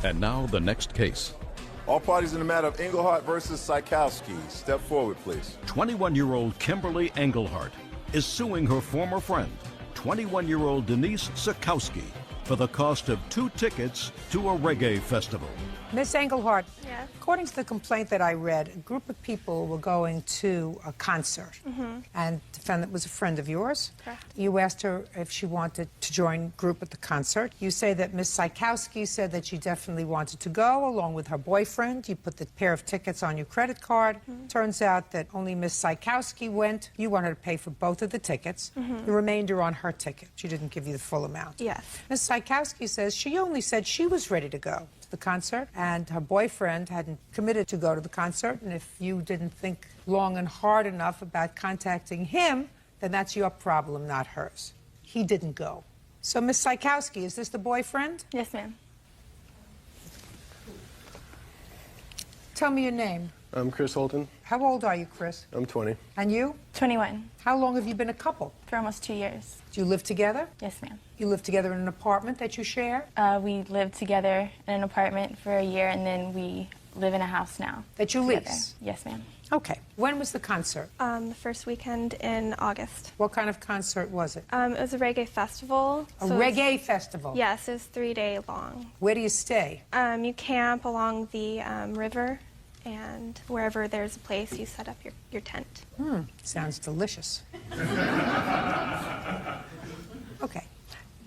And now the next case. All parties in the matter of Engelhardt versus Sykowski. Step forward, please. 21-year-old Kimberly Engelhardt is suing her former friend, 21-year-old Denise Sykowski, for the cost of 2 tickets to a reggae festival. Miss Engelhardt, Yes. according to the complaint that I read, a group of people were going to a concert, and the defendant was a friend of yours. Correct. You asked her if she wanted to join group at the concert. You say that Miss Sykowski said that she definitely wanted to go, along with her boyfriend. You put the pair of tickets on your credit card. Turns out that only Miss Sykowski went. You wanted to pay for both of the tickets. The remainder on her ticket. She didn't give you the full amount. Yes. Miss Sykowski says she only said she was ready to go to the concert, and her boyfriend hadn't committed to go to the concert, and if you didn't think long and hard enough about contacting him, then that's your problem, not hers. He didn't go. So, Miss Sykowski, is this the boyfriend? Yes, ma'am. Tell me your name. I'm Chris Holton. How old are you, Chris? I'm 20. And you? 21. How long have you been a couple? For almost 2 years. Do you live together? Yes, ma'am. You live together in an apartment that you share? We lived together in an apartment for a year, and then we live in a house now. That you together. lease? Yes, ma'am. Okay. When was the concert? The first weekend in August. What kind of concert was it? It was a reggae festival. A so it was- reggae festival? Yes, it was 3 day long. Where do you stay? You camp along the river, and wherever there's a place, you set up your tent. Sounds delicious. Okay.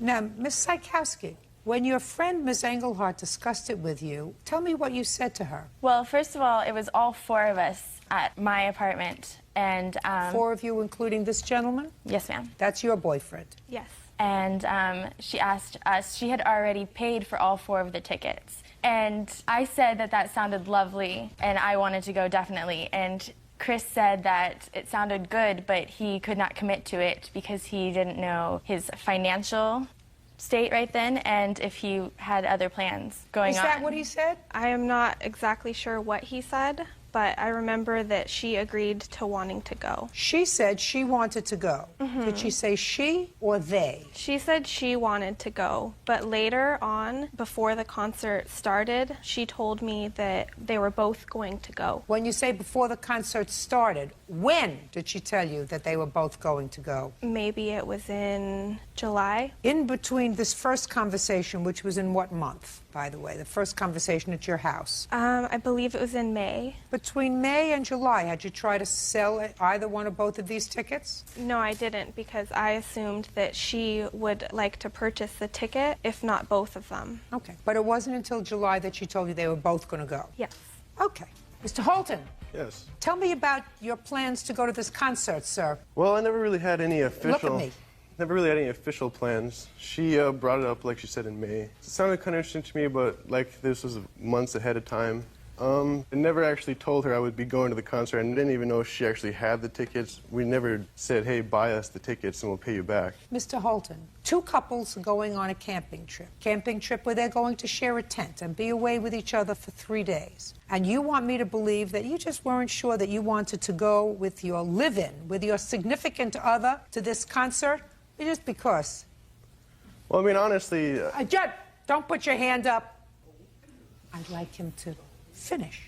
Now, Miss Sykowski, when your friend, Miss Engelhardt, discussed it with you, tell me what you said to her. Well, first of all, it was all 4 of us at my apartment, and 4 of you, including this gentleman? yes, ma'am. That's your boyfriend. Yes. And she asked us, she had already paid for all 4 of the tickets. And I said that that sounded lovely, and I wanted to go definitely. And Chris said that it sounded good, but he could not commit to it because he didn't know his financial state right then and if he had other plans going on. Is that what he said? I am not exactly sure what he said, but I remember that she agreed to wanting to go. She said she wanted to go. Did she say she or they? She said she wanted to go, but later on, before the concert started, she told me that they were both going to go. When you say before the concert started, when did she tell you that they were both going to go? Maybe it was in July. In between this first conversation, which was in what month, by the way? The first conversation at your house. I believe it was in May. Between May and July, had you tried to sell either one or both of these tickets? No, I didn't, because I assumed that she would like to purchase the ticket, if not both of them. Okay. But it wasn't until July that she told you they were both going to go? Yes. Okay. Mr. Holton, Yes. tell me about your plans to go to this concert, sir. Well, I never really had any official... Look at me. Never really had any official plans. She brought it up, like she said, in May. It sounded kind of interesting to me, but like this was months ahead of time. I never actually told her I would be going to the concert. I didn't even know if she actually had the tickets. We never said, hey, buy us the tickets and we'll pay you back. Mr. Holton, 2 couples are going on a camping trip. Camping trip where they're going to share a tent and be away with each other for 3 days. And you want me to believe that you just weren't sure that you wanted to go with your live-in, with your significant other, to this concert? Just because. Well, I mean, honestly... Judd, don't put your hand up. I'd like him to finish.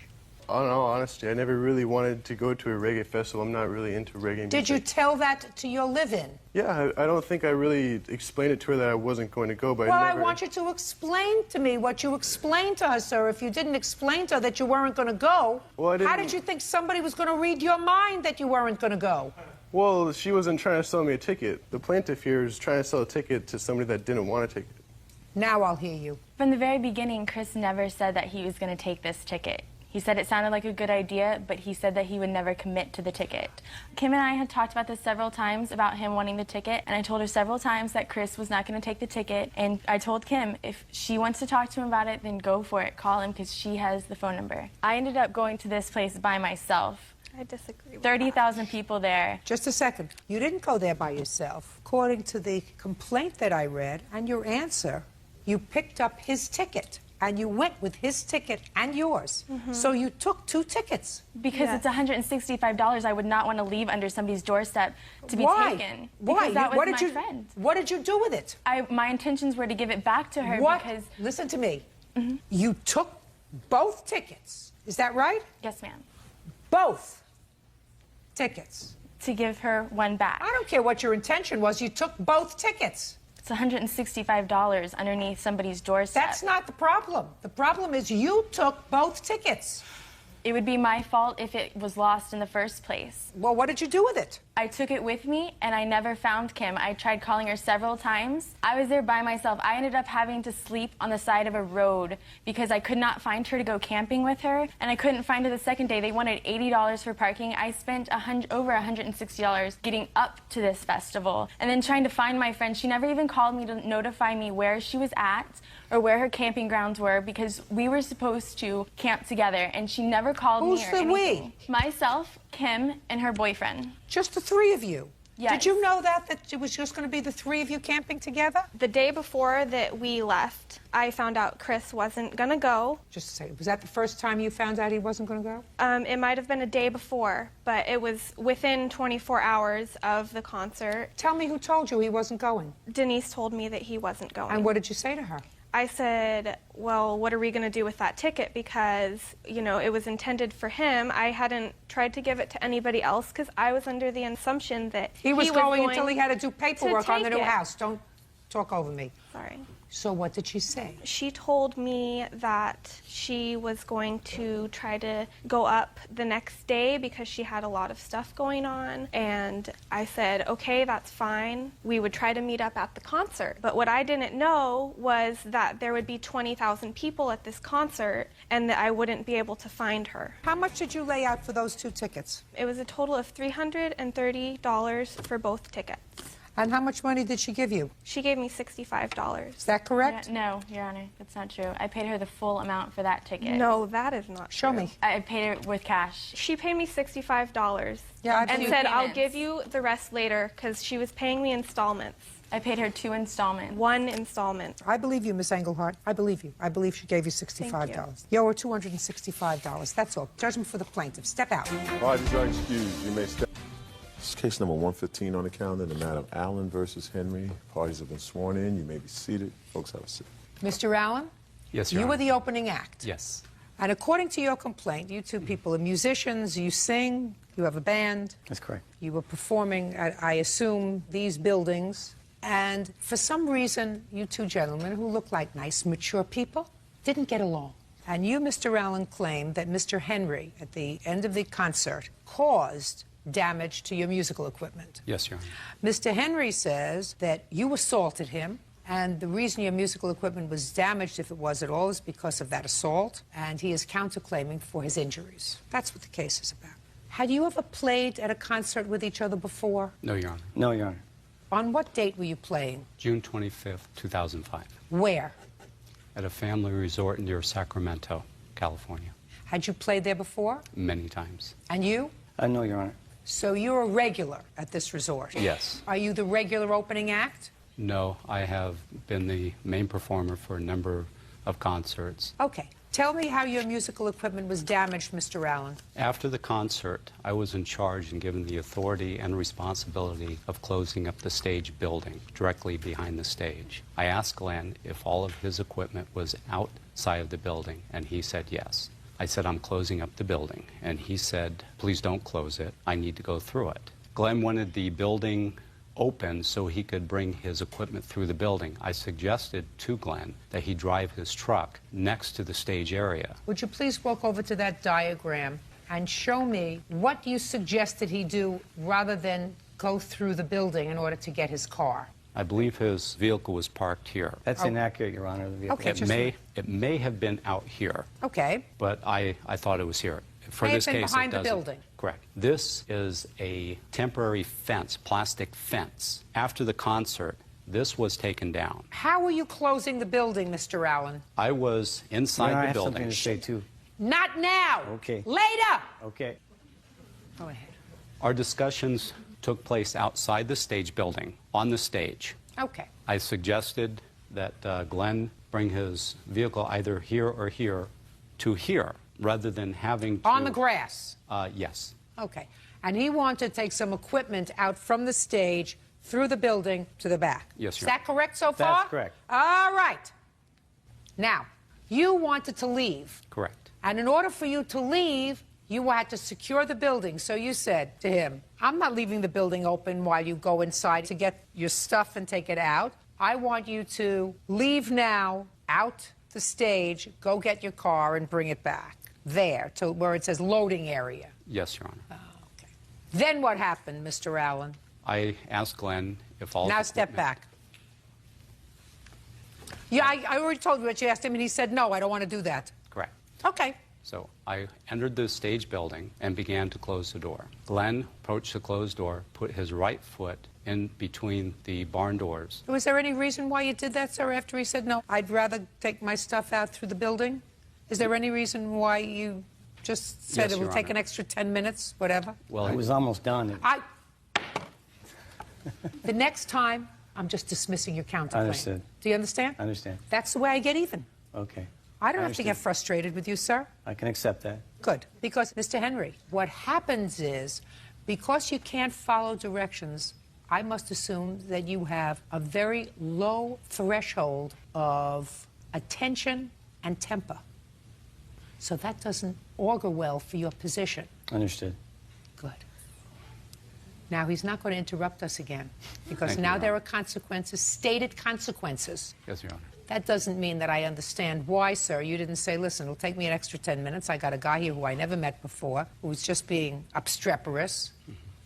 In all honesty, I never really wanted to go to a reggae festival. I'm not really into reggae music. Did you tell that to your live-in? Yeah, I don't think I really explained it to her that I wasn't going to go, but Well, I I never... want you to explain to me what you explained to her, sir. If you didn't explain to her that you weren't going to go, Well, I how didn't- did you think somebody was going to read your mind that you weren't going to go? Well, she wasn't trying to sell me a ticket. The plaintiff here is trying to sell a ticket to somebody that didn't want a ticket. Now I'll hear you. From the very beginning, Chris never said that he was going to take this ticket. He said it sounded like a good idea, but he said that he would never commit to the ticket. Kim and I had talked about this several times, about him wanting the ticket, and I told her several times that Chris was not going to take the ticket, and I told Kim, if she wants to talk to him about it, then go for it. Call him, because she has the phone number. I ended up going to this place by myself. I disagree with 30,000 people there. Just a second. You didn't go there by yourself. According to the complaint that I read and your answer, you picked up his ticket. And you went with his ticket and yours. So you took 2 tickets. Because it's $165, I would not want to leave under somebody's doorstep to be taken. Why? Because that was What did my you, friend. What did you do with it? My intentions were to give it back to her What? because... Listen to me. You took both tickets. Is that right? Yes, ma'am. Both tickets. To give her one back. I don't care what your intention was. You took both tickets. It's $165 underneath somebody's doorstep. That's not the problem. The problem is you took both tickets. It would be my fault if it was lost in the first place. Well, what did you do with it? I took it with me, and I never found Kim. I tried calling her several times. I was there by myself. I ended up having to sleep on the side of a road because I could not find her to go camping with her, and I couldn't find her the second day. They wanted $80 for parking. I spent over $160 getting up to this festival, and then trying to find my friend. She never even called me to notify me where she was at or where her camping grounds were, because we were supposed to camp together, and she never called me or Who's the anything. we? Myself, Kim, and her boyfriend. Just the three of you? Yes. Did you know that it was just going to be the three of you camping together? The day before that we left, I found out Chris wasn't going to go. Just a second. Was that the first time you found out he wasn't going to go? It might have been a day before, but it was within 24 hours of the concert. Tell me who told you he wasn't going. Denise told me that he wasn't going. And what did you say to her? I said, well, what are we going to do with that ticket? Because, you know, it was intended for him. I hadn't tried to give it to anybody else because I was under the assumption that He was going until he had to do paperwork on the new take it. house. Don't talk over me. Sorry. So what did she say? She told me that she was going to try to go up the next day because she had a lot of stuff going on. And I said, okay, that's fine. We would try to meet up at the concert. But what I didn't know was that there would be 20,000 people at this concert and that I wouldn't be able to find her. How much did you lay out for those two tickets? It was a total of $330 for both tickets. And how much money did she give you? She gave me $65. Is that correct? No, Your Honor, that's not true. I paid her the full amount for that ticket. No, that is not Show true. me. I paid her with cash. She paid me $65 Yeah, I've and seen said, I'll payments. give you the rest later because she was paying me installments. I paid her 2 installments. One installment. I believe you, Miss Engelhardt. I believe you. I believe she gave you $65. Thank You owe her $265. That's all. Judgment for the plaintiff. Step out. Parties are excused. You may step. This is case number 115 on the calendar, the matter of Allen versus Henry. Parties have been sworn in. You may be seated. Folks, have a seat. Mr. Allen? Yes, Your You Honor. were the opening act. Yes. And according to your complaint, you two people are musicians, you sing, you have a band. That's correct. You were performing at, I assume, these buildings. And for some reason, you two gentlemen, who look like nice, mature people, didn't get along. And you, Mr. Allen, claimed that Mr. Henry, at the end of the concert, caused damage to your musical equipment. Yes, Your Honor. Mr. Henry says that you assaulted him, and the reason your musical equipment was damaged, if it was at all, is because of that assault, and he is counterclaiming for his injuries. That's what the case is about. Had you ever played at a concert with each other before? No, Your Honor. No, Your Honor. On what date were you playing? June 25th, 2005, Where? at a family resort near Sacramento, California. Had you played there before? Many times. And you? No, Your Honor. So you're a regular at this resort? Yes. Are you the regular opening act? No, I have been the main performer for a number of concerts. Okay. Tell me how your musical equipment was damaged, Mr. Allen. After the concert, I was in charge and given the authority and responsibility of closing up the stage building directly behind the stage. I asked Glenn if all of his equipment was outside of the building, and he said yes. I said, I'm closing up the building, and he said, please don't close it. I need to go through it. Glenn wanted the building open so he could bring his equipment through the building. I suggested to Glenn that he drive his truck next to the stage area. Would you please walk over to that diagram and show me what you suggested he do rather than go through the building in order to get his car? I believe his vehicle was parked here. That's inaccurate, Your Honor. The vehicle. Okay. It may have been out here, Okay. but I thought it was here. For May have this been case, behind it the doesn't. building. Correct. This is a temporary fence, plastic fence. After the concert, this was taken down. How were you closing the building, Mr. Allen? I was Your inside Honor, I the have building. something to say, too. Not now. Okay. Later. Okay. Go ahead. Our discussions took place outside the stage building, on the stage. Okay. I suggested that Glenn bring his vehicle either here or here to here, rather than having to... On the grass. Yes. Okay. And he wanted to take some equipment out from the stage through the building to the back. Yes, Is Your that Honor. correct so far? That's correct. All right. Now, You wanted to leave. Correct. And in order for you to leave, you had to secure the building. So you said to him, I'm not leaving the building open while you go inside to get your stuff and take it out. I want you to leave now, out the stage, go get your car and bring it back there to where it says loading area. Yes, Your Honor. Oh, okay. Then what happened, Mr. Allen? I asked Glenn if all... Now the step equipment- back. Yeah, I already told you what you asked him, and he said, no, I don't want to do that. Correct. Okay. So I entered the stage building and began to close the door. Glenn approached the closed door, put his right foot in between the barn doors. Was there any reason why you did that, sir, after he said, no, I'd rather take my stuff out through the building? Is there any reason why you just said Yes, it would Your take Honor. an extra 10 minutes, whatever? Well, It was almost done. The next time, I'm just dismissing your counterclaim. Understood. Do you understand? I understand. That's the way I get even. Okay. I don't have to understood. get frustrated with you, sir. I can accept that. Good. Because, Mr. Henry, what happens is, because you can't follow directions, I must assume that you have a very low threshold of attention and temper. So that doesn't augur well for your position. Understood. Good. Now, he's not going to interrupt us again, because Thank you, now Your there Honor. are consequences, stated consequences. yes, Your Honor. That doesn't mean that I understand why, sir. You didn't say, listen, it'll take me an extra 10 minutes. I got a guy here who I never met before, who's just being obstreperous.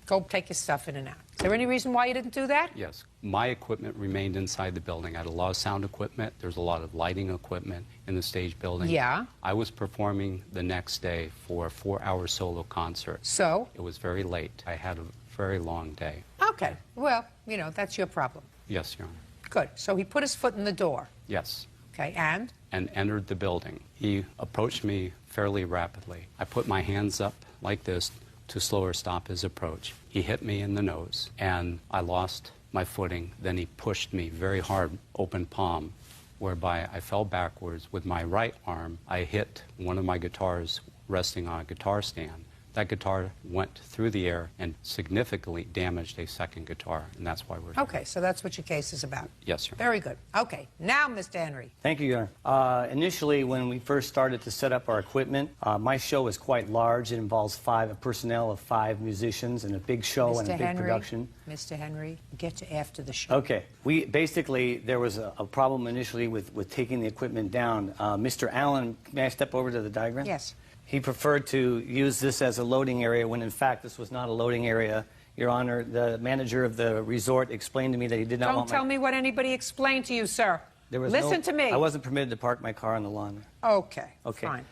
Go take your stuff in and out. Is there any reason why you didn't do that? Yes. My equipment remained inside the building. I had a lot of sound equipment. There's a lot of lighting equipment in the stage building. Yeah. I was performing the next day for a 4-hour solo concert. So? It was very late. I had a very long day. Okay. Well, you know, that's your problem. Yes, Your Honor. Good. So he put his foot in the door. Yes. Okay, and? And entered the building. He approached me fairly rapidly. I put my hands up like this to slow or stop his approach. He hit me in the nose, and I lost my footing. Then he pushed me very hard, open palm, whereby I fell backwards. With my right arm, I hit one of my guitars resting on a guitar stand. That guitar went through the air and significantly damaged a second guitar, and that's why we're here. Okay, so that's what your case is about. Yes, Your Honor. Very good. Okay, now, Mr. Henry. Thank you, Your Honor. Initially, when we first started to set up our equipment, my show is quite large. It involves a personnel of 5 musicians and a big show and a big production. Mr. Henry, get to after the show. Okay. There was a problem initially with taking the equipment down. Mr. Allen, may I step over to the diagram? Yes. He preferred to use this as a loading area when, in fact, this was not a loading area. Your Honor, the manager of the resort explained to me that he did not want Don't tell me what anybody explained to you, sir. Listen to me. I wasn't permitted to park my car on the lawn. Okay, Okay. fine.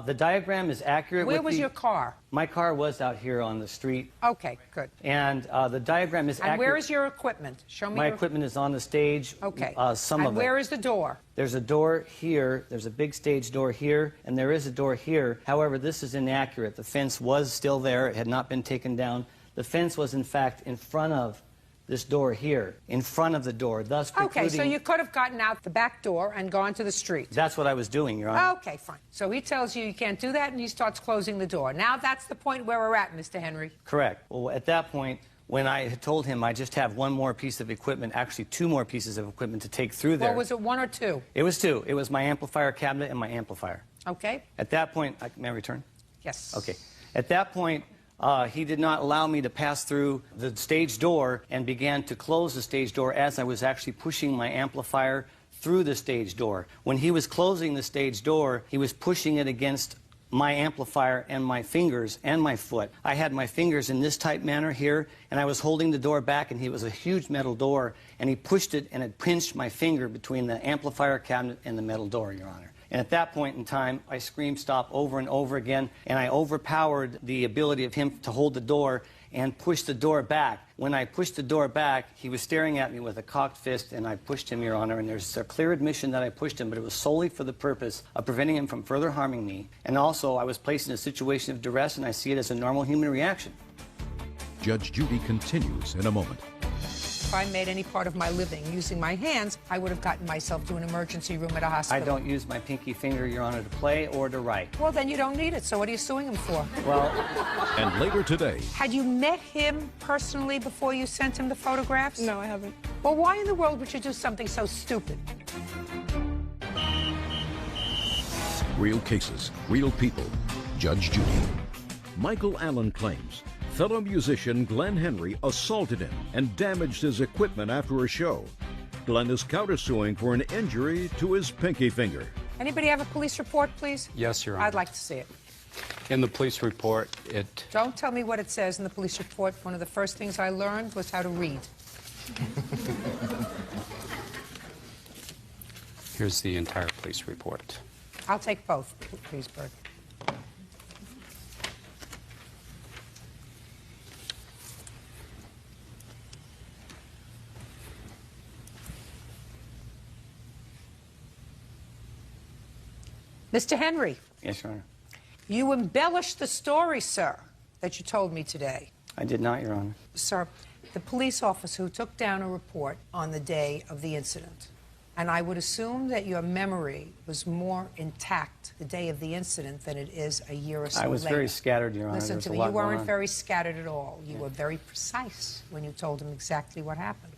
The diagram is accurate. Where was your car? My car was out here on the street. Okay, good. And the diagram is accurate. And where is your equipment? Show me My your... equipment is on the stage. Okay. Some of And it. where is the door? There's a door here, there's a big stage door here, and there is a door here. However, this is inaccurate. The fence was still there. It had not been taken down. The fence was, in fact, in front of this door here, in front of the door, thus precluding... Okay, so you could have gotten out the back door and gone to the street. That's what I was doing, Your Honor. Okay, fine. So he tells you can't do that, and he starts closing the door. Now that's the point where we're at, Mr. Henry. Correct. Well, at that point, when I had told him I just have one more piece of equipment, actually 2 more pieces of equipment to take through there. Well, was it 1 or 2? It was 2. It was my amplifier cabinet and my amplifier. Okay. At that point, may I return? Yes. Okay. At that point, he did not allow me to pass through the stage door and began to close the stage door as I was actually pushing my amplifier through the stage door. When he was closing the stage door, he was pushing it against my amplifier and my fingers and my foot. I had my fingers in this tight manner here, and I was holding the door back, and it was a huge metal door, and he pushed it, and it pinched my finger between the amplifier cabinet and the metal door, Your Honor. And at that point in time, I screamed stop over and over again, and I overpowered the ability of him to hold the door and push the door back. When I pushed the door back, he was staring at me with a cocked fist, and I pushed him, Your Honor, and there's a clear admission that I pushed him, but it was solely for the purpose of preventing him from further harming me. And also, I was placed in a situation of duress, and I see it as a normal human reaction. Judge Judy continues in a moment. If I made any part of my living using my hands, I would have gotten myself to an emergency room at a hospital. I don't use my pinky finger, Your Honor, to play or to write. Well, then you don't need it, so what are you suing him for? Well, And later today, Had you met him personally before you sent him the photographs? No, I haven't. Well, why in the world would you do something so stupid? Real cases, real people. Judge Judy. Michael Allen claims fellow musician Glenn Henry assaulted him and damaged his equipment after a show. Glenn is countersuing for an injury to his pinky finger. Anybody have a police report, please? Yes, Your Honor. I'd like to see it. In the police report, it... Don't tell me what it says in the police report. One of the first things I learned was how to read. Here's the entire police report. I'll take both, please, Bert. Mr. Henry. Yes, Your Honor. You embellished the story, sir, that you told me today. I did not, Your Honor. Sir, the police officer who took down a report on the day of the incident, and I would assume that your memory was more intact the day of the incident than it is a year or so later. I was very scattered, Your Honor. Listen There's to a me, lot you going weren't on. very scattered at all. You were very precise when you told him exactly what happened.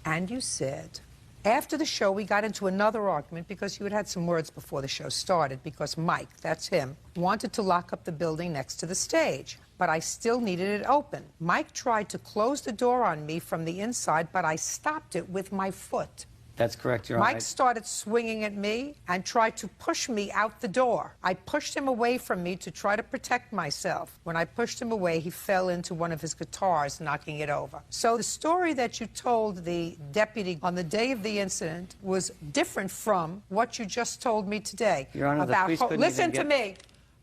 And you said, after the show, we got into another argument because you had had some words before the show started because Mike, that's him, wanted to lock up the building next to the stage, but I still needed it open. Mike tried to close the door on me from the inside, but I stopped it with my foot. That's correct, Your Honor. Mike started swinging at me and tried to push me out the door. I pushed him away from me to try to protect myself. When I pushed him away, he fell into one of his guitars, knocking it over. So the story that you told the deputy on the day of the incident was different from what you just told me today. Your Honor, the police couldn't listen even to me.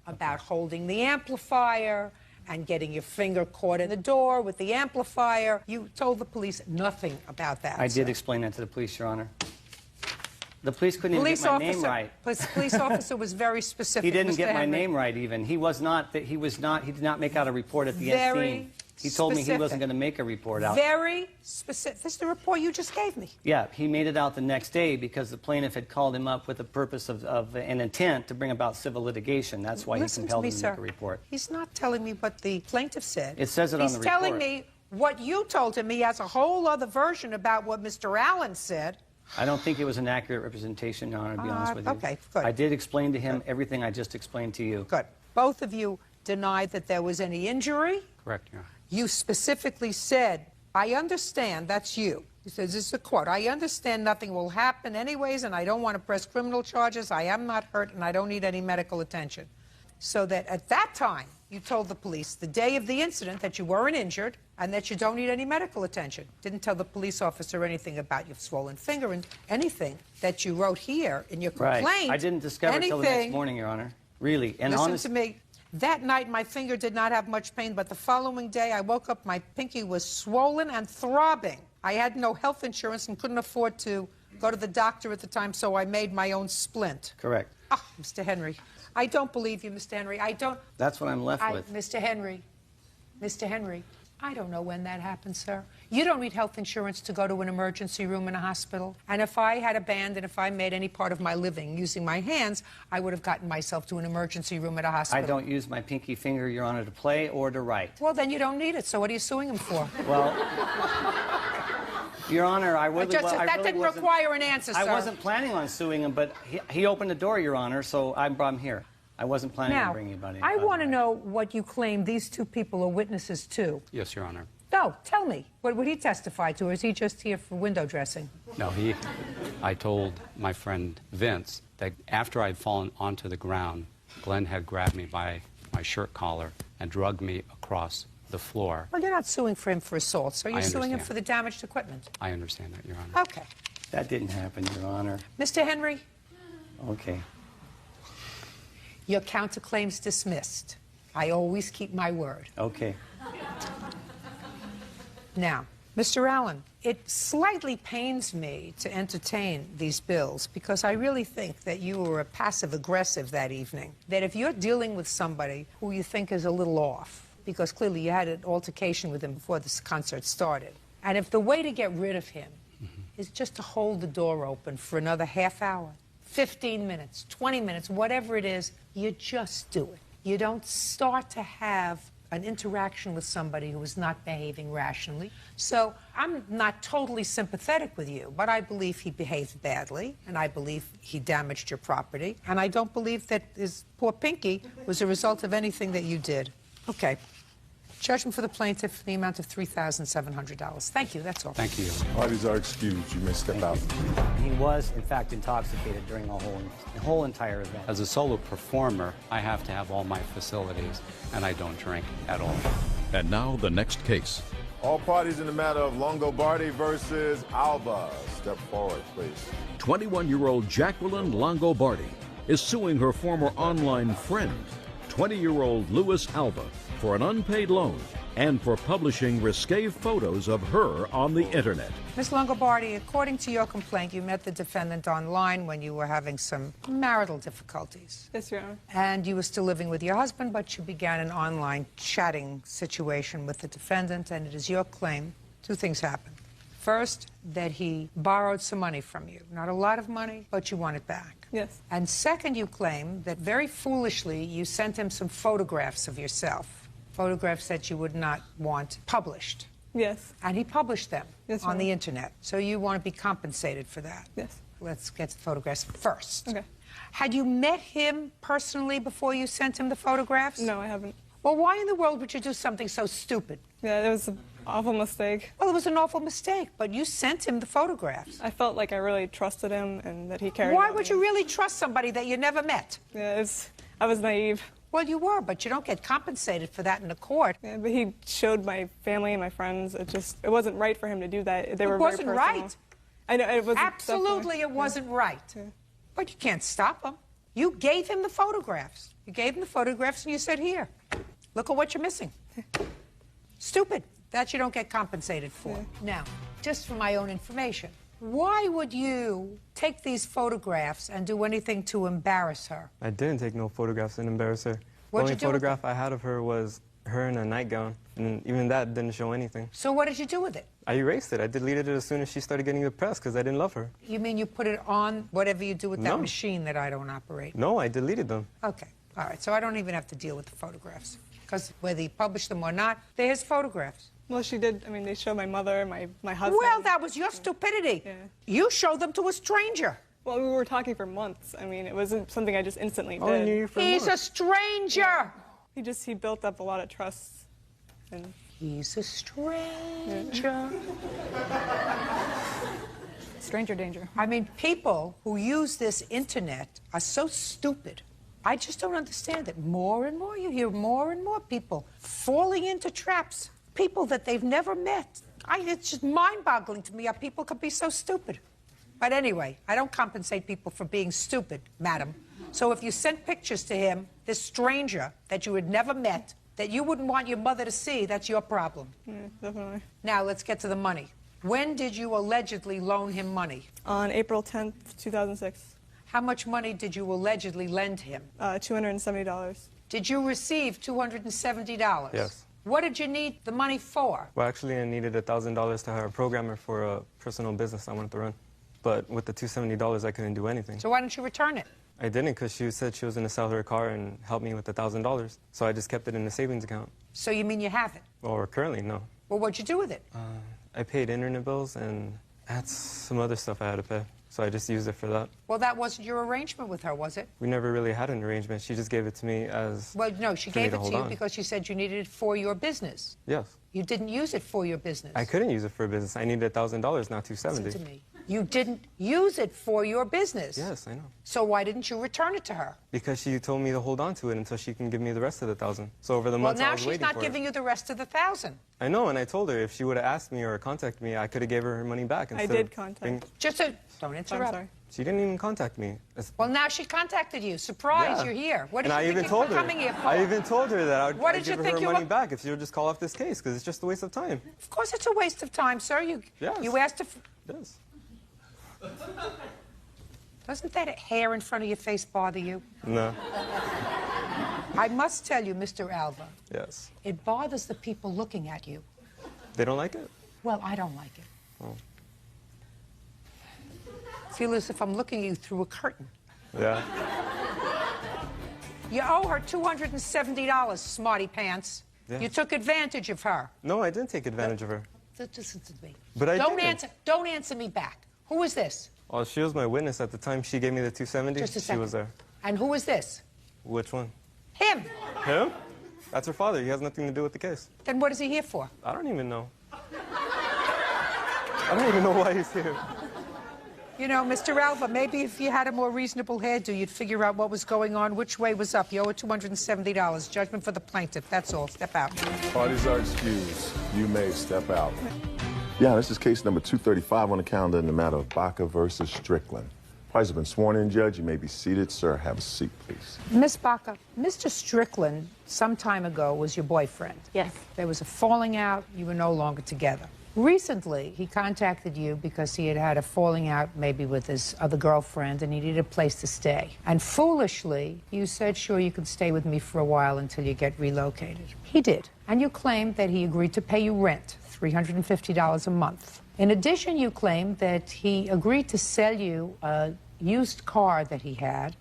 About holding the amplifier and getting your finger caught in the door with the amplifier. You told the police nothing about that. I sir. did explain that to the police, Your Honor. The police couldn't even get my name right. Police officer was very specific. He didn't Mr. get my Henry. name right even. He did not make out a report at the end scene. He told me he specific. wasn't going to make a report out. Very specific. This is the report you just gave me. Yeah, he made it out the next day because the plaintiff had called him up with the purpose of an intent to bring about civil litigation. That's why Listen he compelled to me, him to sir. make a report. He's not telling me what the plaintiff said. It says it on the report. He's telling me what you told him. He has a whole other version about what Mr. Allen said. I don't think it was an accurate representation, Your Honor, to be honest with you. Okay, good. I did explain to him everything I just explained to you. Good. Both of you denied that there was any injury. Correct, Your Honor. You specifically said, I understand, that's you. He says, this is a quote, I understand nothing will happen anyways, and I don't want to press criminal charges. I am not hurt, and I don't need any medical attention. So that at that time, you told the police the day of the incident that you weren't injured and that you don't need any medical attention. Didn't tell the police officer anything about your swollen finger and anything that you wrote here in your complaint. Right. I didn't discover it until the next morning, Your Honor. Really. And Listen to me. That night, my finger did not have much pain, but the following day, I woke up, my pinky was swollen and throbbing. I had no health insurance and couldn't afford to go to the doctor at the time, so I made my own splint. Correct. Ah, Mr. Henry, I don't believe you, Mr. Henry. I don't... That's what I'm left with. Mr. Henry, I don't know when that happened, sir. You don't need health insurance to go to an emergency room in a hospital. And if I had a band and if I made any part of my living using my hands, I would have gotten myself to an emergency room at a hospital. I don't use my pinky finger, Your Honor, to play or to write. Well, then you don't need it. So what are you suing him for? Well, Your Honor, that didn't require an answer, sir. I wasn't planning on suing him, but he opened the door, Your Honor, so I'm here. I wasn't planning on bringing anybody. I want to know what you claim these two people are witnesses to. Yes, Your Honor. No, tell me. What would he testify to, or is he just here for window dressing? No, I told my friend Vince that after I'd fallen onto the ground, Glenn had grabbed me by my shirt collar and drugged me across the floor. Well, you're not suing for him for assault, so you're suing him understand. for the damaged equipment. I understand that, Your Honor. Okay. That didn't happen, Your Honor. Mr. Henry, Okay. your counterclaim's dismissed. I always keep my word. Okay. Now, Mr. Allen, it slightly pains me to entertain these bills because I really think that you were passive-aggressive that evening. That if you're dealing with somebody who you think is a little off, because clearly you had an altercation with him before this concert started, and if the way to get rid of him is just to hold the door open for another half hour, 15 minutes, 20 minutes, whatever it is, you just do it. You don't start to have an interaction with somebody who was not behaving rationally. So I'm not totally sympathetic with you, but I believe he behaved badly, and I believe he damaged your property, and I don't believe that his poor Pinky was a result of anything that you did. Okay. Judgment for the plaintiff for the amount of $3,700. Thank you, that's all. Thank you. Parties are excused. You may step out. He was, in fact, intoxicated during the whole entire event. As a solo performer, I have to have all my facilities, and I don't drink at all. And now the next case. All parties in the matter of Longobardi versus Alba. Step forward, please. 21-year-old Jacqueline Longobardi is suing her former online friend, 20-year-old Louis Alba, for an unpaid loan and for publishing risque photos of her on the internet. Ms. Longobardi, according to your complaint, you met the defendant online when you were having some marital difficulties. Yes, Your Honor. And you were still living with your husband, but you began an online chatting situation with the defendant, and it is your claim two things happened. First, that he borrowed some money from you. Not a lot of money, but you want it back. Yes. And second, you claim that very foolishly you sent him some photographs of yourself. Photographs that you would not want published. Yes. And he published them Yes, on ma'am. the internet. So you want to be compensated for that. Yes. Let's get the photographs first. Okay. Had you met him personally before you sent him the photographs? No, I haven't. Well, why in the world would you do something so stupid? Yeah, it was an awful mistake. Well, it was an awful mistake, but you sent him the photographs. I felt like I really trusted him and that he cared Why about would me. you really trust somebody that you never met? Yeah, I was naive. Well, you were, but you don't get compensated for that in the court. Yeah, but he showed my family and my friends. It wasn't right for him to do that. They were very wasn't personal. right. I know, it wasn't. Absolutely, definitely- it wasn't right. Yeah. But you can't stop him. You gave him the photographs. You gave him the photographs and you said, here, look at what you're missing. Stupid. That you don't get compensated for. Yeah. Now, just for my own information, why would you take these photographs and do anything to embarrass her? I didn't take no photographs and embarrass her. What'd The only you do with photograph I had of her was her in a nightgown, and even that didn't show anything. So what did you do with it? I erased it. I deleted it as soon as she started getting the press because I didn't love her. You mean you put it on whatever you do with that No. machine that I don't operate? No, I deleted them. Okay. All right. So I don't even have to deal with the photographs. Because whether he published them or not, they're his photographs. Well, she did. I mean, they show my mother, my husband. Well, that was your stupidity. Yeah. You showed them to a stranger. Well, we were talking for months. I mean, it wasn't something I just instantly did. Oh, I knew you for He's a months. stranger. He built up a lot of trust. And He's a stranger. stranger danger. I mean, people who use this internet are so stupid. I just don't understand it. More and more, you hear more and more people falling into traps. People that they've never met. It's just mind-boggling to me how people could be so stupid. But anyway, I don't compensate people for being stupid, madam. So if you sent pictures to him, this stranger that you had never met, that you wouldn't want your mother to see, that's your problem. Yeah, definitely. Now, let's get to the money. When did you allegedly loan him money? On April 10th, 2006, How much money did you allegedly lend him? $270. Did you receive $270? Yes. What did you need the money for? Well, actually, I needed $1,000 to hire a programmer for a personal business I wanted to run. But with the $270, I couldn't do anything. So why didn't you return it? I didn't because she said she was going to sell her car and help me with the $1,000. So I just kept it in the savings account. So you mean you have it? Or currently, no. Well, what'd you do with it? I paid internet bills and I had some other stuff I had to pay. So I just used it for that. Well, that wasn't your arrangement with her, was it? We never really had an arrangement. She just gave it to me as... Well, no, she for me gave to it to hold you on. because she said you needed it for your business. Yes. You didn't use it for your business. I couldn't use it for a business. I needed $1,000, not $270. Listen to me. You didn't use it for your business. Yes, I know. So why didn't you return it to her? Because she told me to hold on to it until she can give me the rest of the $1,000. So over the Well, months I now was she's waiting not for giving it. you the rest of the $1,000. I know, and I told her if she would have asked me or contacted me, I could have gave her money back. I instead did of contact. being- Don't I'm interrupt. sorry. She didn't even contact me. Well, now she contacted you. Surprise, Yeah. you're here. What did And you I think even you told were her. coming here for? I even told her that What I'd did you give think her you her were- money back if she would just call off this case, because it's just a waste of time. Of course it's a waste of time, sir. Yes. You asked if... Yes. Doesn't that hair in front of your face bother you? No. I must tell you, Mr. Alva, Yes. it bothers the people looking at you. They don't like it? Well, I don't like it. Oh. Feel as if I'm looking at you through a curtain. Yeah. You owe her $270, smarty pants. Yeah. You took advantage of her. No, I didn't take advantage of her. Listen to me. But I Don't didn't. answer. Don't answer me back. Who is this? Oh, she was my witness at the time. She gave me the 270. Just a She second. was there. And who is this? Which one? Him. Him? That's her father. He has nothing to do with the case. Then what is he here for? I don't even know. I don't even know why he's here. You know, Mr. Alva, maybe if you had a more reasonable hairdo, you'd figure out what was going on, which way was up. You owe it $270. Judgment for the plaintiff. That's all. Step out. Parties are excused. You may step out. Yeah, this is case number 235 on the calendar in the matter of Baca versus Strickland. Parties have been sworn in, Judge. You may be seated. Sir, have a seat, please. Miss Baca, Mr. Strickland, some time ago, was your boyfriend. Yes. There was a falling out. You were no longer together. Recently, he contacted you because he had had a falling out maybe with his other girlfriend and he needed a place to stay. And foolishly, you said, sure, you can stay with me for a while until you get relocated. He did. And you claimed that he agreed to pay you rent, $350 a month. In addition, you claimed that he agreed to sell you a used car that he had.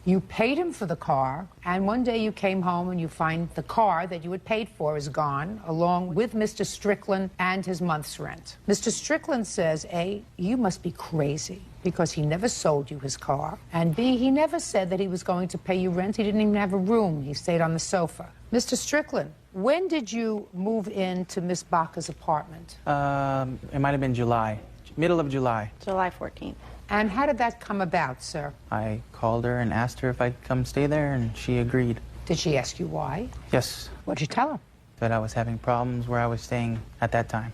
You paid him for the car, and one day you came home and you find the car that you had paid for is gone, along with Mr. Strickland and his month's rent. Mr. Strickland says, A, you must be crazy because he never sold you his car, and B, he never said that he was going to pay you rent. He didn't even have a room. He stayed on the sofa. Mr. Strickland, when did you move into Miss Baca's apartment? It might have been July, middle of July. July 14th. And how did that come about, sir? I called her and asked her if I'd come stay there, and she agreed. Did she ask you why? Yes. What did you tell her? That I was having problems where I was staying at that time.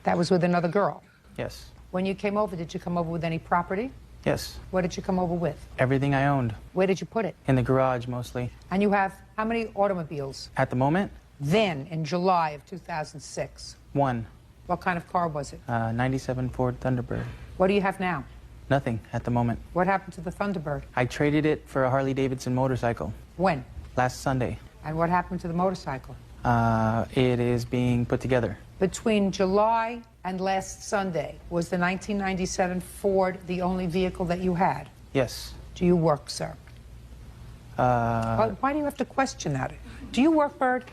That was with another girl? Yes. When you came over, did you come over with any property? Yes. What did you come over with? Everything I owned. Where did you put it? In the garage, mostly. And you have how many automobiles? At the moment? Then, in July of 2006. One. What kind of car was it? 97 Ford Thunderbird. What do you have now? Nothing at the moment. What happened to the Thunderbird? I traded it for a Harley-Davidson motorcycle. When? Last Sunday. And what happened to the motorcycle? It is being put together. Between July and last Sunday, was the 1997 Ford the only vehicle that you had? Yes. Do you work, sir? Why do you have to question that? Do you work, Bird?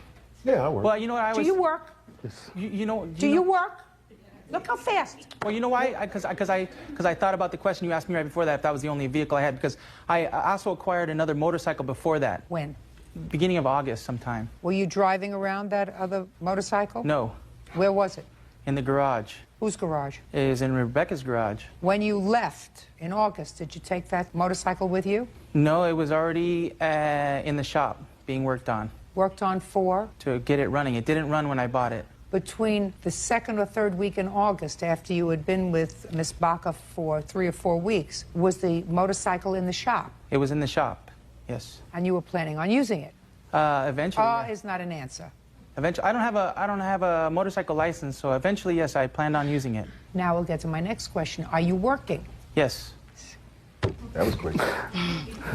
Yeah, I work. Well, you know what I was... Do you work? Yes. Do you work? Look how fast. Well, you know why? Because I thought about the question you asked me right before that, if that was the only vehicle I had, because I also acquired another motorcycle before that. When? Beginning of August sometime. Were you driving around that other motorcycle? No. Where was it? In the garage. Whose garage? It is in Rebecca's garage. When you left in August, did you take that motorcycle with you? No, it was already in the shop being worked on. Worked on for? To get it running. It didn't run when I bought it. Between the second or third week in August, after you had been with Miss Baca for 3 or 4 weeks, was the motorcycle in the shop? It was in the shop, yes. And you were planning on using it? Eventually. Yeah. Is not an answer. Eventually, I don't have a motorcycle license, so eventually, yes, I planned on using it. Now we'll get to my next question. Are you working? Yes. That was quick.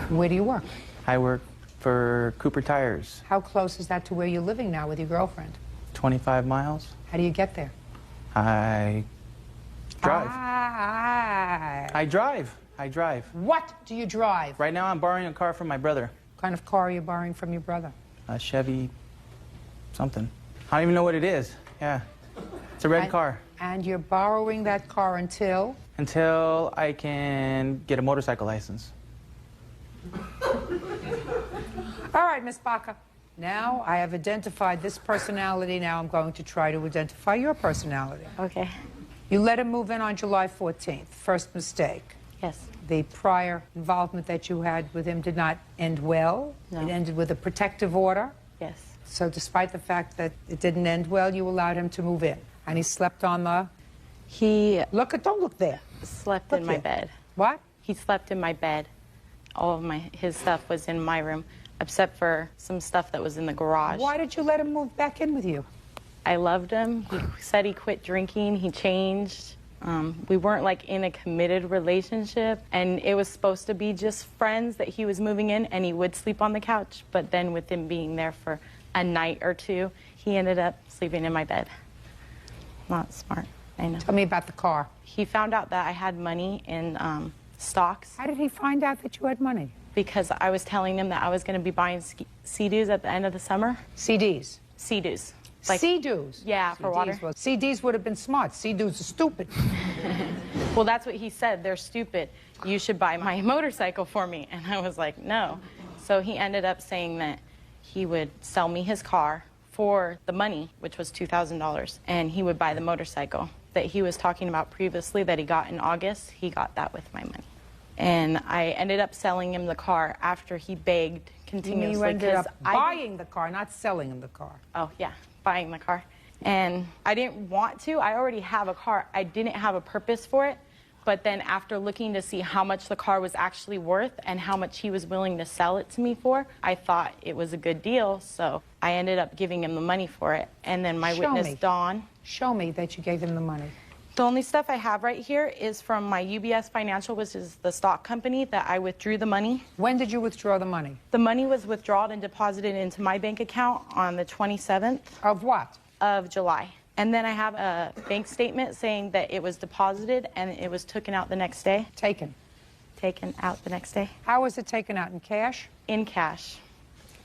Where do you work? I work for Cooper Tires. How close is that to where you're living now with your girlfriend? 25 miles. How do you get there? I drive. I drive. What do you drive? Right now, I'm borrowing a car from my brother. What kind of car are you borrowing from your brother? A Chevy something. I don't even know what it is. Yeah. It's a red car. And you're borrowing that car until? Until I can get a motorcycle license. All right, Miss Baca. Now I have identified this personality. Now I'm going to try to identify your personality. Okay. You let him move in on July 14th. First mistake. Yes. The prior involvement that you had with him did not end well. No. It ended with a protective order. Yes. So despite the fact that it didn't end well, you allowed him to move in. And he slept on the... Don't look there. Slept Look in my here. bed. What? He slept in my bed. All of his stuff was in my room, except for some stuff that was in the garage. Why did you let him move back in with you? I loved him. He said he quit drinking. He changed. We weren't like in a committed relationship, and it was supposed to be just friends that he was moving in, and he would sleep on the couch. But then with him being there for a night or two, he ended up sleeping in my bed. Not smart, I know. Tell me about the car. He found out that I had money in stocks. How did he find out that you had money? Because I was telling him that I was going to be buying CDs at the end of the summer. CDs? Sea-Doos. Sea-Doos? Yeah, for water. Well, CDs would have been smart. Sea-Doos are stupid. Well, that's what he said. They're stupid. You should buy my motorcycle for me. And I was like, no. So he ended up saying that he would sell me his car for the money, which was $2,000, and he would buy the motorcycle that he was talking about previously that he got in August. He got that with my money. And I ended up selling him the car after he begged continuously. You ended up buying the car, not selling him the car. Oh, yeah, buying the car. And I didn't want to. I already have a car. I didn't have a purpose for it. But then after looking to see how much the car was actually worth and how much he was willing to sell it to me for, I thought it was a good deal. So I ended up giving him the money for it. And then my witness, Dawn. Show me that you gave him the money. The only stuff I have right here is from my UBS Financial, which is the stock company that I withdrew the money. When did you withdraw the money? The money was withdrawn and deposited into my bank account on the 27th. Of what? Of July. And then I have a bank statement saying that it was deposited and it was taken out the next day. Taken? Taken out the next day. How was it taken out? In cash? In cash.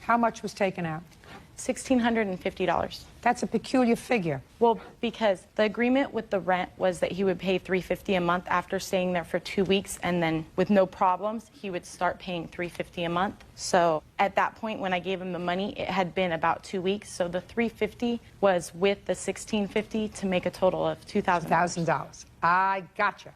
How much was taken out? $1,650. That's a peculiar figure. Well, because the agreement with the rent was that he would pay $350 a month after staying there for 2 weeks, and then with no problems, he would start paying $350 a month. So at that point, when I gave him the money, it had been about 2 weeks. So the $350 was with the $1,650 to make a total of $2,000. $2,000. I gotcha.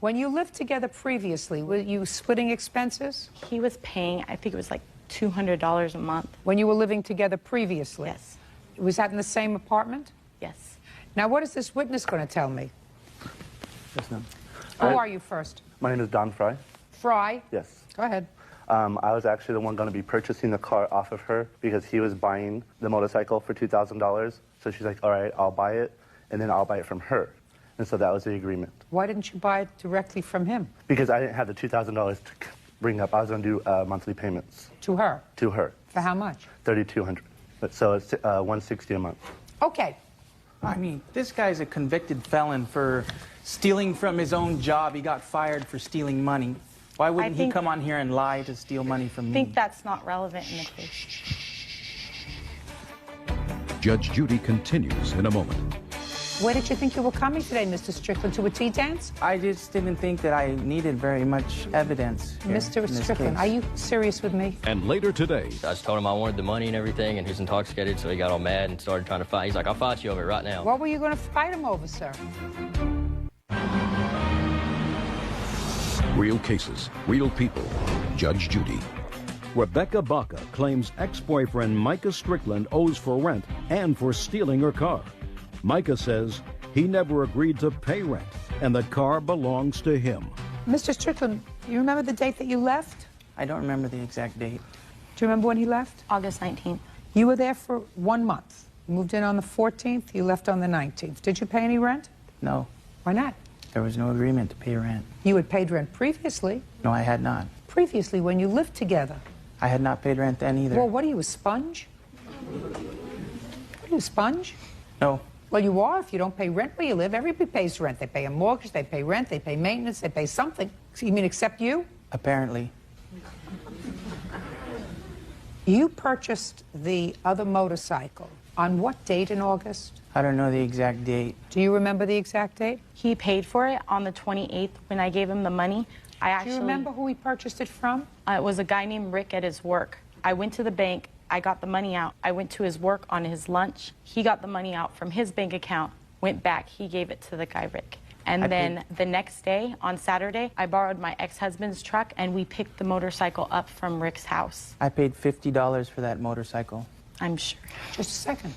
When you lived together previously, were you splitting expenses? He was paying, I think it was like $200 a month. When you were living together previously? Yes. Was that in the same apartment? Yes. Now, what is this witness going to tell me? Yes, ma'am. Who are you first? My name is Don Fry. Fry? Yes. Go ahead. I was actually the one going to be purchasing the car off of her because he was buying the motorcycle for $2,000. So she's like, all right, I'll buy it, and then I'll buy it from her. And so that was the agreement. Why didn't you buy it directly from him? Because I didn't have the $2,000 to bring up. I was going to do monthly payments. To her? To her. For how much? $3,200. So it's $160 a month. Okay. I mean, this guy's a convicted felon for stealing from his own job. He got fired for stealing money. Why wouldn't he come on here and lie to steal money from me? I think that's not relevant in the case. Judge Judy continues in a moment. Where did you think you were coming today, Mr. Strickland, to a tea dance? I just didn't think that I needed very much evidence here Mr. in this Strickland, case. are you serious with me? And later today. I just told him I wanted the money and everything, and he was intoxicated, so he got all mad and started trying to fight. He's like, I'll fight you over it right now. What were you going to fight him over, sir? Real cases, real people. Judge Judy. Rebecca Baca claims ex-boyfriend Micah Strickland owes for rent and for stealing her car. Micah says he never agreed to pay rent, and the car belongs to him. Mr. Strickland, you remember the date that you left? I don't remember the exact date. Do you remember when he left? August 19th. You were there for 1 month. You moved in on the 14th, you left on the 19th. Did you pay any rent? No. Why not? There was no agreement to pay rent. You had paid rent previously. No, I had not. Previously, when you lived together. I had not paid rent then either. Well, what are you, a sponge? Are you a sponge? No. Well, you are if you don't pay rent where you live. Everybody pays rent. They pay a mortgage, they pay rent, they pay maintenance, they pay something. You mean except you? Apparently. You purchased the other motorcycle on what date in August? I don't know the exact date. Do you remember the exact date? He paid for it on the 28th when I gave him the money. Do you remember who he purchased it from? It was a guy named Rick at his work. I went to the bank. I got the money out. I went to his work on his lunch. He got the money out from his bank account, went back. He gave it to the guy, Rick. And then the next day, on Saturday, I borrowed my ex-husband's truck, and we picked the motorcycle up from Rick's house. I paid $50 for that motorcycle. I'm sure. Just a second.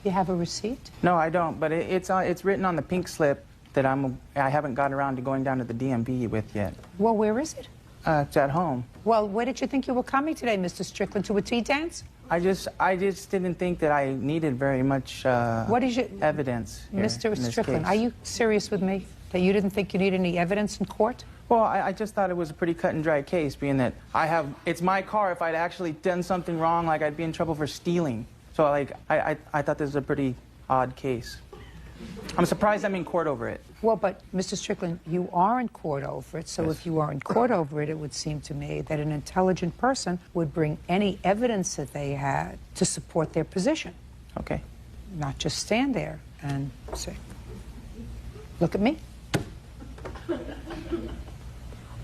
You have a receipt? No, I don't, but it's written on the pink slip that I haven't gotten around to going down to the DMV with yet. Well, where is it? It's at home. Well, where did you think you were coming today, Mr. Strickland, to a tea dance? I just didn't think that I needed very much evidence here Mr. in this Strickland, case. are you serious with me that you didn't think you needed any evidence in court? Well, I just thought it was a pretty cut and dry case, being that it's my car. If I'd actually done something wrong, like I'd be in trouble for stealing. So like I thought this was a pretty odd case. I'm surprised I'm in court over it. Well, but, Mr. Strickland, you are in court over it, so if you are in court over it, it would seem to me that an intelligent person would bring any evidence that they had to support their position. Okay. Not just stand there and say, look at me.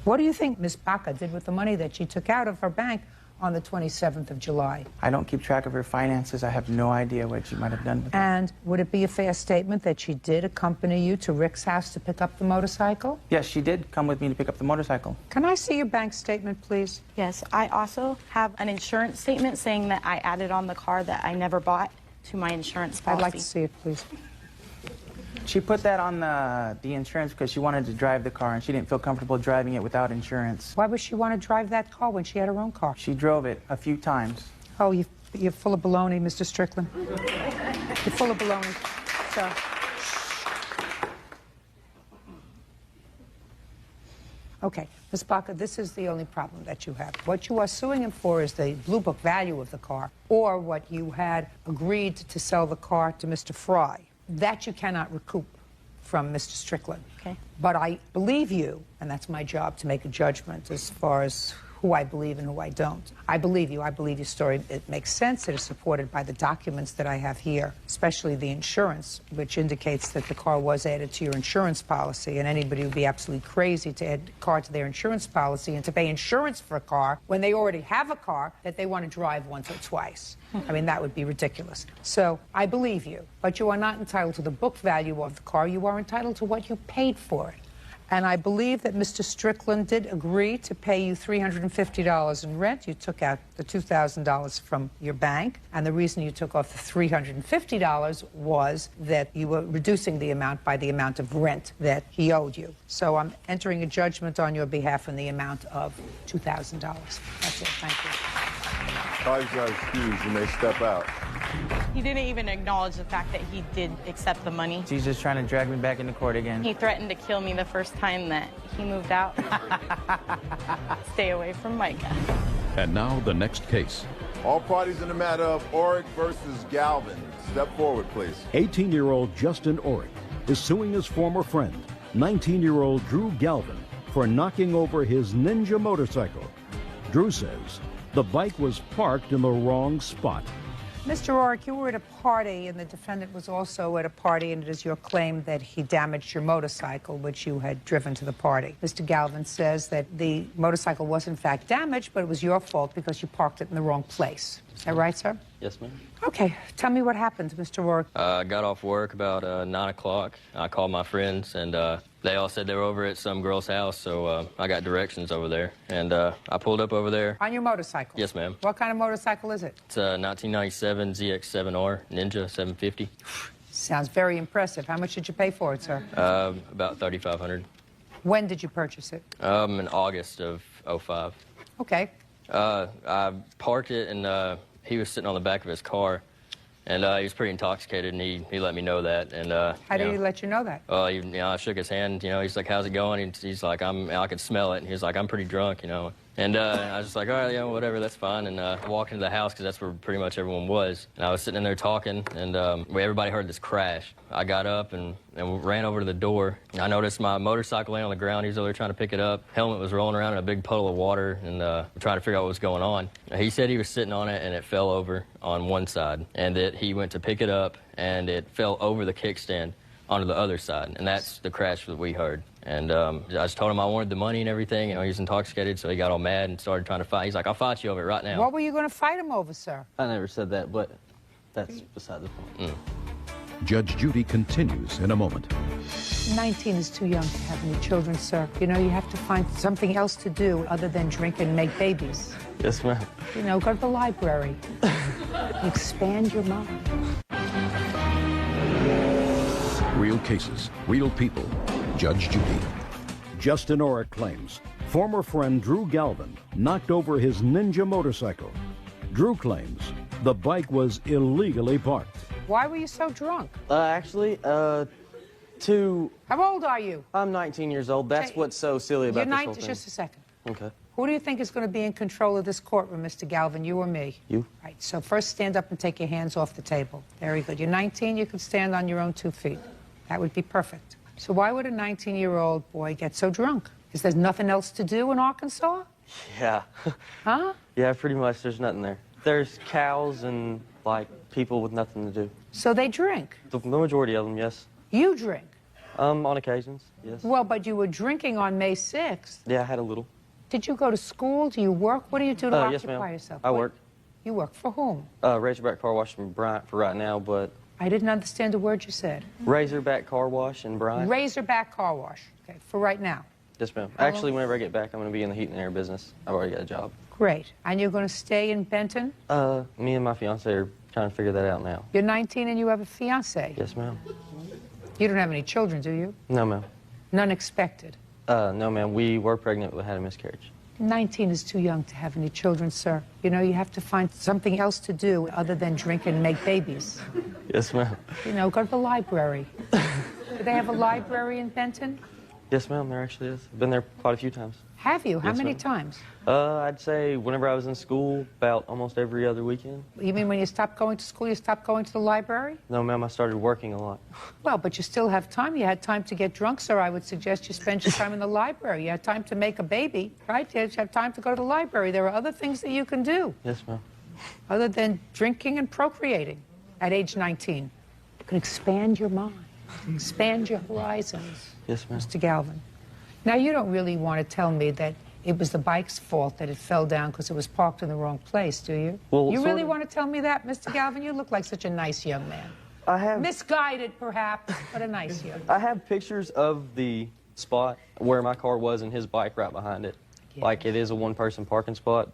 What do you think Ms. Baca did with the money that she took out of her bank on the 27th of July? I don't keep track of her finances. I have no idea what she might have done with it. And would it be a fair statement that she did accompany you to Rick's house to pick up the motorcycle? Yes, she did come with me to pick up the motorcycle. Can I see your bank statement, please? Yes, I also have an insurance statement saying that I added on the car that I never bought to my insurance policy. I'd like to see it, please. She put that on the insurance because she wanted to drive the car and she didn't feel comfortable driving it without insurance. Why would she want to drive that car when she had her own car? She drove it a few times. Oh, you're full of baloney, Mr. Strickland. You're full of baloney. So. Okay, Ms. Baca, this is the only problem that you have. What you are suing him for is the blue book value of the car, or what you had agreed to sell the car to Mr. Fry. That you cannot recoup from Mr. Strickland. Okay. But I believe you, and that's my job to make a judgment as far as who I believe and who I don't. I believe you. I believe your story. It makes sense. It is supported by the documents that I have here, especially the insurance, which indicates that the car was added to your insurance policy, and anybody would be absolutely crazy to add a car to their insurance policy and to pay insurance for a car when they already have a car that they want to drive once or twice. I mean, that would be ridiculous. So I believe you, but you are not entitled to the book value of the car. You are entitled to what you paid for it. And I believe that Mr. Strickland did agree to pay you $350 in rent. You took out the $2,000 from your bank, and the reason you took off the $350 was that you were reducing the amount by the amount of rent that he owed you. So I'm entering a judgment on your behalf in the amount of $2,000. That's it. Thank you. Charge Judge Hughes, you may step out. He didn't even acknowledge the fact that he did accept the money. She's just trying to drag me back into court again. He threatened to kill me the first time that he moved out. Stay away from Micah. And now the next case. All parties in the matter of Oric versus Galvin. Step forward, please. 18-year-old Justin Oric is suing his former friend, 19-year-old Drew Galvin, for knocking over his Ninja motorcycle. Drew says the bike was parked in the wrong spot. Mr. Oric, you were at a party, and the defendant was also at a party, and it is your claim that he damaged your motorcycle, which you had driven to the party. Mr. Galvin says that the motorcycle was, in fact, damaged, but it was your fault because you parked it in the wrong place. Is that right, sir? Yes, ma'am. Okay. Tell me what happened, Mr. Oric. I got off work about 9 o'clock. I called my friends, and they all said they were over at some girl's house, so I got directions over there. And I pulled up over there. On your motorcycle? Yes, ma'am. What kind of motorcycle is it? It's a 1997 ZX-7R Ninja 750. Sounds very impressive. How much did you pay for it, sir? About $3,500. When did you purchase it? In August of '05. Okay. I parked it, and he was sitting on the back of his car, and he was pretty intoxicated, and he let me know that. And how did he let you know that? Well, I shook his hand. He's like, "How's it going?" He's like, I could smell it. And he's like, "I'm pretty drunk," And I was just like, all right, yeah, whatever, that's fine. And I walked into the house because that's where pretty much everyone was. And I was sitting in there talking, and everybody heard this crash. I got up and ran over to the door. I noticed my motorcycle laying on the ground. He was over there trying to pick it up. Helmet was rolling around in a big puddle of water, and trying to figure out what was going on. He said he was sitting on it, and it fell over on one side, and that he went to pick it up, and it fell over the kickstand onto the other side, and that's the crash that we heard. And I just told him I wanted the money and everything. He was intoxicated, so he got all mad and started trying to fight. He's like, "I'll fight you over it right now." What were you going to fight him over, sir? I never said that, but that's beside the point. Judge Judy continues in a moment. 19 is too young to have any children, sir. You have to find something else to do other than drink and make babies. Yes, ma'am. Go to the library. Expand your mind. Real cases, real people. Judge Judy. Justin Oric claims former friend Drew Galvin knocked over his Ninja motorcycle. Drew claims the bike was illegally parked. Why were you so drunk? Actually, How old are you? I'm 19 years old. That's what's so silly about You're this 19, whole thing. just a second. Okay. Who do you think is going to be in control of this courtroom, Mr. Galvin, you or me? You. Right, so first stand up and take your hands off the table. Very good. You're 19, you can stand on your own 2 feet. That would be perfect. So why would a 19-year-old boy get so drunk? Is there nothing else to do in Arkansas? Yeah. Huh? Yeah, pretty much. There's nothing there. There's cows and like people with nothing to do. So they drink. The majority of them, yes. You drink. On occasions, yes. Well, but you were drinking on May 6th. Yeah, I had a little. Did you go to school? Do you work? What do you do to Yes, occupy ma'am. yourself? I What- work. You work for whom? Razorback Car Wash in Bryant for right now, but I didn't understand a word you said. Razorback Car Wash in Bryant. Razorback Car Wash. Okay, for right now. Yes, ma'am. Actually, whenever I get back, I'm going to be in the heat and air business. I've already got a job. Great. And you're going to stay in Benton? Me and my fiance are trying to figure that out now. You're 19 and you have a fiance. Yes, ma'am. You don't have any children, do you? No, ma'am. None expected. No, ma'am. We were pregnant but had a miscarriage. 19 is too young to have any children, sir. You know, you have to find something else to do other than drink and make babies. Yes, ma'am. You know, go to the library. Do they have a library in Benton? Yes, ma'am. There actually is. I've been there quite a few times. Have you? How Yes, many ma'am. times? I'd say whenever I was in school, about almost every other weekend. You mean when you stopped going to school, you stopped going to the library? No, ma'am. I started working a lot. Well, but you still have time. You had time to get drunk, sir. I would suggest you spend your time in the library. You had time to make a baby, right? You have time to go to the library. There are other things that you can do Yes, ma'am. other than drinking and procreating at age 19. You can expand your mind, expand your horizons. Yes, ma'am. Mr. Galvin. Now, you don't really want to tell me that it was the bike's fault that it fell down because it was parked in the wrong place, do you? Well, you sort really of. want to tell me that, Mr. Galvin? You look like such a nice young man. I have Misguided, perhaps, but a nice young man. I have pictures of the spot where my car was and his bike right behind it. Like it is a one-person parking spot.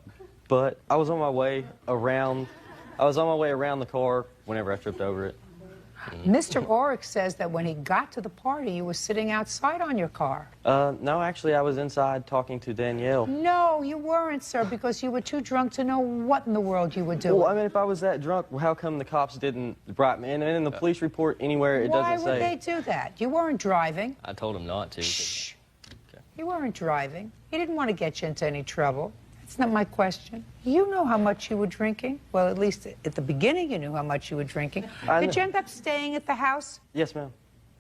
But I was on my way around the car whenever I tripped over it. Mr. Orrick says that when he got to the party, you were sitting outside on your car. No, actually, I was inside talking to Danielle. No, you weren't, sir, because you were too drunk to know what in the world you were doing. Well, I mean, if I was that drunk, how come the cops didn't write me? And in the police report anywhere, it Why doesn't say. would they do that? You weren't driving. I told him not to. Shh. You weren't driving. He didn't want to get you into any trouble. That's not my question. You know how much you were drinking. Well, at least at the beginning you knew how much you were drinking. Did you end up staying at the house? Yes, ma'am.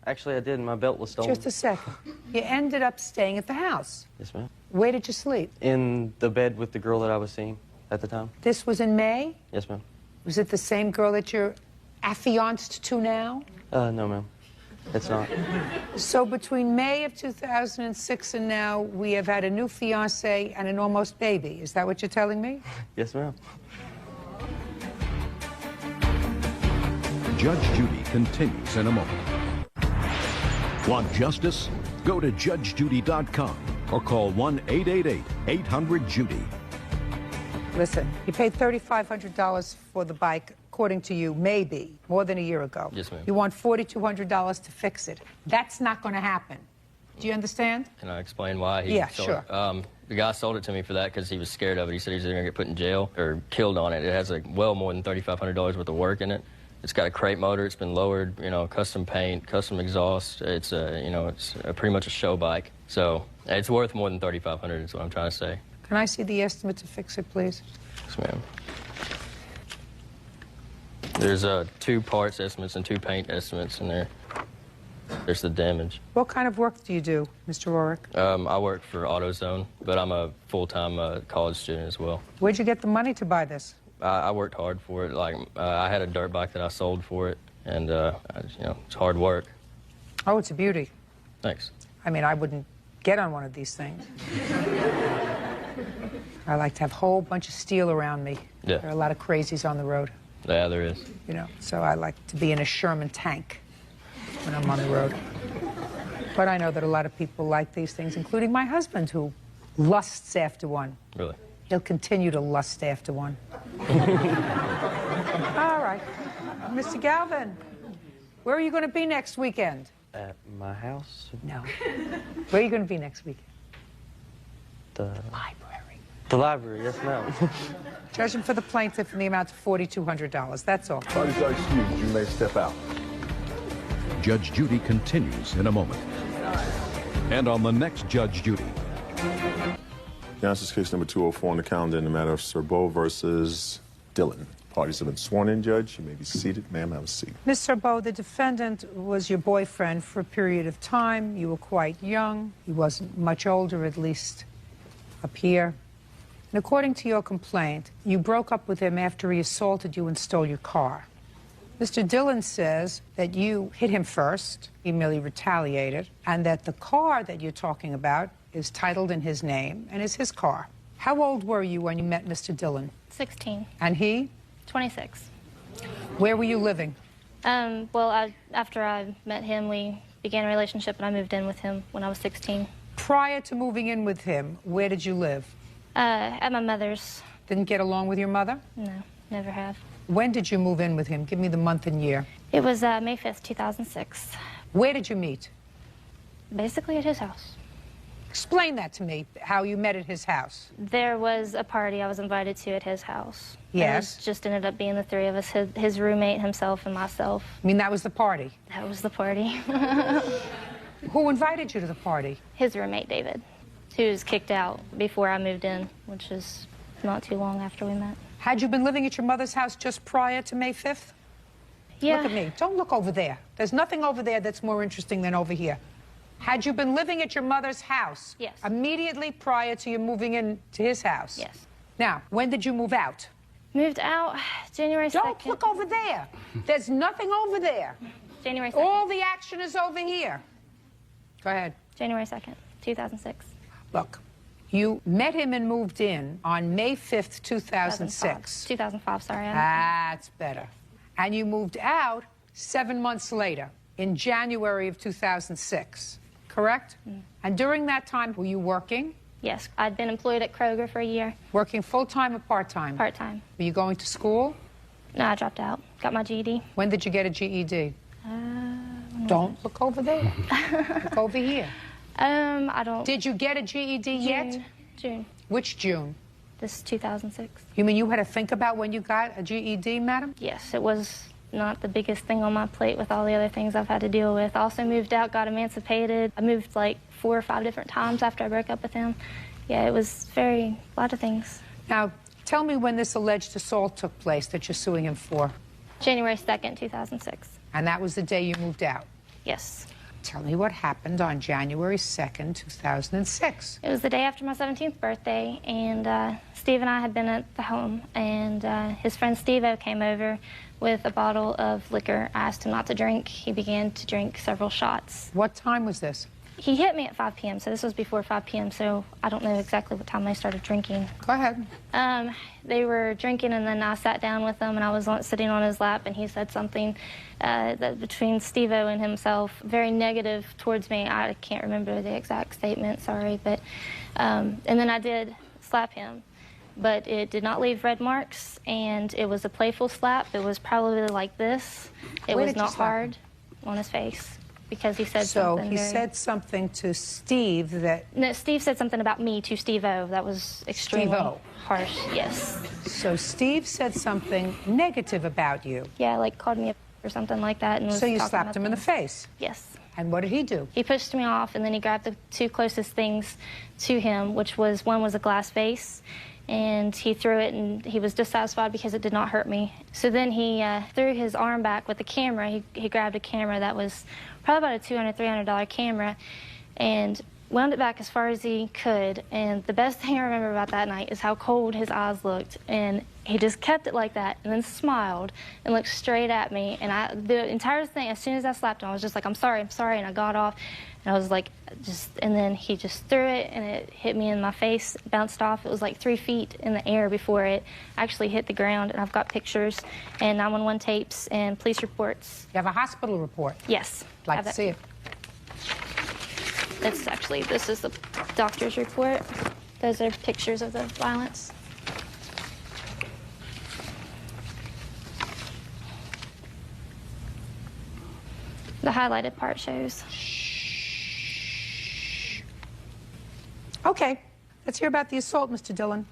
Actually, I did, and my belt was stolen. Just a second. You ended up staying at the house. Yes, ma'am. Where did you sleep? In the bed with the girl that I was seeing at the time. This was in May? Yes, ma'am. Was it the same girl that you're affianced to now? No, ma'am. It's not. So between May of 2006 and now, we have had a new fiancé and an almost baby. Is that what you're telling me? Yes, ma'am. Judge Judy continues in a moment. Want justice? Go to judgejudy.com or call 1-888-800-JUDY. Listen, you paid $3,500 for the bike, according to you, maybe, more than a year ago. Yes, ma'am. You want $4,200 to fix it. That's not going to happen. Do you understand? Can I explain why he Yeah, sold sure. it? The guy sold it to me for that because he was scared of it. He said he was going to get put in jail or killed on it. It has like well more than $3,500 worth of work in it. It's got a crate motor. It's been lowered, you know, custom paint, custom exhaust. It's pretty much a show bike. So it's worth more than $3,500 is what I'm trying to say. Can I see the estimate to fix it, please? Yes, ma'am. There's 2 parts estimates and 2 paint estimates in there. There's the damage. What kind of work do you do, Mr. Rorick? I work for AutoZone, but I'm a full-time college student as well. Where'd you get the money to buy this? I worked hard for it. Like I had a dirt bike that I sold for it, and it's hard work. Oh, it's a beauty. Thanks. I mean, I wouldn't get on one of these things. I like to have a whole bunch of steel around me. Yeah. There are a lot of crazies on the road. Yeah, there is. You know, so I like to be in a Sherman tank when I'm on the road. But I know that a lot of people like these things, including my husband, who lusts after one. Really? He'll continue to lust after one. All right. Mr. Galvin, where are you going to be next weekend? At my house? No. Where are you going to be next weekend? The library. The library, yes, ma'am. Judging for the plaintiff in the amount of $4,200. That's all. Parties are excused. You may step out. Judge Judy continues in a moment. And on the next Judge Judy. This is case number 204 on the calendar in the matter of Serbo versus Dillon. Parties have been sworn in, Judge. You may be seated. Ma'am, have a seat. Ms. Serbo, the defendant was your boyfriend for a period of time. You were quite young. He wasn't much older, at least up here. And according to your complaint, you broke up with him after he assaulted you and stole your car. Mr. Dillon says that you hit him first, he merely retaliated, and that the car that you're talking about is titled in his name and is his car. How old were you when you met Mr. Dillon? 16. And he? 26. Where were you living? Well, after I met him, we began a relationship, and I moved in with him when I was 16. Prior to moving in with him, where did you live? At my mother's. Didn't get along with your mother? No, never have. When did you move in with him? Give me the month and year. It was May 5th, 2006. Where did you meet? Basically at his house. Explain that to me, how you met at his house. There was a party I was invited to at his house. Yes. And it just ended up being the three of us, his roommate, himself, and myself. I mean, that was the party? That was the party. Who invited you to the party? His roommate, David, who was kicked out before I moved in, which is not too long after we met. Had you been living at your mother's house just prior to May 5th? Yeah. Look at me. Don't look over there. There's nothing over there that's more interesting than over here. Had you been living at your mother's house? Yes. Immediately prior to you moving in to his house? Yes. Now, when did you move out? Moved out January 2nd. Don't look over there. There's nothing over there. January 2nd. All the action is over here. Go ahead. January 2nd, 2006. Look, you met him and moved in on May 5th, 2006. 2005, sorry. That's better. And you moved out 7 months later, in January of 2006, correct? Mm. And during that time, were you working? Yes, I'd been employed at Kroger for a year. Working full-time or part-time? Part-time. Were you going to school? No, I dropped out. Got my GED. When did you get a GED? Don't look over there. Look over here. I don't... Did you get a GED yet? June. Which June? This is 2006. You mean you had to think about when you got a GED, madam? Yes, it was not the biggest thing on my plate with all the other things I've had to deal with. I also moved out, got emancipated. I moved like 4 or 5 different times after I broke up with him. Yeah, it was a lot of things. Now, tell me when this alleged assault took place that you're suing him for. January 2nd, 2006. And that was the day you moved out? Yes. Tell me what happened on January 2nd, 2006. It was the day after my 17th birthday, and Steve and I had been at the home, and his friend Steve-O came over with a bottle of liquor. I asked him not to drink. He began to drink several shots. What time was this? He hit me at 5 p.m., so this was before 5 p.m., so I don't know exactly what time they started drinking. Go ahead. They were drinking, and then I sat down with him, and I was sitting on his lap, and he said something that between Steve-O and himself, very negative towards me. I can't remember the exact statement, sorry, but, and then I did slap him, but it did not leave red marks, and it was a playful slap. It was probably like this. It was not hard on his face. Because he said something. So he said something to Steve that... No, Steve said something about me to Steve-O. That was extremely harsh, yes. So Steve said something negative about you? Yeah, like called me a or something like that. And so you slapped him in the face? Yes. And what did he do? He pushed me off, and then he grabbed the 2 closest things to him, which was, one was a glass vase, and he threw it, and he was dissatisfied because it did not hurt me. So then he threw his arm back with the camera. He grabbed a camera that was probably about a $200, $300 camera, and wound it back as far as he could. And the best thing I remember about that night is how cold his eyes looked, and he just kept it like that, and then smiled and looked straight at me. And the entire thing, as soon as I slapped him, I was just like, I'm sorry, and I got off. And I was like, and then he just threw it, and it hit me in my face, bounced off. It was like 3 feet in the air before it actually hit the ground. And I've got pictures and 911 tapes and police reports. You have a hospital report? Yes. I'd like to see it. It's actually, this is the doctor's report. Those are pictures of the violence. The highlighted part shows. Okay, let's hear about the assault, Mr. Dillon.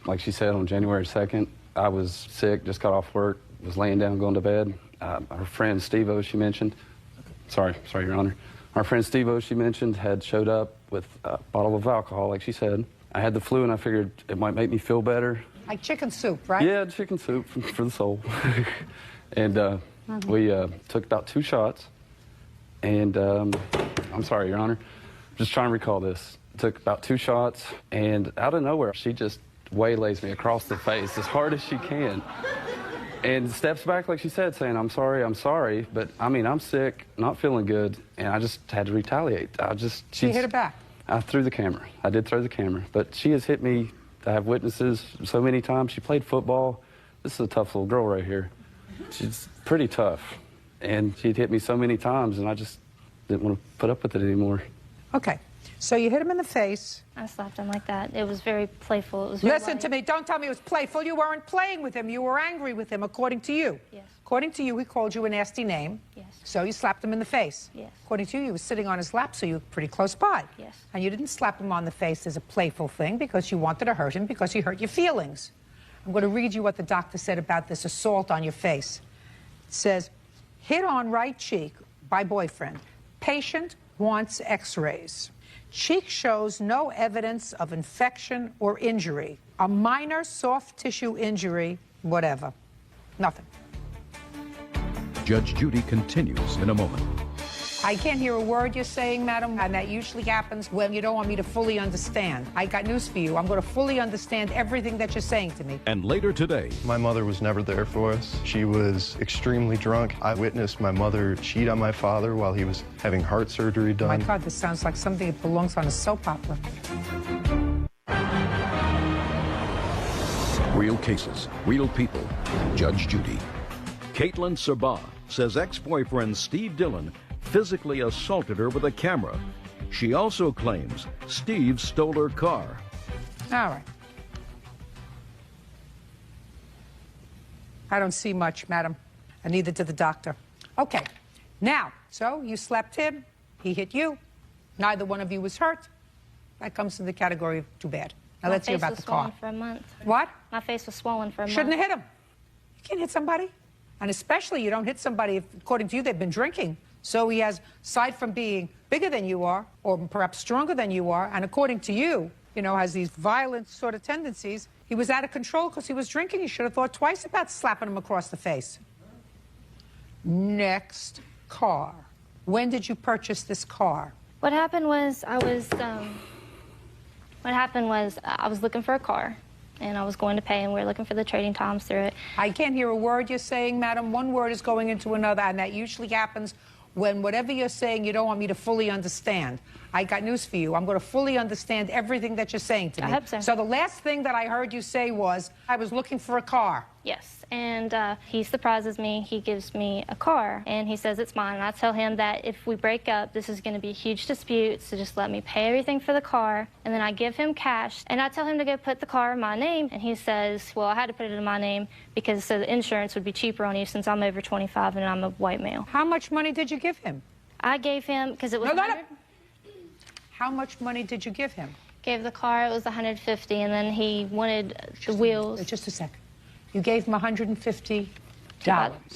Like she said, on January 2nd, I was sick, just got off work, was laying down, going to bed. Our friend Steve-O, she mentioned, sorry, Your Honor. Our friend Steve-O, she mentioned, had showed up with a bottle of alcohol, like she said. I had the flu, and I figured it might make me feel better. Like chicken soup, right? Yeah, chicken soup for the soul. And we took about 2 shots, and I'm sorry, Your Honor, just trying to recall this. took about 2 shots, and out of nowhere, she just waylays me across the face as hard as she can. And steps back, like she said, saying, I'm sorry, but I mean, I'm sick, not feeling good, and I just had to retaliate. She hit her back? I threw the camera. I did throw the camera, but she has hit me. I have witnesses so many times. She played football. This is a tough little girl right here. She's pretty tough, and she'd hit me so many times, and I just didn't want to put up with it anymore. Okay, so you hit him in the face. I slapped him like that. It was very playful. It was very Listen to me. Don't tell me it was playful. You weren't playing with him. You were angry with him, according to you. Yes. According to you, he called you a nasty name. Yes. So you slapped him in the face. Yes. According to you, he was sitting on his lap, so you were pretty close by. Yes. And you didn't slap him on the face as a playful thing because you wanted to hurt him because he hurt your feelings. I'm going to read you what the doctor said about this assault on your face. It says, hit on right cheek by boyfriend. Patient wants x-rays. Cheek shows no evidence of infection or injury. A minor soft tissue injury, whatever. Nothing. Judge Judy continues in a moment. I can't hear a word you're saying, madam, and that usually happens when you don't want me to fully understand. I got news for you. I'm going to fully understand everything that you're saying to me. And later today, My mother was never there for us. She was extremely drunk. I witnessed my mother cheat on my father while he was having heart surgery done. My God, this sounds like something that belongs on a soap opera. real cases, real people. Judge Judy. Caitlin Sabah says ex-boyfriend Steve Dillon physically assaulted her with a camera. She also claims Steve stole her car. All right. I don't see much, madam, and neither did the doctor. Okay, now, so you slapped him, he hit you, neither one of you was hurt. That comes in the category of too bad. Now let's hear about the car. My face was swollen for a month. What? My face was swollen for a month. Shouldn't have hit him. You can't hit somebody. And especially you don't hit somebody if, according to you, they've been drinking. So he has, aside from being bigger than you are, or perhaps stronger than you are, and according to you, you know, has these violent sort of tendencies, he was out of control because he was drinking. You should have thought twice about slapping him across the face. Next car. When did you purchase this car? What happened was I was looking for a car, and I was going to pay, and we were looking for the trading times through it. I can't hear a word you're saying, madam. One word is going into another, and that usually happens when whatever you're saying you don't want me to fully understand. I got news for you. I'm going to fully understand everything that you're saying to me. I hope so. So the last thing that I heard you say was, I was looking for a car. Yes, and he surprises me. He gives me a car, and he says it's mine. And I tell him that if we break up, this is going to be a huge dispute, so just let me pay everything for the car. And then I give him cash, and I tell him to go put the car in my name. And he says, well, I had to put it in my name because so the insurance would be cheaper on you since I'm over 25 and I'm a white male. How much money did you give him? I gave him, because it was No. 100. How much money did you give him? Gave the car, it was 150, and then he wanted the wheels. Just a second. You gave him $150.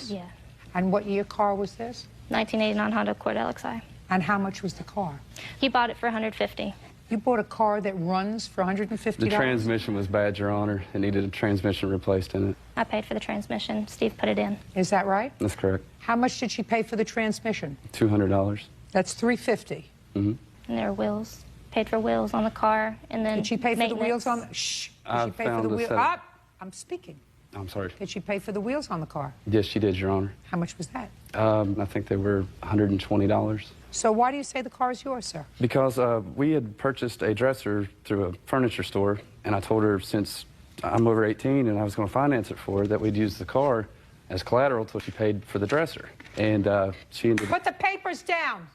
Yeah. And what year car was this? 1989 Honda Accord LXI. And how much was the car? He bought it for 150. You bought a car that runs for $150? The transmission was bad, Your Honor. It needed a transmission replaced in it. I paid for the transmission. Steve put it in. Is that right? That's correct. How much did she pay for the transmission? $200. That's $350. Mm-hmm. And there were wheels. Paid for wheels on the car, and then Did she pay for the wheels on the... Shh. Did she pay for the wheels? I'm speaking. I'm sorry. Did she pay for the wheels on the car? Yes, she did, Your Honor. How much was that? I think they were $120. So why do you say the car is yours, sir? Because we had purchased a dresser through a furniture store, and I told her since I'm over 18 and I was going to finance it for her that we'd use the car as collateral until she paid for the dresser. And she ended Put the papers down.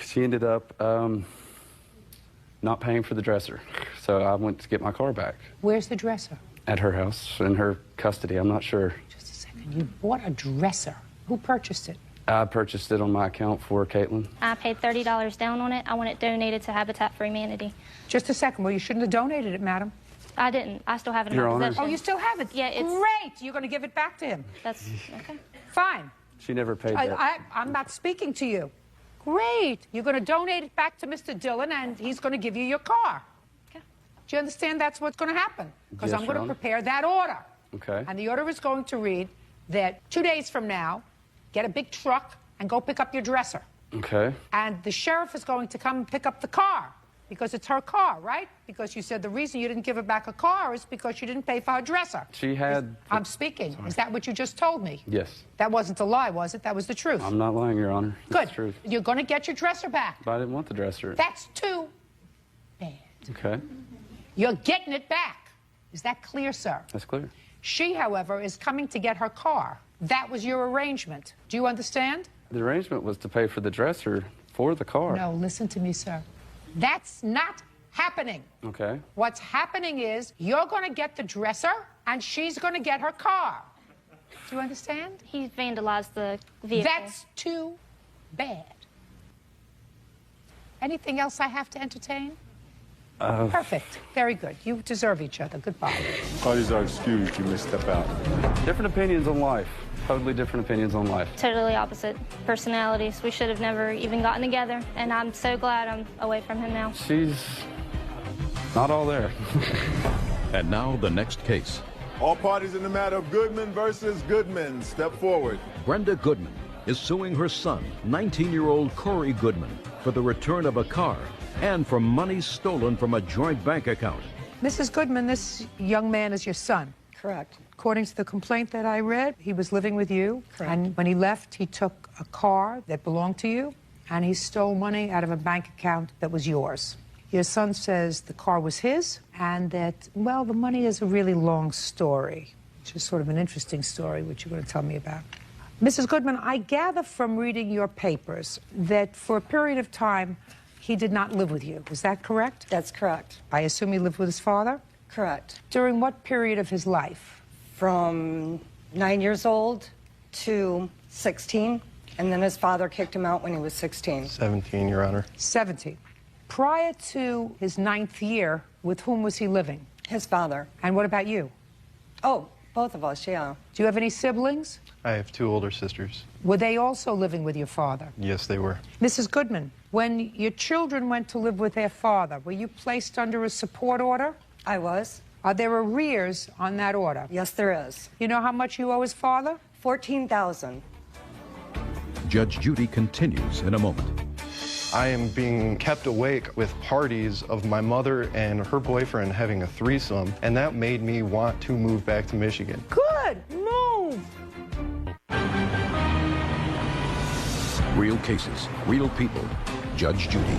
She ended up not paying for the dresser. So I went to get my car back. Where's the dresser? At her house, in her custody, I'm not sure. Just a second. You bought a dresser. Who purchased it? I purchased it on my account for Caitlin. I paid $30 down on it. I want it donated to Habitat for Humanity. Just a second. Well, you shouldn't have donated it, madam. I didn't. I still have it in Your my Honor. possession. Oh, you still have it? Yeah, it's... Great. You're going to give it back to him. That's... Okay. Fine. She never paid that. I'm not speaking to you. Great. You're going to donate it back to Mr. Dillon, and he's going to give you your car. Okay. Do you understand that's what's going to happen? Because Yes, I'm going Your to Honor. prepare that order. Okay. And the order is going to read that 2 days from now, get a big truck and go pick up your dresser. Okay. And the sheriff is going to come and pick up the car. because it's her car, right? Because you said the reason you didn't give her back a car is because you didn't pay for her dresser. She had... I'm speaking. Sorry. Is that what you just told me? Yes. That wasn't a lie, was it? That was the truth. I'm not lying, Your Honor. Good. It's the truth. You're going to get your dresser back. But I didn't want the dresser. That's too bad. Okay. You're getting it back. Is that clear, sir? That's clear. She, however, is coming to get her car. That was your arrangement. Do you understand? The arrangement was to pay for the dresser for the car. No, listen to me, sir. That's not happening. Okay. What's happening is you're going to get the dresser and she's going to get her car. Do you understand? He vandalized the vehicle. That's too bad. Anything else I have to entertain? Perfect. Very good. You deserve each other. Goodbye. Parties are excused. You may step out. Different opinions on life. Totally different opinions on life. Totally opposite personalities. We should have never even gotten together, and I'm so glad I'm away from him now. She's not all there. And now the next case. All parties in the matter of Goodman versus Goodman, step forward. Brenda Goodman is suing her son, 19-year-old Corey Goodman, for the return of a car and for money stolen from a joint bank account. Mrs. Goodman, this young man is your son. Correct. According to the complaint that I read, he was living with you. Correct. And when he left, he took a car that belonged to you, and he stole money out of a bank account that was yours. Your son says the car was his, and that, well, the money is a really long story, which is sort of an interesting story, which you're going to tell me about. Mrs. Goodman, I gather from reading your papers that for a period of time, he did not live with you. Is that correct? That's correct. I assume he lived with his father? Correct. During what period of his life? From 9 years old to 16, and then his father kicked him out when he was 16. 17, Your Honor. 17. Prior to his 9th year, with whom was he living? His father. And what about you? Oh, both of us, yeah. Do you have any siblings? I have 2 older sisters. Were they also living with your father? Yes, they were. Mrs. Goodman, when your children went to live with their father, were you placed under a support order? I was. Are there arrears on that order? Yes, there is. You know how much you owe his father? $14,000. Judge Judy continues in a moment. I am being kept awake with parties of my mother and her boyfriend having a threesome, and that made me want to move back to Michigan. Good, move! Real cases, real people. Judge Judy.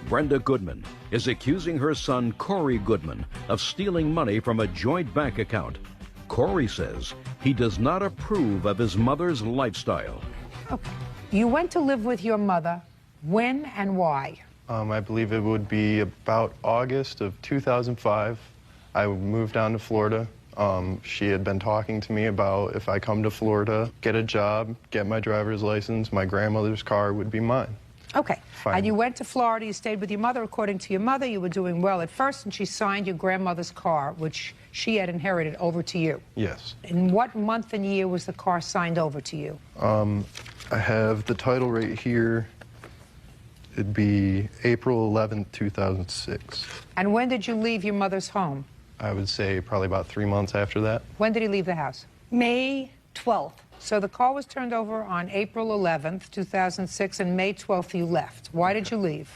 Brenda Goodman is accusing her son Corey Goodman of stealing money from a joint bank account. Corey says he does not approve of his mother's lifestyle. Okay. You went to live with your mother. When and why? I believe it would be about August of 2005. I moved down to Florida. She had been talking to me about if I come to Florida, get a job, get my driver's license, my grandmother's car would be mine. Okay. Fine. And you went to Florida, you stayed with your mother. According to your mother, you were doing well at first, and she signed your grandmother's car, which she had inherited, over to you. Yes. In what month and year was the car signed over to you? I have the title right here. It'd be April 11th, 2006. And when did you leave your mother's home? I would say probably about 3 months after that. When did he leave the house? May 12th. So the car was turned over on April 11th, 2006, and May 12th you left. Why did you leave?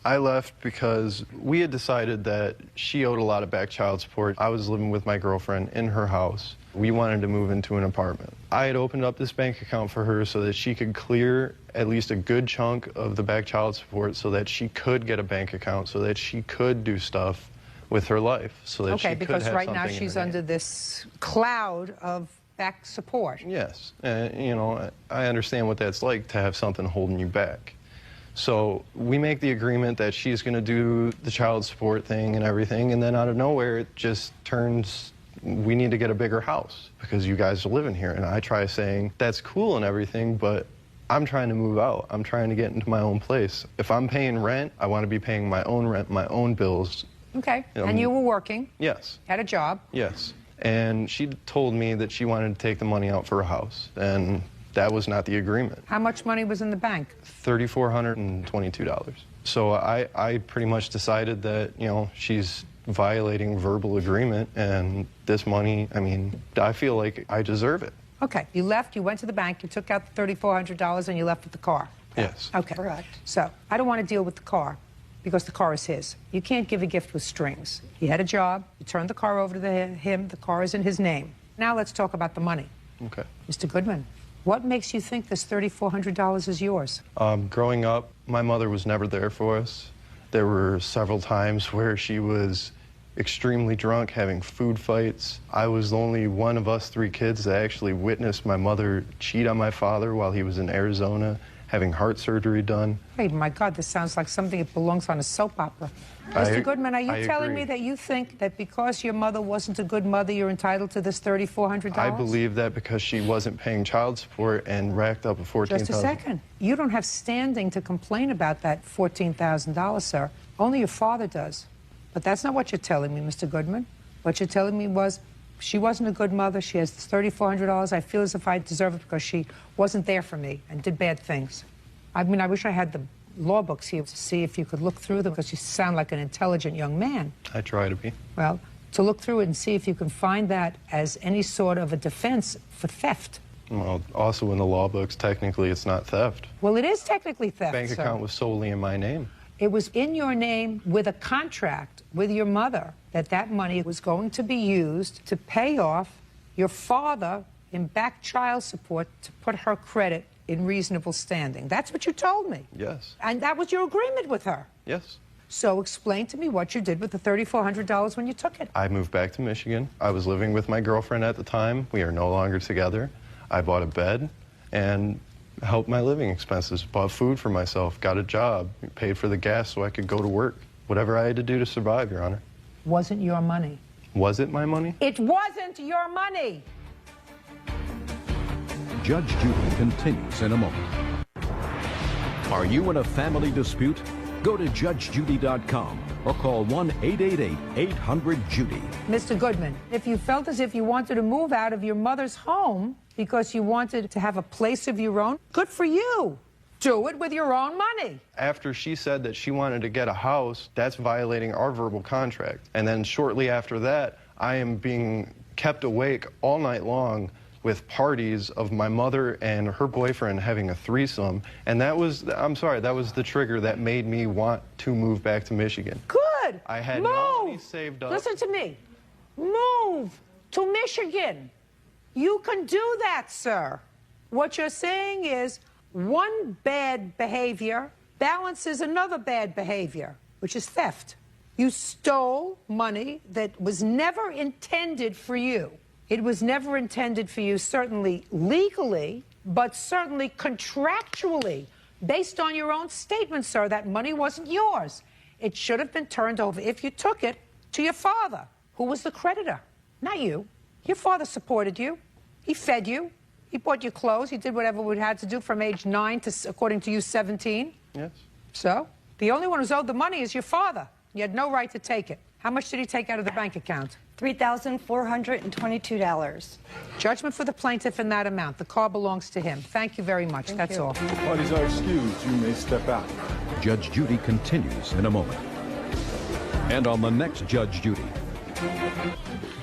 I left because we had decided that she owed a lot of back child support. I was living with my girlfriend in her house. We wanted to move into an apartment. I had opened up this bank account for her so that she could clear at least a good chunk of the back child support so that she could get a bank account, so that she could do stuff with her life, so that she could have because right now something in she's her under name. this cloud of back support. Yes, you know, I understand what that's like to have something holding you back. So we make the agreement that she's going to do the child support thing and everything, and then out of nowhere it just turns, we need to get a bigger house because you guys are living here. And I try saying, that's cool and everything, but I'm trying to move out. I'm trying to get into my own place. If I'm paying rent, I want to be paying my own rent, my own bills. Okay, and you were working? Yes. Had a job? Yes. And she told me that she wanted to take the money out for a house, and that was not the agreement. How much money was in the bank? $3,422. So I pretty much decided that, you know, she's violating verbal agreement, and this money, I mean, I feel like I deserve it. Okay, you left, you went to the bank, you took out the $3,400, and you left with the car. Yes. Okay. Correct. So, I don't want to deal with the car. because the car is his. You can't give a gift with strings. He had a job. You turned the car over to him. The car is in his name. Now let's talk about the money. Okay. Mr. Goodman, what makes you think this $3,400 is yours? Growing up, my mother was never there for us. There were several times where she was extremely drunk, having food fights. I was the only one of us 3 kids that actually witnessed my mother cheat on my father while he was in Arizona, having heart surgery done. Hey, my God, this sounds like something that belongs on a soap opera. Mr. Goodman, are you telling me that you think that because your mother wasn't a good mother, you're entitled to this $3,400? I believe that because she wasn't paying child support and racked up a $14,000. Just a second. You don't have standing to complain about that $14,000, sir. Only your father does. But that's not what you're telling me, Mr. Goodman. What you're telling me was she wasn't a good mother. She has this $3,400. I feel as if I deserve it because she wasn't there for me and did bad things. I mean, I wish I had the law books here to see if you could look through them because you sound like an intelligent young man. I try to be. Well, to look through it and see if you can find that as any sort of a defense for theft. Well, also in the law books, technically it's not theft. Well, it is technically theft, Bank sir. account was solely in my name. It was in your name with a contract with your mother that money was going to be used to pay off your father in back child support to put her credit in reasonable standing. That's what you told me. Yes. And that was your agreement with her. Yes. So explain to me what you did with the $3,400 when you took it. I moved back to Michigan. I was living with my girlfriend at the time. We are no longer together. I bought a bed and helped my living expenses, bought food for myself, got a job, paid for the gas so I could go to work. Whatever I had to do to survive, Your Honor. Wasn't your money. Was it my money? It wasn't your money. Judge Judy continues in a moment. Are you in a family dispute? Go to judgejudy.com or call 1-888-800-JUDY. Mr. Goodman, if you felt as if you wanted to move out of your mother's home because you wanted to have a place of your own, good for you. Do it with your own money. After she said that she wanted to get a house, that's violating our verbal contract. And then shortly after that, I am being kept awake all night long with parties of my mother and her boyfriend having a threesome. And that was, I'm sorry, that was the trigger that made me want to move back to Michigan. Good. I had no money saved up. Listen to me. Move to Michigan. You can do that, sir. What you're saying is one bad behavior balances another bad behavior, which is theft. You stole money that was never intended for you. It was never intended for you, certainly legally, but certainly contractually. Based on your own statement, sir, that money wasn't yours. It should have been turned over, if you took it, to your father, who was the creditor, not you. Your father supported you. He fed you. He bought you clothes. He did whatever we had to do from age 9 to, according to you, 17. Yes. So the only one who's owed the money is your father. You had no right to take it. How much did he take out of the bank account? $3,422. Judgment for the plaintiff in that amount. The car belongs to him. Thank you very much. That's all. Parties are excused. You may step out. Judge Judy continues in a moment. And on the next Judge Judy.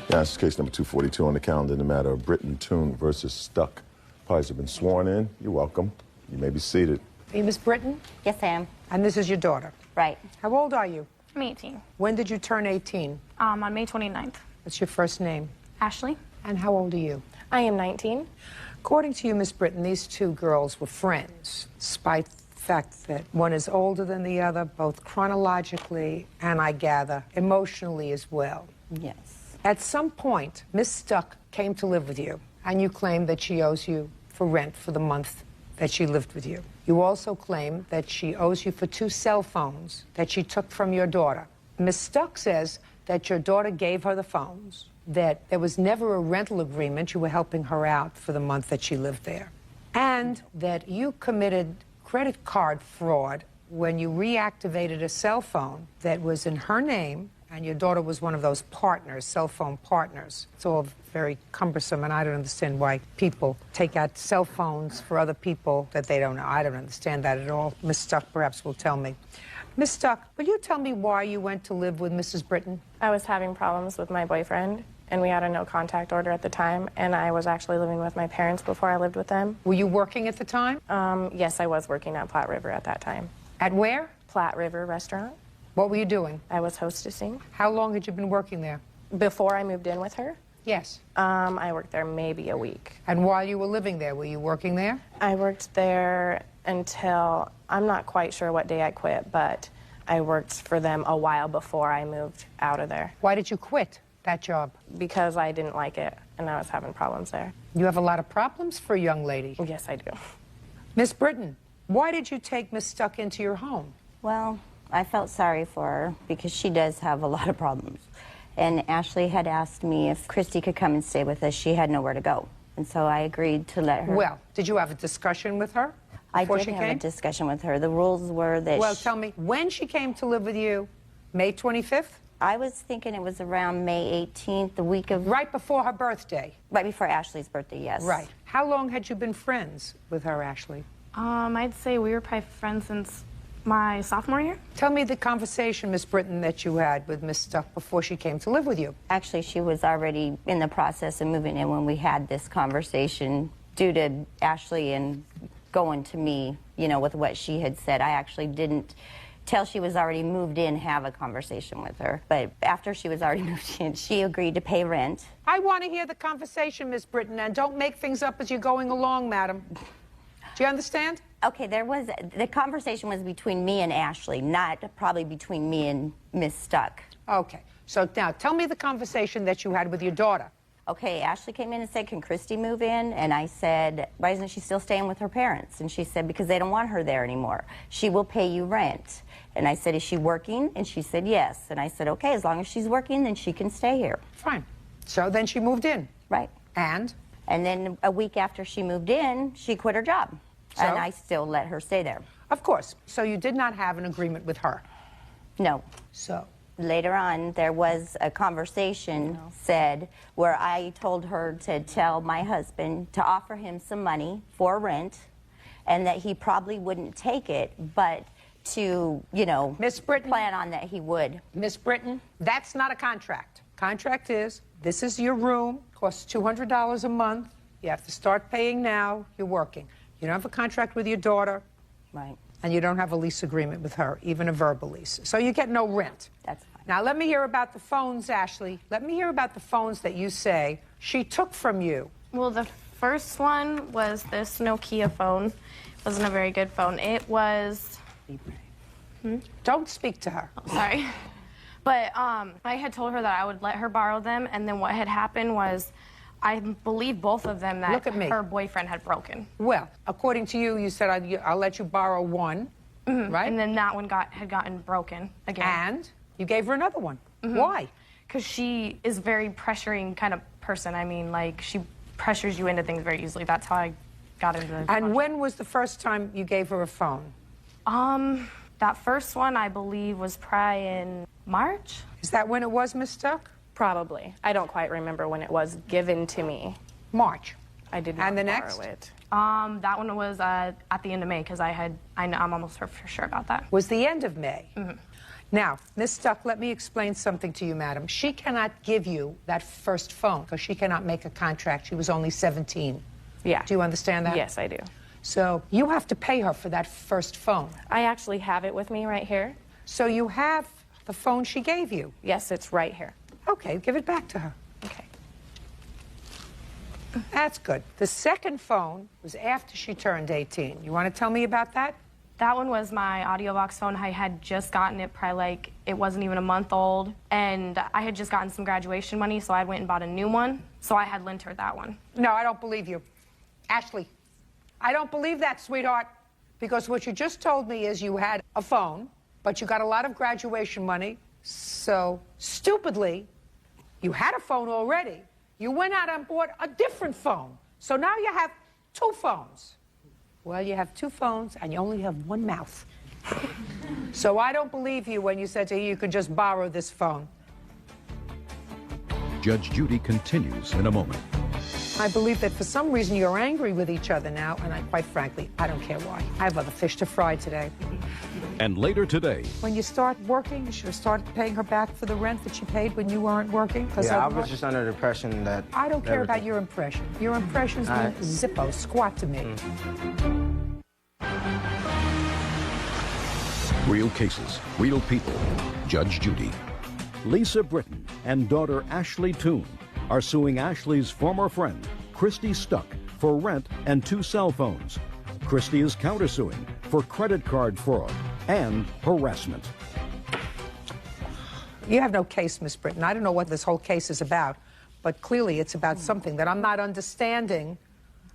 Yeah, this is case number 242 on the calendar in the matter of Britton Toon versus Stuck. Parties have been sworn in. You're welcome. You may be seated. Are you Miss Britton? Yes, I am. And this is your daughter? Right. How old are you? I'm 18. When did you turn 18? On May 29th. What's your first name? Ashley. And how old are you? I am 19. According to you, Miss Britton, these two girls were friends, despite the fact that one is older than the other, both chronologically and, I gather, emotionally as well. Yes. At some point, Miss Stuck came to live with you, and you claim that she owes you for rent for the month that she lived with you. You also claim that she owes you for 2 cell phones that she took from your daughter. Miss Stuck says that your daughter gave her the phones, that there was never a rental agreement, you were helping her out for the month that she lived there, and that you committed credit card fraud when you reactivated a cell phone that was in her name, and your daughter was one of those partners, cell phone partners. It's all very cumbersome, and I don't understand why people take out cell phones for other people that they don't know. I don't understand that at all. Miss Stuck perhaps will tell me. Miss Stuck, will you tell me why you went to live with Mrs. Britton? I was having problems with my boyfriend, and we had a no-contact order at the time, and I was actually living with my parents before I lived with them. Were you working at the time? Yes, I was working at Platte River at that time. At where? Platte River Restaurant. What were you doing? I was hostessing. How long had you been working there? Before I moved in with her? Yes. I worked there maybe a week. And while you were living there, were you working there? I worked there until, I'm not quite sure what day I quit, but I worked for them a while before I moved out of there. Why did you quit that job? Because I didn't like it, and I was having problems there. You have a lot of problems for a young lady. Yes, I do. Miss Britton, why did you take Miss Stuck into your home? Well, I felt sorry for her because she does have a lot of problems. And Ashley had asked me if Christy could come and stay with us. She had nowhere to go. And so I agreed to let her. Well, did you have a discussion with her I before did she have came? a discussion with her. The rules were that Well, tell me, when she came to live with you, May 25th? I was thinking it was around May 18th, the week of... Right before her birthday? Right before Ashley's birthday, yes. Right. How long had you been friends with her, Ashley? I'd say we were probably friends since my sophomore year. Tell me the conversation, Miss Britton, that you had with Miss Stuck before she came to live with you. Actually, she was already in the process of moving in when we had this conversation. Due to Ashley and going to me, you know, with what she had said, I actually didn't, till she was already moved in, have a conversation with her. But after she was already moved in, she agreed to pay rent. I want to hear the conversation, Miss Britton, and don't make things up as you're going along, madam. Do you understand? Okay, the conversation was between me and Ashley, not probably between me and Miss Stuck. Okay, so now tell me the conversation that you had with your daughter. Okay, Ashley came in and said, can Christy move in? And I said, why isn't she still staying with her parents? And she said, because they don't want her there anymore. She will pay you rent. And I said, is she working? And she said, yes. And I said, okay, as long as she's working, then she can stay here. Fine. So then she moved in. Right. And? And then a week after she moved in, she quit her job. So? And I still let her stay there. Of course. So you did not have an agreement with her? No. So? Later on, there was a conversation said where I told her to tell my husband to offer him some money for rent and that he probably wouldn't take it, but to, you know, Miss Britton, plan on that he would. Miss Britton, that's not a contract. Contract is, this is your room, costs $200 a month. You have to start paying now. You're working. You don't have a contract with your daughter. Right. And you don't have a lease agreement with her, even a verbal lease. So you get no rent. That's fine. Now, let me hear about the phones, Ashley. Let me hear about the phones that you say she took from you. Well, the first one was this Nokia phone. It wasn't a very good phone. It was... Don't speak to her. Oh, sorry. But I had told her that I would let her borrow them, and then what had happened was I believe both of them that Look at me. her boyfriend had broken. Well, according to you, you said I'll let you borrow one, right? And then that one had gotten broken again. And you gave her another one. Why? Because she is very pressuring kind of person. I mean, like, she pressures you into things very easily. That's how I got into the... And when was the first time you gave her a phone? That first one, I believe, was probably in March. Is that when it was, Miss Stuck? Probably. I don't quite remember when it was given to me. March. I did not And the borrow next? it. That one was at the end of May, because I'm almost for sure about that. Was the end of May. Now, Miss Stuck, let me explain something to you, madam. She cannot give you that first phone because she cannot make a contract. She was only 17. Yeah. Do you understand that? Yes, I do. So you have to pay her for that first phone. I actually have it with me right here. So you have the phone she gave you? Yes, it's right here. Okay, give it back to her. Okay. That's good. The second phone was after she turned 18. You want to tell me about that? That one was my audio box phone. I had just gotten it probably like, it wasn't even a month old. And I had just gotten some graduation money, so I went and bought a new one. So I had lent her that one. No, I don't believe you. Ashley, I don't believe that, sweetheart. Because what you just told me is you had a phone, but you got a lot of graduation money. So, stupidly, you had a phone already. You went out and bought a different phone. So now you have two phones. Well, you have two phones and you only have one mouth. So I don't believe you when you said to her you could just borrow this phone. Judge Judy continues in a moment. I believe that for some reason you're angry with each other now, and quite frankly, I don't care why. I have other fish to fry today. And later today, When you start working, you should have started paying her back for the rent that she paid when you weren't working. Yeah, I was just under the impression that... I don't care about your impression. Your impressions mean zippo, squat to me. Real cases, real people. Judge Judy. Lisa Britton and daughter Ashley Toon are suing Ashley's former friend, Christy Stuck, for rent and 2 cell phones. Christy is countersuing for credit card fraud and harassment. You have no case, Miss Britton. I don't know what this whole case is about, but clearly it's about something that I'm not understanding.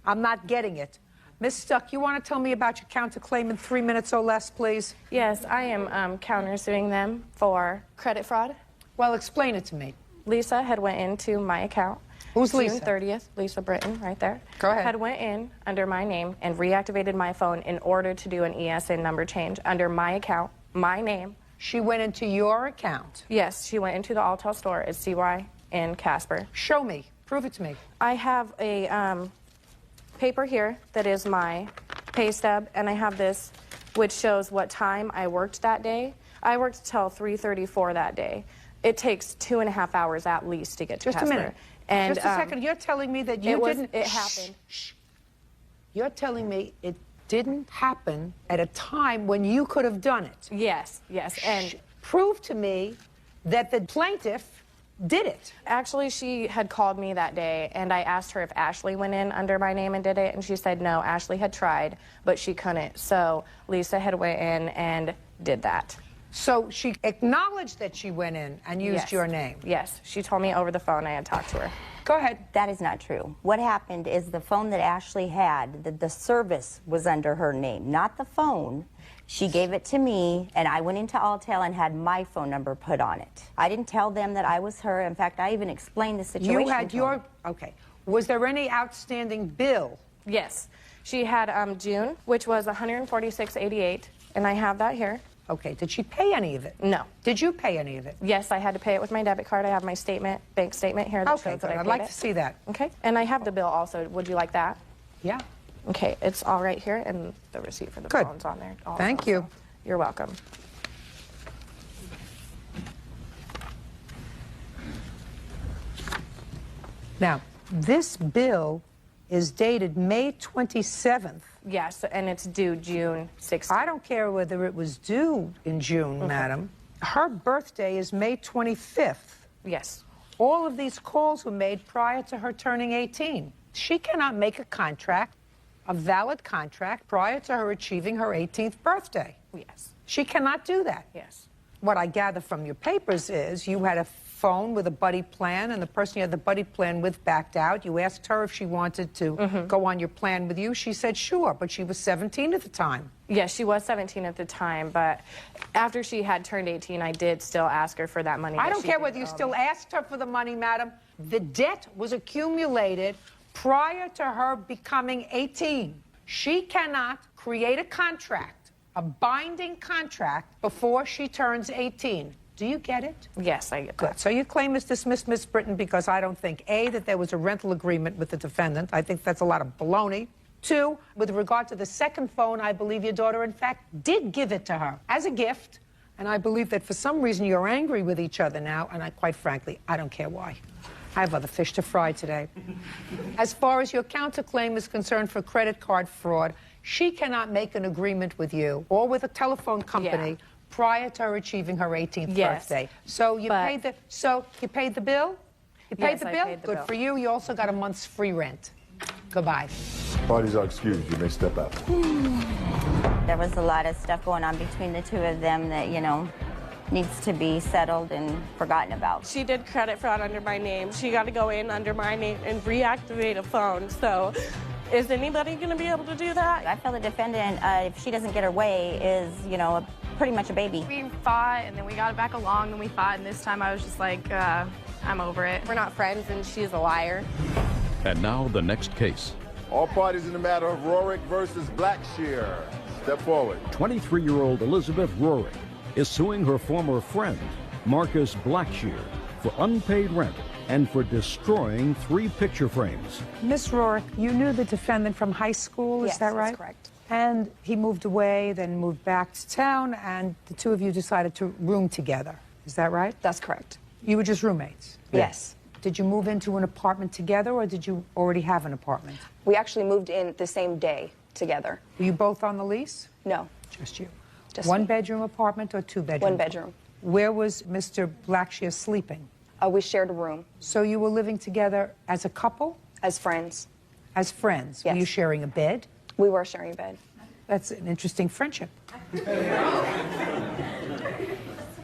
I'm not getting it. Miss Stuck, you want to tell me about your counterclaim in 3 minutes or less, please? Yes, I am countersuing them for credit fraud. Well, explain it to me. Lisa had went into my account. Who's June Lisa? 30th, Lisa Britton, right there. Go ahead. Had went in under my name and reactivated my phone in order to do an ESN number change under my account, my name. She went into your account? Yes, she went into the Alltel store at CY in Casper. Show me. Prove it to me. I have a paper here that is my pay stub, and I have this which shows what time I worked that day. I worked till 3:34 that day. It takes 2.5 hours at least to get to Casper. Just a minute. And, just a second. You're telling me that you didn't... It happened. Shh. You're telling me it didn't happen at a time when you could have done it. Yes, yes. And prove to me that the plaintiff did it. Actually, she had called me that day, and I asked her if Ashley went in under my name and did it, and she said no, Ashley had tried, but she couldn't. So Lisa had went in and did that. So she acknowledged that she went in and used your name? Yes. She told me over the phone. I had talked to her. Go ahead. That is not true. What happened is the phone that Ashley had, the service was under her name, not the phone. She gave it to me, and I went into Alltel and had my phone number put on it. I didn't tell them that I was her. In fact, I even explained the situation. You had your... Okay. Was there any outstanding bill? Yes. She had June, which was $146.88, and I have that here. Okay. Did she pay any of it? No. Did you pay any of it? Yes, I had to pay it with my debit card. I have my statement, bank statement here that shows that I paid I'd like to see that. Okay. And I have the bill also. Would you like that? Yeah. Okay. It's all right here, and the receipt for the phone's on there also. Thank you. So you're welcome. Now, this bill is dated May 27th. Yes, and it's due June 16th. I don't care whether it was due in June, madam. Her birthday is May 25th. Yes. All of these calls were made prior to her turning 18. She cannot make a contract, a valid contract, prior to her achieving her 18th birthday. Yes. She cannot do that. Yes. What I gather from your papers is you had a phone with a buddy plan, and the person you had the buddy plan with backed out. You asked her if she wanted to go on your plan with you. She said sure, but she was 17 at the time. Yes, she was 17 at the time, but after she had turned 18, I did still ask her for that money. I don't care whether you still asked her for the money, madam. The debt was accumulated prior to her becoming 18. She cannot create a contract, a binding contract, before she turns 18. Do you get it? Yes, I get that. Good. So your claim is dismissed, Miss Britton, because I don't think, A, that there was a rental agreement with the defendant. I think that's a lot of baloney. 2, with regard to the second phone, I believe your daughter, in fact, did give it to her as a gift. And I believe that for some reason you're angry with each other now, and quite frankly, I don't care why. I have other fish to fry today. As far as your counterclaim is concerned for credit card fraud, she cannot make an agreement with you or with a telephone company prior to her achieving her 18th birthday. So you paid the bill? You paid the bill? Good for you. You also got a month's free rent. Goodbye. Parties are excused. You may step out. There was a lot of stuff going on between the two of them that, you know, needs to be settled and forgotten about. She did credit fraud under my name. She got to go in under my name and reactivate a phone. So is anybody going to be able to do that? I feel the defendant, if she doesn't get her way, is, you know, pretty much a baby. We fought, and then we got it back along, and we fought, and this time I was just like, I'm over it. We're not friends, and she's a liar. And now the next case. All parties in the matter of Rorick versus Blackshear. Step forward. 23-year-old Elizabeth Rorick is suing her former friend, Marcus Blackshear, for unpaid rent and for destroying 3 picture frames. Miss Rorick, you knew the defendant from high school, is that right? Yes, that's correct. And he moved away, then moved back to town, and the two of you decided to room together. Is that right? That's correct. You were just roommates? Yes. Did you move into an apartment together, or did you already have an apartment? We actually moved in the same day together. Were you both on the lease? No. Just you. Just One me. bedroom apartment or two bedroom? One bedroom. Where was Mr. Blackshear sleeping? We shared a room. So you were living together as a couple? As friends. As friends? Yes. Were you sharing a bed? We were sharing a bed. That's an interesting friendship.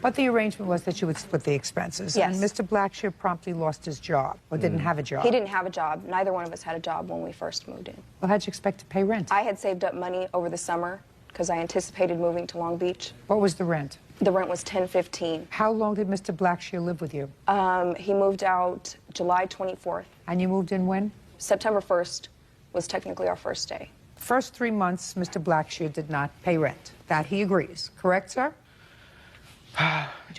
But the arrangement was that you would split the expenses. Yes. And Mr. Blackshear promptly lost his job, or didn't have a job. He didn't have a job. Neither one of us had a job when we first moved in. Well, how'd you expect to pay rent? I had saved up money over the summer because I anticipated moving to Long Beach. What was the rent? The rent was $10.15. How long did Mr. Blackshear live with you? He moved out July 24th. And you moved in when? September 1st was technically our first day. First 3 months, Mr. Blackshear did not pay rent. That he agrees. Correct, sir?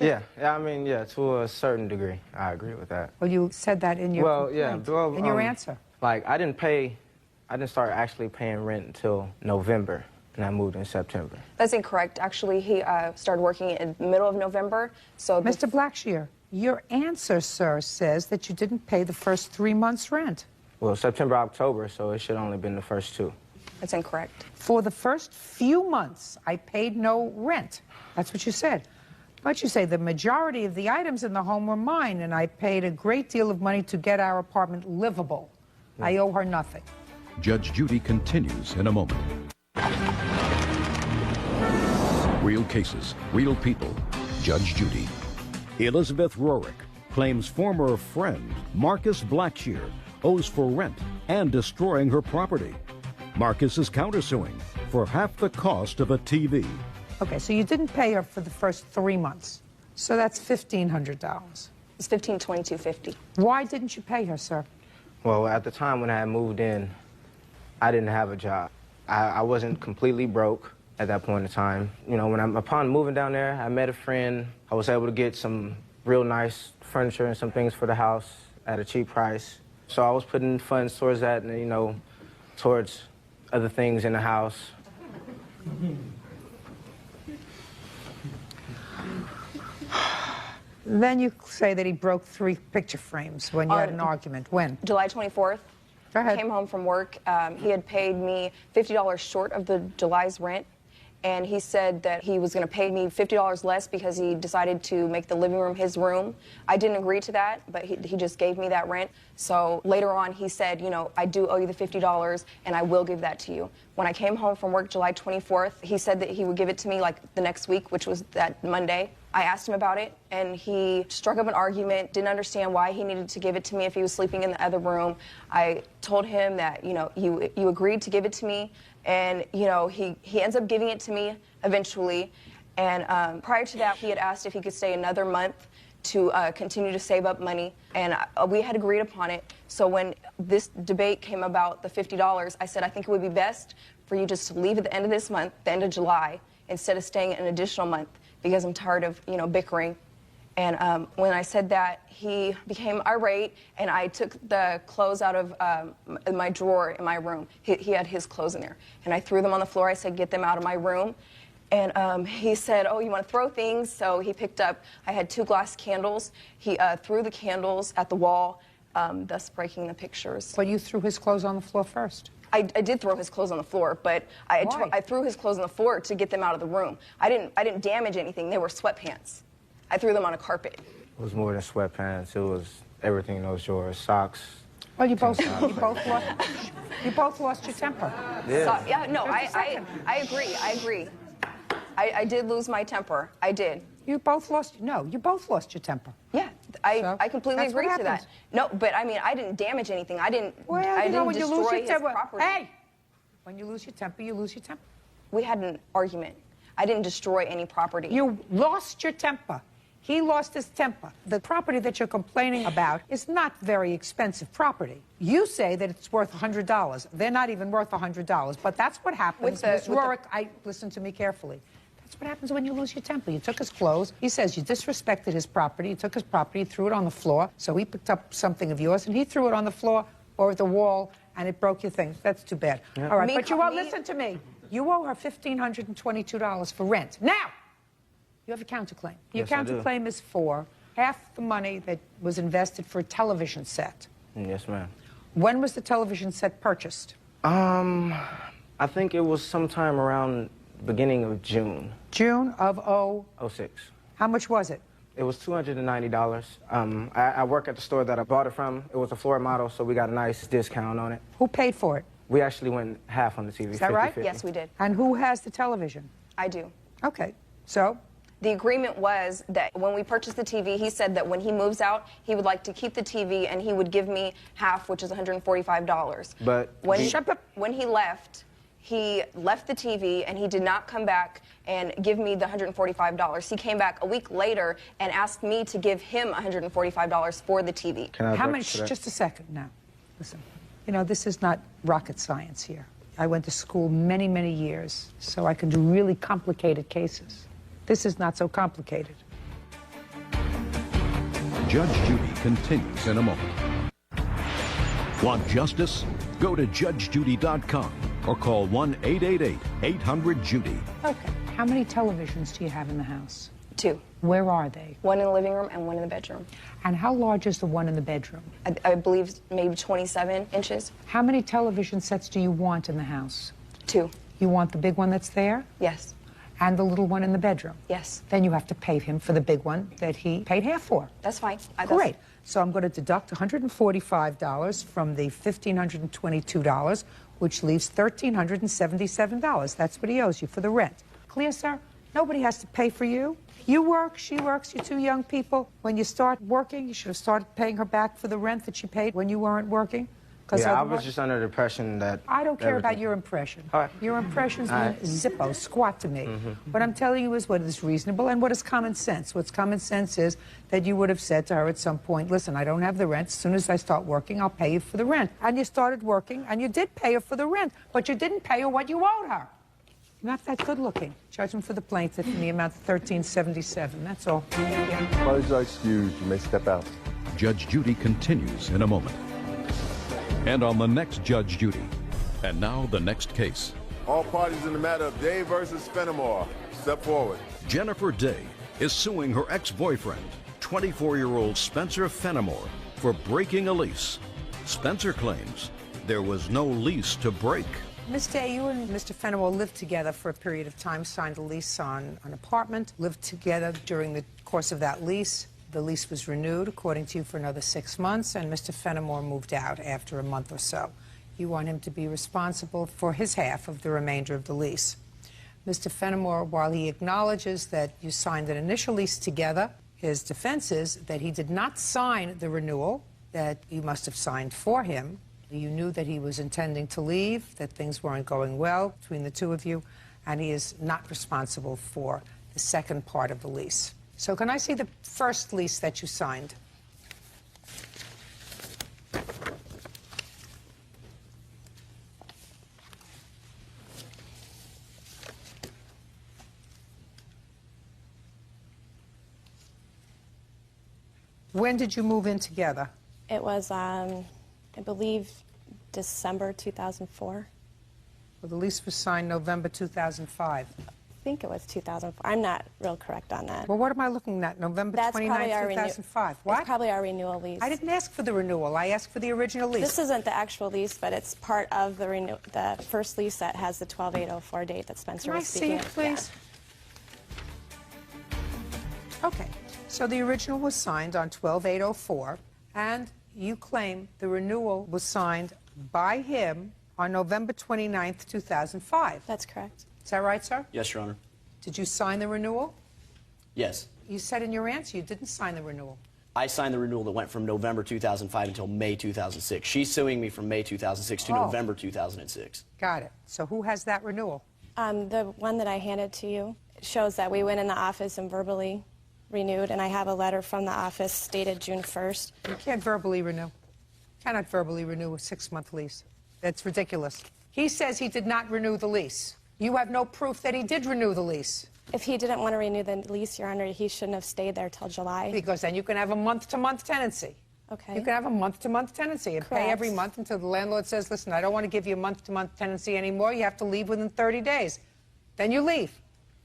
Yeah, I mean, yeah, to a certain degree, I agree with that. Well, you said that in your complaint, in your answer. Like, I didn't start actually paying rent until November, and I moved in September. That's incorrect. Actually, he started working in the middle of November, so... Mr. Blackshear, your answer, sir, says that you didn't pay the first 3 months' rent. Well, September, October, so it should only been the first 2. That's incorrect. For the first few months, I paid no rent. That's what you said. But you say the majority of the items in the home were mine, and I paid a great deal of money to get our apartment livable. I owe her nothing. Judge Judy continues in a moment. Real cases, real people. Judge Judy. Elizabeth Rorick claims former friend Marcus Blackshear owes for rent and destroying her property. Marcus is countersuing for half the cost of a TV. Okay, so you didn't pay her for the first 3 months. So that's $1,500. It's $1,522.50. Why didn't you pay her, sir? Well, at the time when I had moved in, I didn't have a job. I wasn't completely broke at that point in time. You know, upon moving down there, I met a friend. I was able to get some real nice furniture and some things for the house at a cheap price. So I was putting funds towards that and, you know, towards other things in the house. Then you say that he broke 3 picture frames when you had an argument. When? July 24th. Go ahead. Came home from work. He had paid me $50 short of the July's rent, and he said that he was going to pay me $50 less because he decided to make the living room his room. I didn't agree to that, but he just gave me that rent. So later on, he said, you know, I do owe you the $50, and I will give that to you. When I came home from work July 24th, he said that he would give it to me like the next week, which was that Monday. I asked him about it, and he struck up an argument, didn't understand why he needed to give it to me if he was sleeping in the other room. I told him that, you know, you agreed to give it to me, and, you know, he ends up giving it to me eventually. And prior to that, he had asked if he could stay another month to continue to save up money, and we had agreed upon it. So when this debate came about the $50, I said, I think it would be best for you just to leave at the end of this month, the end of July, instead of staying an additional month, because I'm tired of, you know, bickering. And when I said that, he became irate, and I took the clothes out of my drawer in my room. He had his clothes in there, and I threw them on the floor. I said, get them out of my room. And he said, oh, you want to throw things? So he picked up, I had 2 glass candles. He threw the candles at the wall, thus breaking the pictures. But you threw his clothes on the floor first. I did throw his clothes on the floor, but I threw his clothes on the floor to get them out of the room. I didn't damage anything. They were sweatpants. I threw them on a carpet. It was more than sweatpants. It was everything in those drawers, socks. Well, you both lost your temper. Yeah. Yeah, no, I agree. I did lose my temper. I did. You both lost your temper. Yeah, I completely that's what agree to that. happens. No, but I mean, I didn't damage anything. I didn't Well, you know, when you lose destroy your his temper, property. hey, when you lose your temper, you lose your temper. We had an argument. I didn't destroy any property. You lost your temper. He lost his temper. The property that you're complaining about is not very expensive property. You say that it's worth $100. They're not even worth $100, but that's what happens. Ms. Rorick, listen to me carefully. That's what happens when you lose your temper. You took his clothes. He says you disrespected his property. You took his property, threw it on the floor. So he picked up something of yours, and he threw it on the floor or the wall, and it broke your things. That's too bad. Yeah. All right, but you owe, listen to me. You owe her $1,522 for rent. Now, you have a counterclaim. Your counterclaim is for half the money that was invested for a television set. Yes, ma'am. When was the television set purchased? I think it was sometime around beginning of June. June of 06. How much was it? It was $290. I work at the store that I bought it from. It was a floor model, so we got a nice discount on it. Who paid for it? We actually went half on the TV. Is that right? 50-50. Yes, we did. And who has the television? I do. Okay, so? The agreement was that when we purchased the TV, he said that when he moves out, he would like to keep the TV and he would give me half, which is $145. But when he left the TV and he did not come back and give me the $145. He came back a week later and asked me to give him $145 for the TV. How much? Just a second now. Listen, you know, this is not rocket science here. I went to school many, many years, so I can do really complicated cases. This is not so complicated. Judge Judy continues in a moment. Want justice? Go to judgejudy.com or call 1-888-800-JUDY. Okay. How many televisions do you have in the house? 2. Where are they? One in the living room and one in the bedroom. And how large is the one in the bedroom? I believe maybe 27 inches. How many television sets do you want in the house? 2. You want the big one that's there? Yes. And the little one in the bedroom? Yes. Then you have to pay him for the big one that he paid half for. That's fine. Great. So I'm going to deduct $145 from the $1,522, which leaves $1,377. That's what he owes you for the rent. Clear, sir? Nobody has to pay for you. You work, she works, you're 2 young people. When you start working, you should have started paying her back for the rent that she paid when you weren't working. Yeah, I was just under the impression that... I don't care about your impression. Your impressions mean zippo, squat to me. What I'm telling you is what is reasonable and what is common sense. What's common sense is that you would have said to her at some point, listen, I don't have the rent. As soon as I start working, I'll pay you for the rent. And you started working, and you did pay her for the rent, but you didn't pay her what you owed her. You're not that good looking. Judgment for the plaintiff in the amount of $1,377. That's all. Parties are excused. You may step out. Judge Judy continues in a moment. And on the next Judge Judy. And now the next case. All parties in the matter of Day versus Fenimore. Step forward. Jennifer Day is suing her ex-boyfriend, 24-year-old Spencer Fenimore, for breaking a lease. Spencer claims there was no lease to break. Miss Day, you and Mr. Fenimore lived together for a period of time, signed a lease on an apartment, lived together during the course of that lease. The lease was renewed, according to you, for another 6 months, and Mr. Fenimore moved out after a month or so. You want him to be responsible for his half of the remainder of the lease. Mr. Fenimore, while he acknowledges that you signed an initial lease together, his defense is that he did not sign the renewal that you must have signed for him. You knew that he was intending to leave, that things weren't going well between the two of you, and he is not responsible for the second part of the lease. So can I see the first lease that you signed? When did you move in together? It was, I believe, December 2004. Well, the lease was signed November 2005. I think it was 2004. I'm not real correct on that. Well, what am I looking at? November 29, 2005. What? It's probably our renewal lease. I didn't ask for the renewal. I asked for the original lease. This isn't the actual lease, but it's part of the first lease that has the 12/8/04 date that Spencer was speaking of. Can I see it, please? Yeah. Okay. So the original was signed on 12/8/04, and you claim the renewal was signed by him on November 29th, 2005. That's correct. Is that right, sir? Yes, Your Honor. Did you sign the renewal? Yes. You said in your answer you didn't sign the renewal. I signed the renewal that went from November 2005 until May 2006. She's suing me from May 2006 to November 2006. Got it. So who has that renewal? The one that I handed to you shows that we went in the office and verbally renewed, and I have a letter from the office dated June 1st. You can't verbally renew. You cannot verbally renew a 6-month lease. That's ridiculous. He says he did not renew the lease. You have no proof that he did renew the lease. If he didn't want to renew the lease, Your Honor, he shouldn't have stayed there till July. Because then you can have a month-to-month tenancy. Okay. You can have a month-to-month tenancy and pay every month until the landlord says, listen, I don't want to give you a month-to-month tenancy anymore. You have to leave within 30 days. Then you leave.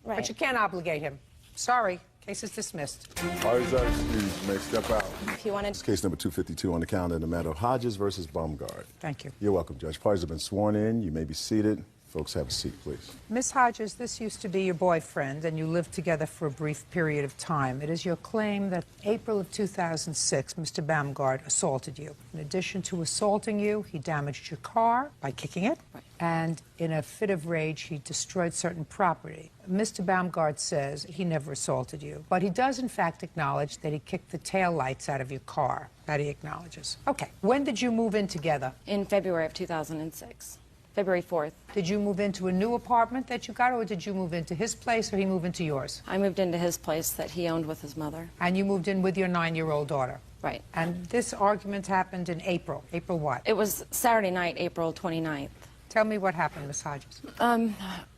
Right. But you can't obligate him. Sorry. Case is dismissed. Parties are excused. You may step out. If you wanted... It's case number 252 on the calendar in the matter of Hodges versus Baumgart. Thank you. You're welcome, Judge. Parties have been sworn in. You may be seated. Folks, have a seat, please. Miss Hodges, this used to be your boyfriend, and you lived together for a brief period of time. It is your claim that April of 2006, Mr. Baumgart assaulted you. In addition to assaulting you, he damaged your car by kicking it, and in a fit of rage, he destroyed certain property. Mr. Baumgart says he never assaulted you, but he does, in fact, acknowledge that he kicked the taillights out of your car. That he acknowledges. Okay. When did you move in together? In February of 2006. February 4th. Did you move into a new apartment that you got, or did you move into his place, or he moved into yours? I moved into his place that he owned with his mother. And you moved in with your 9-year-old daughter? Right. And this argument happened in April. April what? It was Saturday night, April 29th. Tell me what happened, Miss Hodges.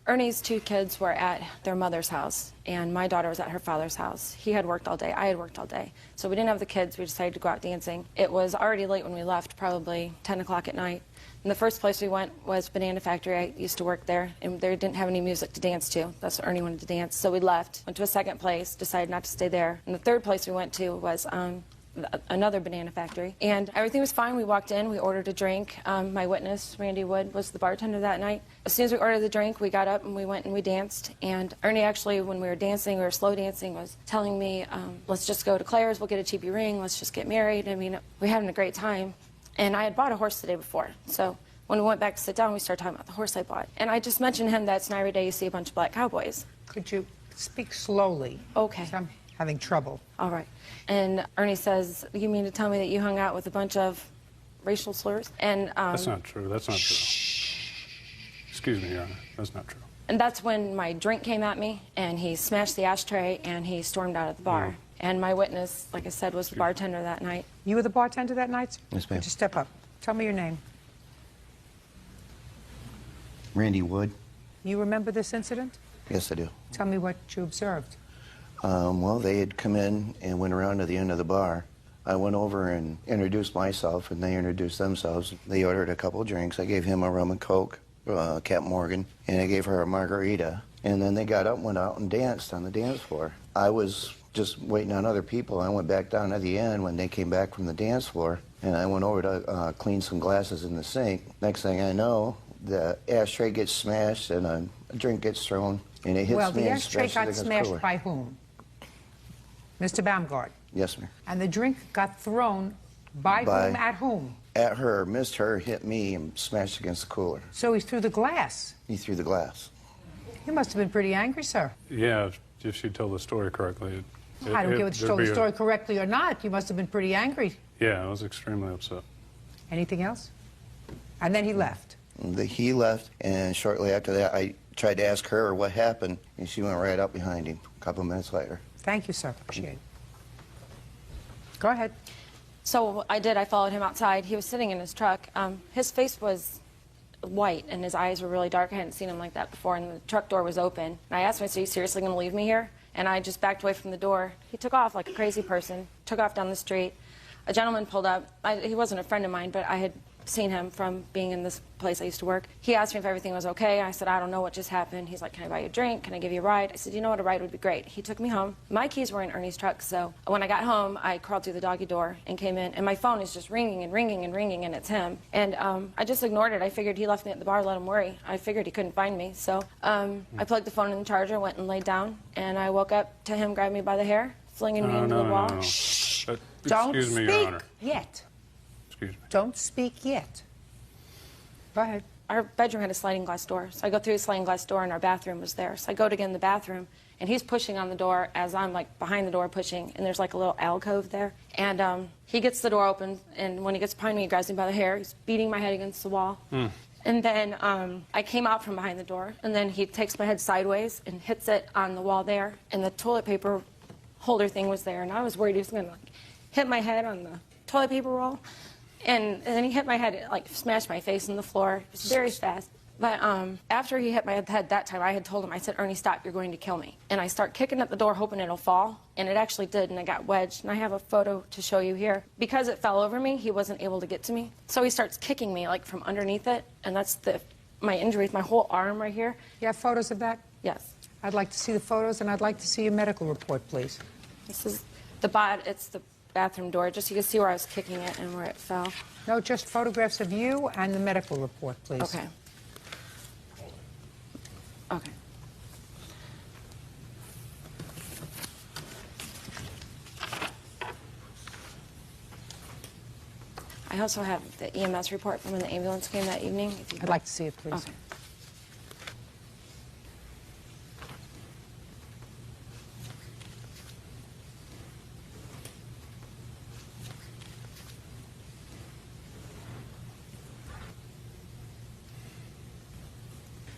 Ernie's 2 kids were at their mother's house, and my daughter was at her father's house. He had worked all day. I had worked all day. So we didn't have the kids. We decided to go out dancing. It was already late when we left, probably 10 o'clock at night. And the first place we went was Banana Factory. I used to work there, and they didn't have any music to dance to. That's what Ernie wanted to dance. So we left, went to a second place, decided not to stay there. And the third place we went to was another Banana Factory. And everything was fine. We walked in, we ordered a drink. My witness, Randy Wood, was the bartender that night. As soon as we ordered the drink, we got up and we went and we danced. And Ernie actually, when we were dancing, we were slow dancing, was telling me, let's just go to Claire's, we'll get a cheapy ring, let's just get married. I mean, we were having a great time. And I had bought a horse the day before. So when we went back to sit down, we started talking about the horse I bought. And I just mentioned to him that it's not every day you see a bunch of black cowboys. Could you speak slowly? Okay. I'm having trouble. All right. And Ernie says, you mean to tell me that you hung out with a bunch of racial slurs? And that's not true. That's not true. Excuse me, Your Honor. That's not true. And that's when my drink came at me, and he smashed the ashtray, and he stormed out of the bar. And my witness, like I said, was the bartender that night. You were the bartender that night, sir? Yes, ma'am. Would you step up? Tell me your name. Randy Wood. You remember this incident? Yes, I do. Tell me what you observed. Well, they had come in and went around to the end of the bar. I went over and introduced myself, and they introduced themselves. They ordered a couple of drinks. I gave him a rum and coke, Cap Morgan, and I gave her a margarita. And then they got up and went out and danced on the dance floor. I was just waiting on other people. I went back down at the end when they came back from the dance floor, and I went over to clean some glasses in the sink. Next thing I know, the ashtray gets smashed and a drink gets thrown, and it hits well, me the and ashtray smashes got against the smashed cooler. by whom? Mr. Baumgart. Yes, ma'am. And the drink got thrown by whom, at whom? At her, missed her, hit me, and smashed against the cooler. So he threw the glass? He threw the glass. You must have been pretty angry, sir. Yeah, if she told the story correctly. I don't care whether you told the story correctly or not. You must have been pretty angry. Yeah, I was extremely upset. Anything else? And then he left. He left, and shortly after that, I tried to ask her what happened, and she went right up behind him a couple minutes later. Thank you, sir. Appreciate it. Go ahead. So I did. I followed him outside. He was sitting in his truck. His face was white, and his eyes were really dark. I hadn't seen him like that before, and the truck door was open. And I asked him, "Are you seriously going to leave me here?" And I just backed away from the door. He took off like a crazy person, took off down the street. A gentleman pulled up. He wasn't a friend of mine, but I had seen him from being in this place I used to work. He asked me if everything was okay. I said, I don't know what just happened. He's like, can I buy you a drink? Can I give you a ride? I said, you know what, a ride would be great. He took me home. My keys were in Ernie's truck, so when I got home, I crawled through the doggy door and came in, and my phone is just ringing and ringing and ringing, and it's him. And I just ignored it. I figured he left me at the bar, let him worry. I figured he couldn't find me. So I plugged the phone in the charger, went and laid down, and I woke up to him grabbing me by the hair, flinging me into the wall. No. Shh. Don't speak Your Honor. yet. Excuse me. Don't speak yet. Go ahead. Our bedroom had a sliding glass door, so I go through the sliding glass door, and our bathroom was there. So I go to get in the bathroom, and he's pushing on the door as I'm like behind the door pushing, and there's like a little alcove there. And he gets the door open, and when he gets behind me, he grabs me by the hair. He's beating my head against the wall. And then I came out from behind the door, and then he takes my head sideways and hits it on the wall there, and the toilet paper holder thing was there, and I was worried he was going to like hit my head on the toilet paper roll. And then he hit my head, like smashed my face in the floor. It was very fast. But after he hit my head that time, I had told him, I said, Ernie, stop, you're going to kill me. And I start kicking at the door, hoping it'll fall. And it actually did, and I got wedged. And I have a photo to show you here. Because it fell over me, he wasn't able to get to me. So he starts kicking me, like from underneath it. And that's my injury, my whole arm right here. You have photos of that? Yes. I'd like to see the photos, and I'd like to see your medical report, please. This is it's the bathroom door, just so you can see where I was kicking it and where it fell. No, just photographs of you and the medical report, please. Okay. I also have the EMS report from when the ambulance came that evening. I'd like to see it, please. Okay.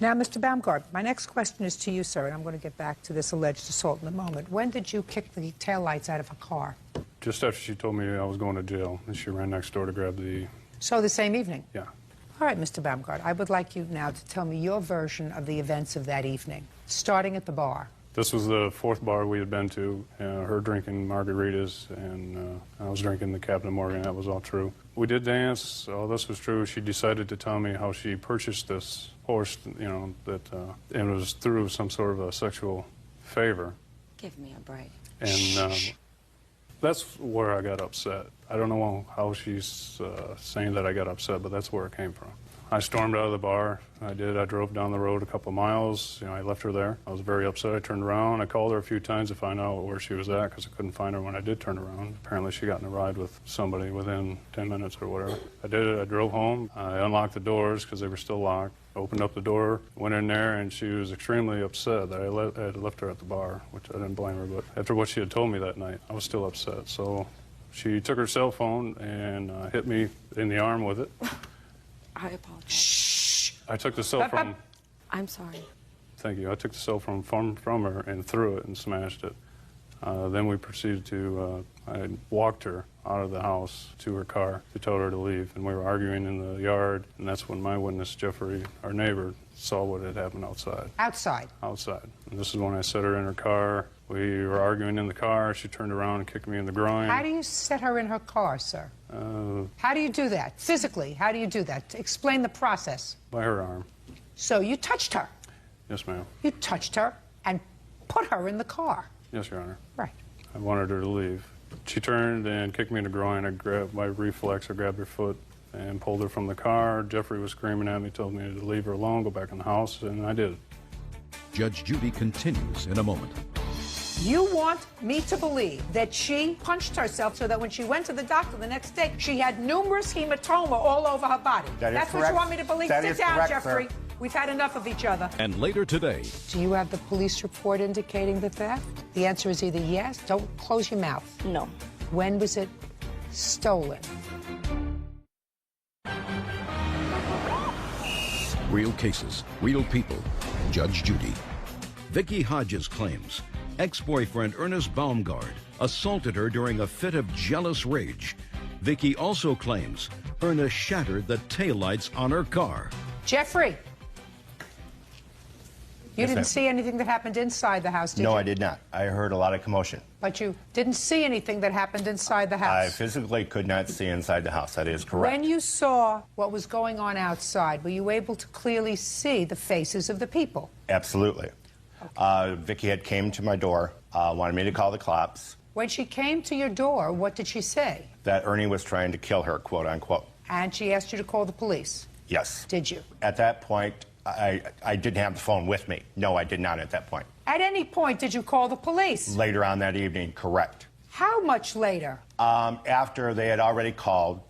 Now, Mr. Baumgart, my next question is to you, sir, and I'm going to get back to this alleged assault in a moment. When did you kick the taillights out of a car? Just after she told me I was going to jail, and she ran next door to grab the... So the same evening? Yeah. All right, Mr. Baumgart, I would like you now to tell me your version of the events of that evening, starting at the bar. This was the fourth bar we had been to, her drinking margaritas, and I was drinking the Captain Morgan. That was all true. We did dance. All this was true. She decided to tell me how she purchased this horse, you know, that it was through some sort of a sexual favor. Give me a break. And that's where I got upset. I don't know how she's saying that I got upset, but that's where it came from. I stormed out of the bar. I did. I drove down the road a couple of miles. You know, I left her there. I was very upset. I turned around. I called her a few times to find out where she was at because I couldn't find her when I did turn around. Apparently she got in a ride with somebody within 10 minutes or whatever. I did it. I drove home. I unlocked the doors because they were still locked. Opened up the door, went in there, and she was extremely upset that I had left her at the bar, which I didn't blame her. But after what she had told me that night, I was still upset. So she took her cell phone and hit me in the arm with it. I apologize. Shh. I took the cell phone. I'm sorry. Thank you. I took the cell phone from her and threw it and smashed it. Then we proceeded to, I walked her out of the house to her car to tell her to leave. And we were arguing in the yard, and that's when my witness, Jeffrey, our neighbor, saw what had happened outside. Outside? Outside. And this is when I set her in her car. We were arguing in the car. She turned around and kicked me in the groin. How do you set her in her car, sir? How do you do that? Physically, how do you do that? Explain the process. By her arm. So you touched her? Yes, ma'am. You touched her and put her in the car? Yes, Your Honor. Right. I wanted her to leave. She turned and kicked me in the groin. I grabbed my reflex. I grabbed her foot and pulled her from the car. Jeffrey was screaming at me, told me to leave her alone, go back in the house, and I did. Judge Judy continues in a moment. You want me to believe that she punched herself so that when she went to the doctor the next day, she had numerous hematoma all over her body. That's what you want me to believe? That Sit is down, correct, Jeffrey. sir. We've had enough of each other. And later today. Do you have the police report indicating the theft? The answer is either yes. Don't close your mouth. No. When was it stolen? Real cases, real people. Judge Judy. Vicki Hodges claims ex-boyfriend Ernest Baumgart assaulted her during a fit of jealous rage. Vicki also claims Ernest shattered the taillights on her car. Jeffrey, you Yes, didn't ma'am. see anything that happened inside the house, did you? No, I did not. I heard a lot of commotion. But you didn't see anything that happened inside the house? I physically could not see inside the house. That is correct. When you saw what was going on outside, were you able to clearly see the faces of the people? Absolutely. Vicki had came to my door, wanted me to call the cops, When she came to your door, what did she say? that Ernie was trying to kill her, quote unquote. And she asked you to call the police. Yes. Did you? At that point, I didn't have the phone with me. No, I did not at that point. At any point, did you call the police? Later on that evening, correct. How much later? After they had already called,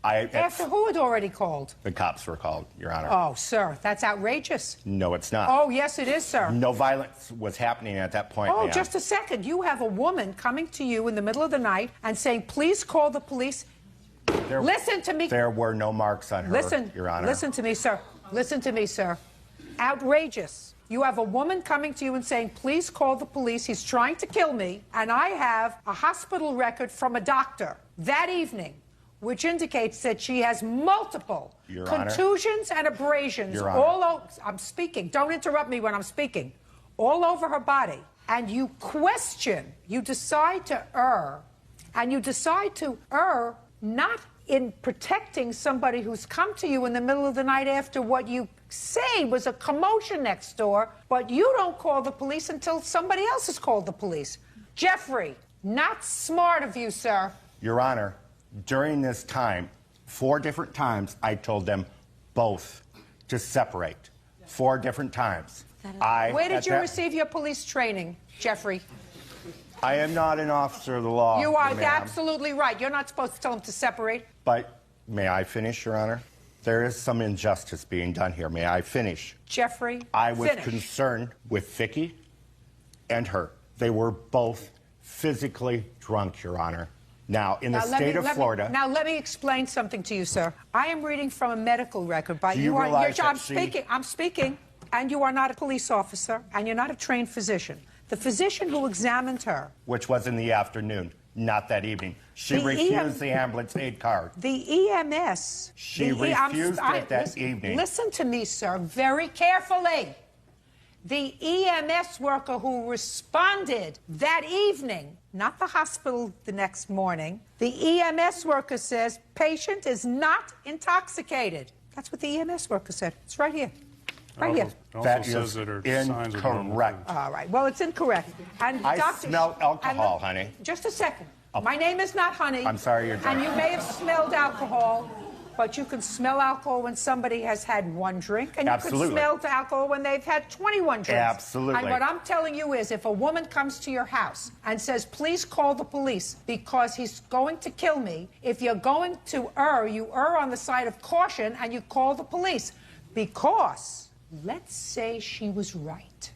After who had already called? the cops were called, Your Honor. Oh, sir, that's outrageous. No, it's not. Oh, yes, it is, sir. No violence was happening at that point, Oh, ma'am. just a second. You have a woman coming to you in the middle of the night and saying, please call the police. Listen to me. There were no marks on her, Listen, Your Honor. listen to me, sir. Listen to me, sir. Outrageous. You have a woman coming to you and saying, please call the police. He's trying to kill me. And I have a hospital record from a doctor that evening, which indicates that she has multiple Your Honor. contusions and abrasions Your Honor. all over. I'm speaking. Don't interrupt me when I'm speaking. All over her body. And you question, you decide to err. And you decide to err not in protecting somebody who's come to you in the middle of the night after what you say was a commotion next door, but you don't call the police until somebody else has called the police. Jeffrey, not smart of you, sir. Your Honor, during this time, 4 different times, I told them both to separate. 4 different times. Where did you receive your police training, Jeffrey? I am not an officer of the law. You are ma'am. absolutely right. You're not supposed to tell them to separate. But May I finish, Your Honor? There is some injustice being done here. May I finish? Jeffrey, I was finish. concerned with Vicky and her. They were both physically drunk, Your Honor. Now, in the state of Florida... Now, let me explain something to you, sir. I am reading from a medical record. Do you realize that I'm speaking, and you are not a police officer, and you're not a trained physician. The physician who examined her... Which was in the afternoon, not that evening. She refused the ambulance aid card. The EMS... She refused it that evening. Listen to me, sir, very carefully. The EMS worker who responded that evening, not the hospital the next morning, the EMS worker says, patient is not intoxicated. That's what the EMS worker said. It's right here. Right here. That is incorrect. All right. Well, it's incorrect. And I doctor, smell alcohol, honey. Just a second. My name is not Honey. I'm sorry you're drunk. And you may have smelled alcohol, but you can smell alcohol when somebody has had one drink, and you can smell alcohol when they've had 21 drinks. Absolutely. And what I'm telling you is, if a woman comes to your house and says, please call the police because he's going to kill me, if you're going to err, you err on the side of caution and you call the police. Because, let's say she was right.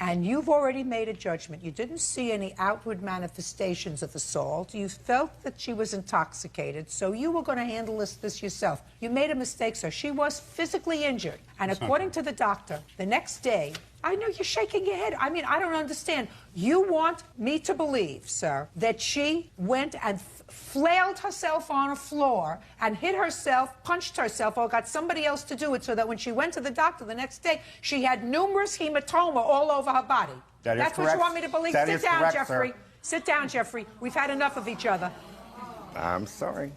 And you've already made a judgment. You didn't see any outward manifestations of assault. You felt that she was intoxicated, so you were going to handle this yourself. You made a mistake, sir. She was physically injured. And according to the doctor, the next day, I know you're shaking your head. I mean, I don't understand. You want me to believe, sir, that she went and flailed herself on a floor and hit herself, punched herself, or got somebody else to do it so that when she went to the doctor the next day, she had numerous hematoma all over her body. That is That's correct. what you want me to believe? That Sit is down, correct, Jeffrey. sir. Sit down, Jeffrey. We've had enough of each other. I'm sorry.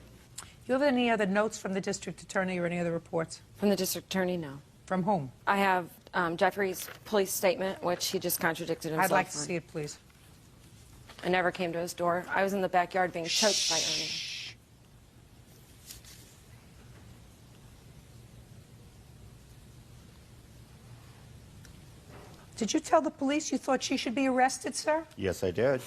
You have any other notes from the district attorney or any other reports? From the district attorney, no. From whom? I have Jeffrey's police statement, which he just contradicted himself. I'd like to on. see it, please. I never came to his door. I was in the backyard being choked by Ernie. Did you tell the police you thought she should be arrested, sir? Yes, I did.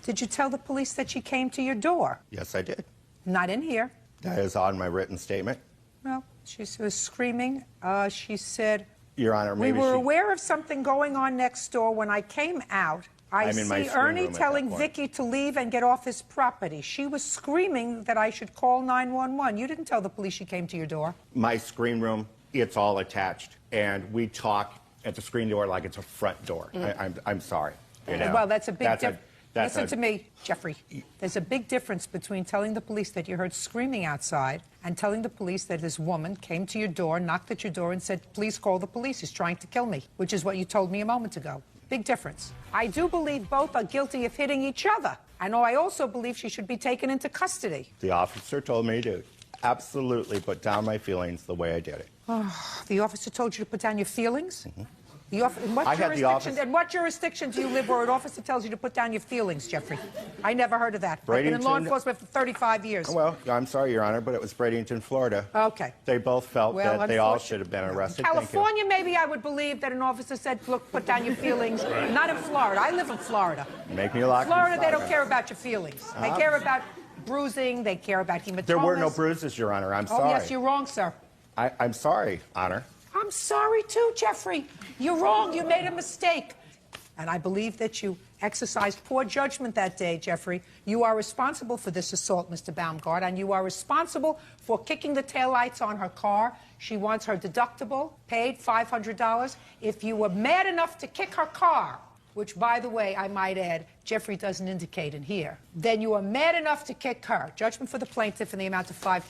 Did you tell the police that she came to your door? Yes, I did. Not in here. That is on my written statement. Well, she was screaming. She said, Your Honor, we maybe were aware of something going on next door. When I came out, I I'm in my see screen Ernie room at telling that point. Vicky to leave and get off his property. She was screaming that I should call 911. You didn't tell the police she came to your door. My screen room, it's all attached, and we talk at the screen door like it's a front door. I'm sorry. You know? Well, that's a big difference. That's Listen to me, Jeffrey. There's a big difference between telling the police that you heard screaming outside and telling the police that this woman came to your door, knocked at your door, and said, please call the police. He's trying to kill me, which is what you told me a moment ago. Big difference. I do believe both are guilty of hitting each other. I know I also believe she should be taken into custody. The officer told me to absolutely put down my feelings the way I did it. Oh, the officer told you to put down your feelings? In what jurisdiction do you live where an officer tells you to put down your feelings, Jeffrey? I never heard of that. I've been in law enforcement for 35 years. Well, I'm sorry, Your Honor, but it was Bradenton, Florida. Okay. They both felt that they all should have been arrested. California, maybe I would believe that an officer said, look, put down your feelings. Not in Florida. I live in Florida. Make me lock Florida, they don't care about your feelings. They care about bruising. They care about hematomas. There were no bruises, Your Honor. I'm sorry. Oh, yes, you're wrong, sir. I'm sorry, Honor. I'm sorry, too, Jeffrey. You're wrong. You made a mistake. And I believe that you exercised poor judgment that day, Jeffrey. You are responsible for this assault, Mr. Baumgart, and you are responsible for kicking the taillights on her car. She wants her deductible paid, $500. If you were mad enough to kick her car, which, by the way, I might add, Jeffrey doesn't indicate in here, then you are mad enough to kick her. Judgment for the plaintiff in the amount of $5,000.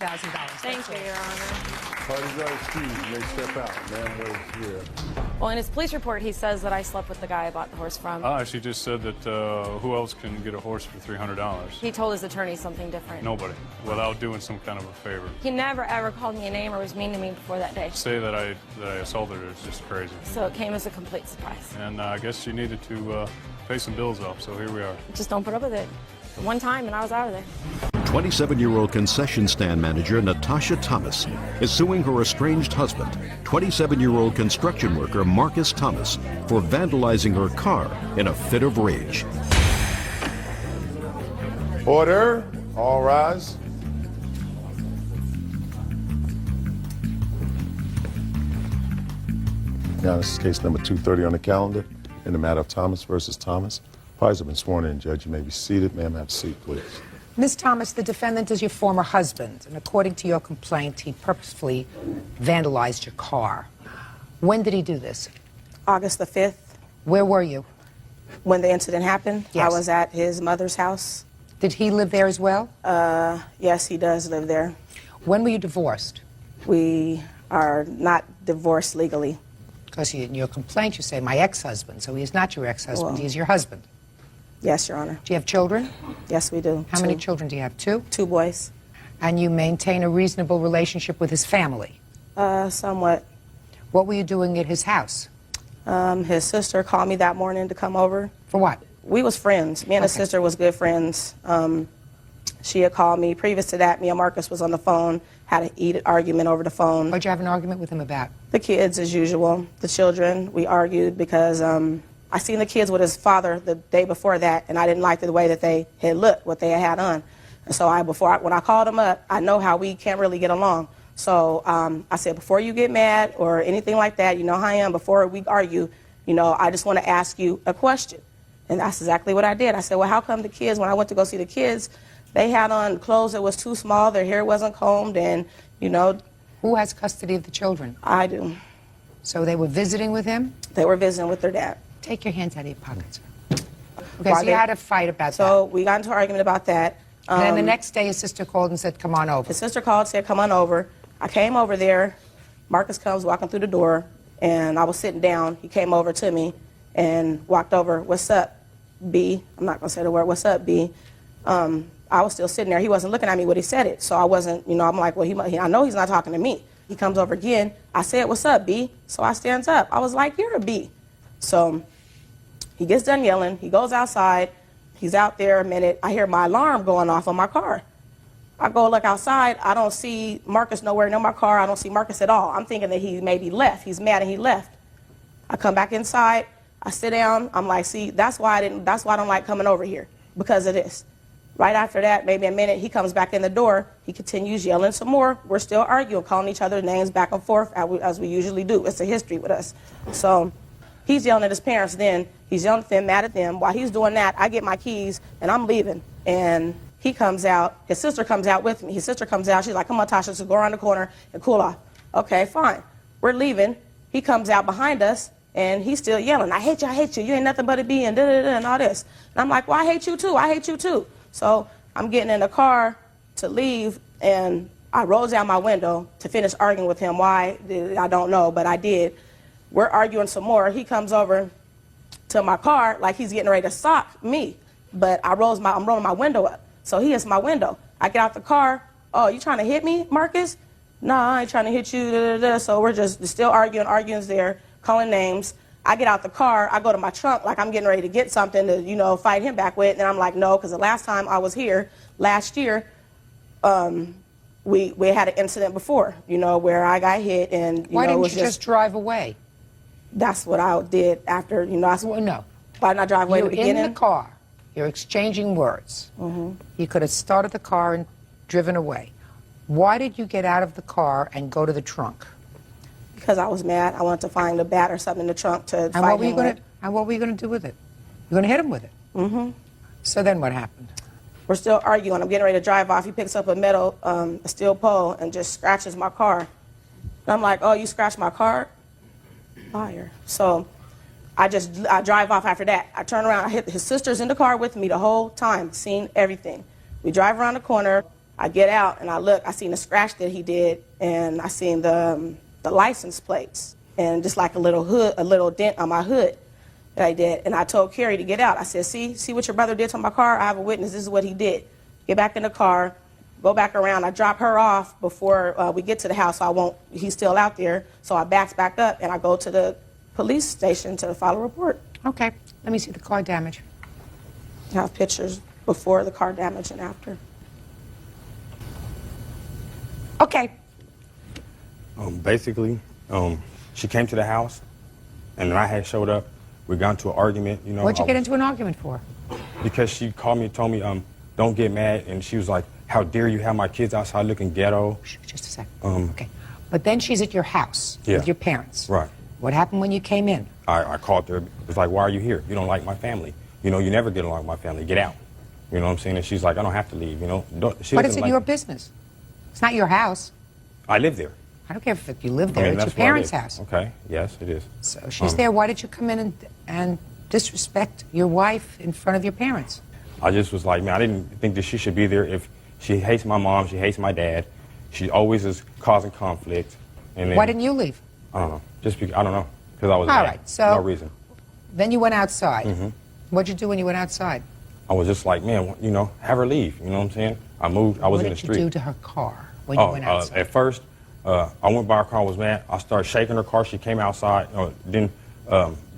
Thank you, Your Honor. Parties are excused. You may step out. Man was here. Well, in his police report, he says that I slept with the guy I bought the horse from. She just said that who else can get a horse for $300? He told his attorney something different. Nobody, without doing some kind of a favor. He never, ever called me a name or was mean to me before that day. Say that I assaulted her is just crazy. So it came as a complete surprise. And I guess she needed to pay some bills off, so here we are. Just don't put up with it. One time and I was out of there. 27-year-old concession stand manager Natasha Thomas is suing her estranged husband, 27-year-old construction worker Marcus Thomas, for vandalizing her car in a fit of rage. Order. All rise. Now, this is case number 230 on the calendar in the matter of Thomas versus Thomas. Parties have been sworn in, Judge. You may be seated. Ma'am, have a seat, please. Ms. Thomas, the defendant is your former husband, and according to your complaint, he purposefully vandalized your car. When did he do this? August the 5th. Where were you? When the incident happened, Yes. I was at his mother's house. Did he live there as well? Yes, he does live there. When were you divorced? We are not divorced legally. Because in your complaint, you say, my ex-husband. So he is not your ex-husband. Well, He is your husband. Yes, Your Honor. Do you have children? Yes, we do. How many children do you have? Two? 2 boys. And you maintain a reasonable relationship with his family? Somewhat. What were you doing at his house? His sister called me that morning to come over. For what? We was friends. Me and his sister was good friends. She had called me. Previous to that, me and Marcus was on the phone, had an heated argument over the phone. What'd you have an argument with him about? The kids, as usual. The children, we argued because I seen the kids with his father the day before that, and I didn't like the way that they had looked, what they had on. And so when I called him up, I know how we can't really get along. So I said, before you get mad or anything like that, you know how I am, before we argue, you know, I just want to ask you a question. And that's exactly what I did. I said, well, how come the kids, when I went to go see the kids, they had on clothes that was too small, their hair wasn't combed, and, you know. Who has custody of the children? I do. So they were visiting with him? They were visiting with their dad. Take your hands out of your pockets. Okay, so you had a fight about that. So we got into an argument about that. And then the next day, his sister called and said, come on over. His sister called, said, come on over. I came over there. Marcus comes walking through the door, and I was sitting down. He came over to me and walked over. What's up, B? I'm not going to say the word, what's up, B? I was still sitting there. He wasn't looking at me when he said it, so I wasn't, you know, I'm like, well, I know he's not talking to me. He comes over again. I said, what's up, B? So I stands up. I was like, you're a B. So he gets done yelling. He goes outside. He's out there a minute. I hear my alarm going off on my car. I go look outside. I don't see Marcus nowhere near my car. I don't see Marcus at all. I'm thinking that he maybe left. He's mad and he left. I come back inside. I sit down. I'm like, see, that's why I don't like coming over here, because of this. Right after that, maybe a minute, he comes back in the door. He continues yelling some more. We're still arguing, calling each other's names back and forth as we usually do. It's a history with us. So he's yelling at his parents then. He's yelling at them, mad at them. While he's doing that, I get my keys, and I'm leaving. And he comes out. His sister comes out with me. His sister comes out. She's like, come on, Tasha, let's go around the corner and cool off. Okay, fine. We're leaving. He comes out behind us, and he's still yelling, I hate you, you ain't nothing but a B, and da-da-da, and all this. And I'm like, well, I hate you too. So I'm getting in the car to leave, and I rolled down my window to finish arguing with him. Why? I don't know, but I did. We're arguing some more. He comes over to my car like he's getting ready to sock me, but I'm rolling my window up. So he hits my window. I get out the car. Oh, you trying to hit me, Marcus? No, I ain't trying to hit you. Da, da, da. So we're just still arguing's there, calling names. I get out the car, I go to my trunk like I'm getting ready to get something to, you know, fight him back with. And I'm like, no, because the last time I was here, last year, we had an incident before, you know, where I got hit and, Why didn't you just drive away? That's what I did after, you know. Well, no. Why didn't I drive away at the beginning? You're in the car. You're exchanging words. Mm-hmm. You could have started the car and driven away. Why did you get out of the car and go to the trunk? Because I was mad. I wanted to find a bat or something in the trunk to fight him with. And what were you going to do with it? You're going to hit him with it? Mm-hmm. So then what happened? We're still arguing. I'm getting ready to drive off. He picks up a steel pole and just scratches my car. And I'm like, oh, you scratched my car? Liar. So I drive off after that. I turn around. His sister's in the car with me the whole time, seeing everything. We drive around the corner. I get out and I look. I seen the scratch that he did, and I seen the license plates and just like a little dent on my hood that I did. And I told Carrie to get out. I said, see what your brother did to my car? I have a witness. This is what he did. Get back in the car, go back around. I drop her off before we get to the house, so he's still out there. So I backs back up and I go to the police station to file a report. Okay, let me see the car damage. I have pictures before the car damage and after. Okay. Basically, she came to the house, and then I had showed up. We got into an argument, you know. What'd you get into an argument for? Because she called me and told me, don't get mad, and she was like, how dare you have my kids outside looking ghetto. Just a second. Okay. But then she's at your house with your parents. Right. What happened when you came in? I called her. It was like, why are you here? You don't like my family. You know, you never get along with my family. Get out. You know what I'm saying? And she's like, I don't have to leave, you know. But it's your business. It's not your house. I live there. I don't care if you live there. I mean, it's your parents' house. Okay, yes, it is. So she's there. Why did you come in and disrespect your wife in front of your parents? I just was like, man, I didn't think that she should be there. If she hates my mom, she hates my dad. She always is causing conflict. And then, Why didn't you leave? I don't know. Just because, I don't know. Because I was All mad. right, so no reason. Then you went outside. Mm-hmm. What'd you do when you went outside? I was just like, man, you know, have her leave. You know what I'm saying? I moved. I was in the street. What did you do to her car when you went outside? At first, I went by her car, was mad. I started shaking her car. She came outside. Then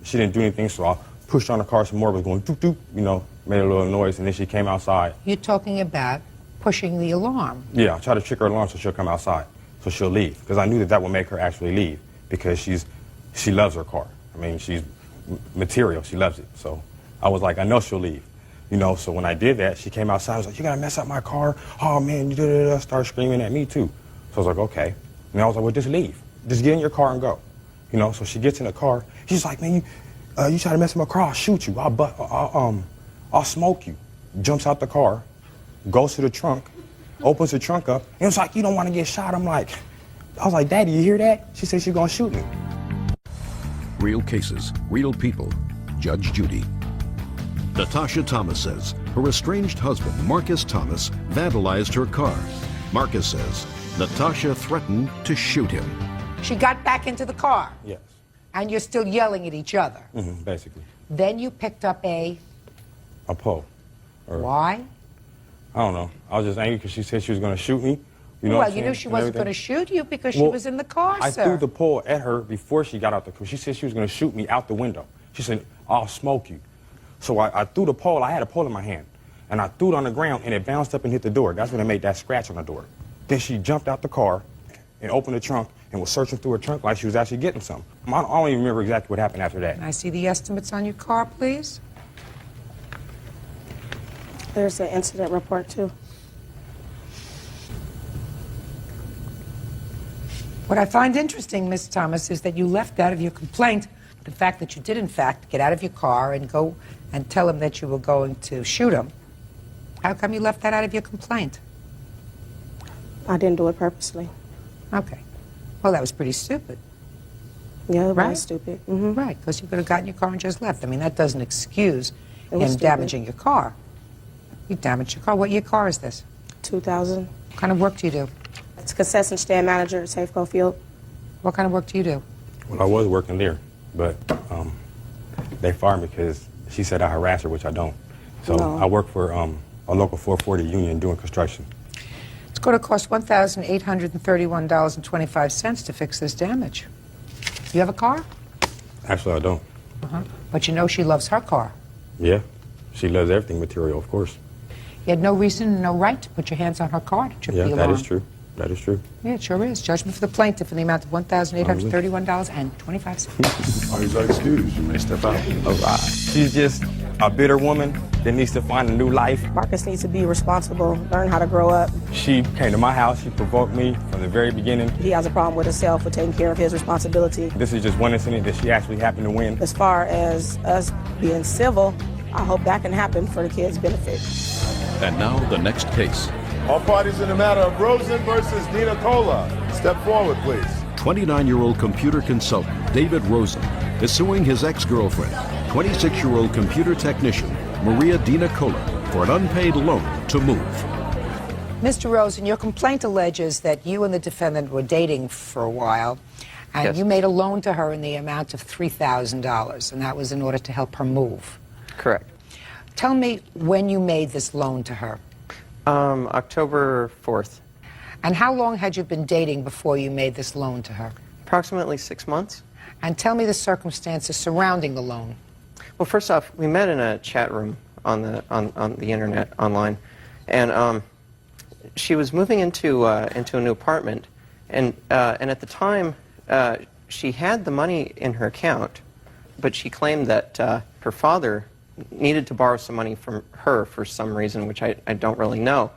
she didn't do anything, so I pushed on the car some more. It was going doop doop, you know, made a little noise, and then she came outside. You're talking about pushing the alarm. Yeah, I tried to trick her alarm so she'll come outside, so she'll leave, because I knew that would make her actually leave, because she loves her car. I mean, she's material. She loves it. So I was like, I know she'll leave. You know, so when I did that, she came outside. I was like, you gotta mess up my car. Oh man, you da-da-da. Started screaming at me too. So I was like, okay. And I was like, well, just leave. Just get in your car and go. You know, so she gets in the car. She's like, man, you try to mess up my car, I'll shoot you. I'll smoke you. Jumps out the car, goes to the trunk, opens the trunk up, and it's like, you don't want to get shot. I was like, Daddy, you hear that? She said she's gonna shoot me. Real cases, real people. Judge Judy. Natasha Thomas says her estranged husband, Marcus Thomas, vandalized her car. Marcus says Natasha threatened to shoot him. She got back into the car. Yes. And you're still yelling at each other. Mm-hmm, basically. Then you picked up a pole. Why? I don't know. I was just angry because she said she was going to shoot me. You know well, you knew she wasn't going to shoot you because she was in the car, sir. I threw the pole at her before she got out the car. She said she was going to shoot me out the window. She said, I'll smoke you. So I threw the pole. I had a pole in my hand. And I threw it on the ground, and it bounced up and hit the door. That's when it made that scratch on the door. Then she jumped out the car and opened the trunk and was searching through her trunk like she was actually getting something. I don't even remember exactly what happened after that. Can I see the estimates on your car, please? There's an incident report, too. What I find interesting, Ms. Thomas, is that you left out of your complaint the fact that you did, in fact, get out of your car and go and tell him that you were going to shoot him. How come you left that out of your complaint? I didn't do it purposely. Okay. Well, that was pretty stupid. Yeah, it right? was stupid. Mm-hmm. Right, because you could have gotten your car and just left. I mean, that doesn't excuse him stupid. damaging your car. You damaged your car. What year car is this? 2000. What kind of work do you do? It's concession stand manager at Safeco Field. What kind of work do you do? Well, I was working there, but they fired me because she said I harassed her, which I don't. So I work for a local 440 union doing construction. It's going to cost $1,831.25 to fix this damage. You have a car? Actually, I don't. But you know she loves her car. Yeah, she loves everything material, of course. You had no reason, no right to put your hands on her car to trip the alarm. Yeah, that is true. That is true. Yeah, it sure is. Judgment for the plaintiff in the amount of $1,831.25. Are you excused? You may step out. All right. She's just a bitter woman that needs to find a new life. Marcus needs to be responsible, learn how to grow up. She came to my house. She provoked me from the very beginning. He has a problem with himself for taking care of his responsibility. This is just one incident that she actually happened to win. As far as us being civil, I hope that can happen for the kids' benefit. And now the next case. All parties in the matter of Rosen versus Dina Cola. Step forward, please. 29-year-old computer consultant David Rosen is suing his ex-girlfriend, 26-year-old computer technician Maria Dina Cola, for an unpaid loan to move. Mr. Rosen, your complaint alleges that you and the defendant were dating for a while, and you made a loan to her in the amount of $3,000, and that was in order to help her move. Correct. Tell me when you made this loan to her. October 4th. And how long had you been dating before you made this loan to her? Approximately 6 months. And tell me the circumstances surrounding the loan. Well, first off, we met in a chat room on the internet, online, and she was moving into a new apartment, and at the time she had the money in her account, but she claimed that her father needed to borrow some money from her for some reason, which I don't really know.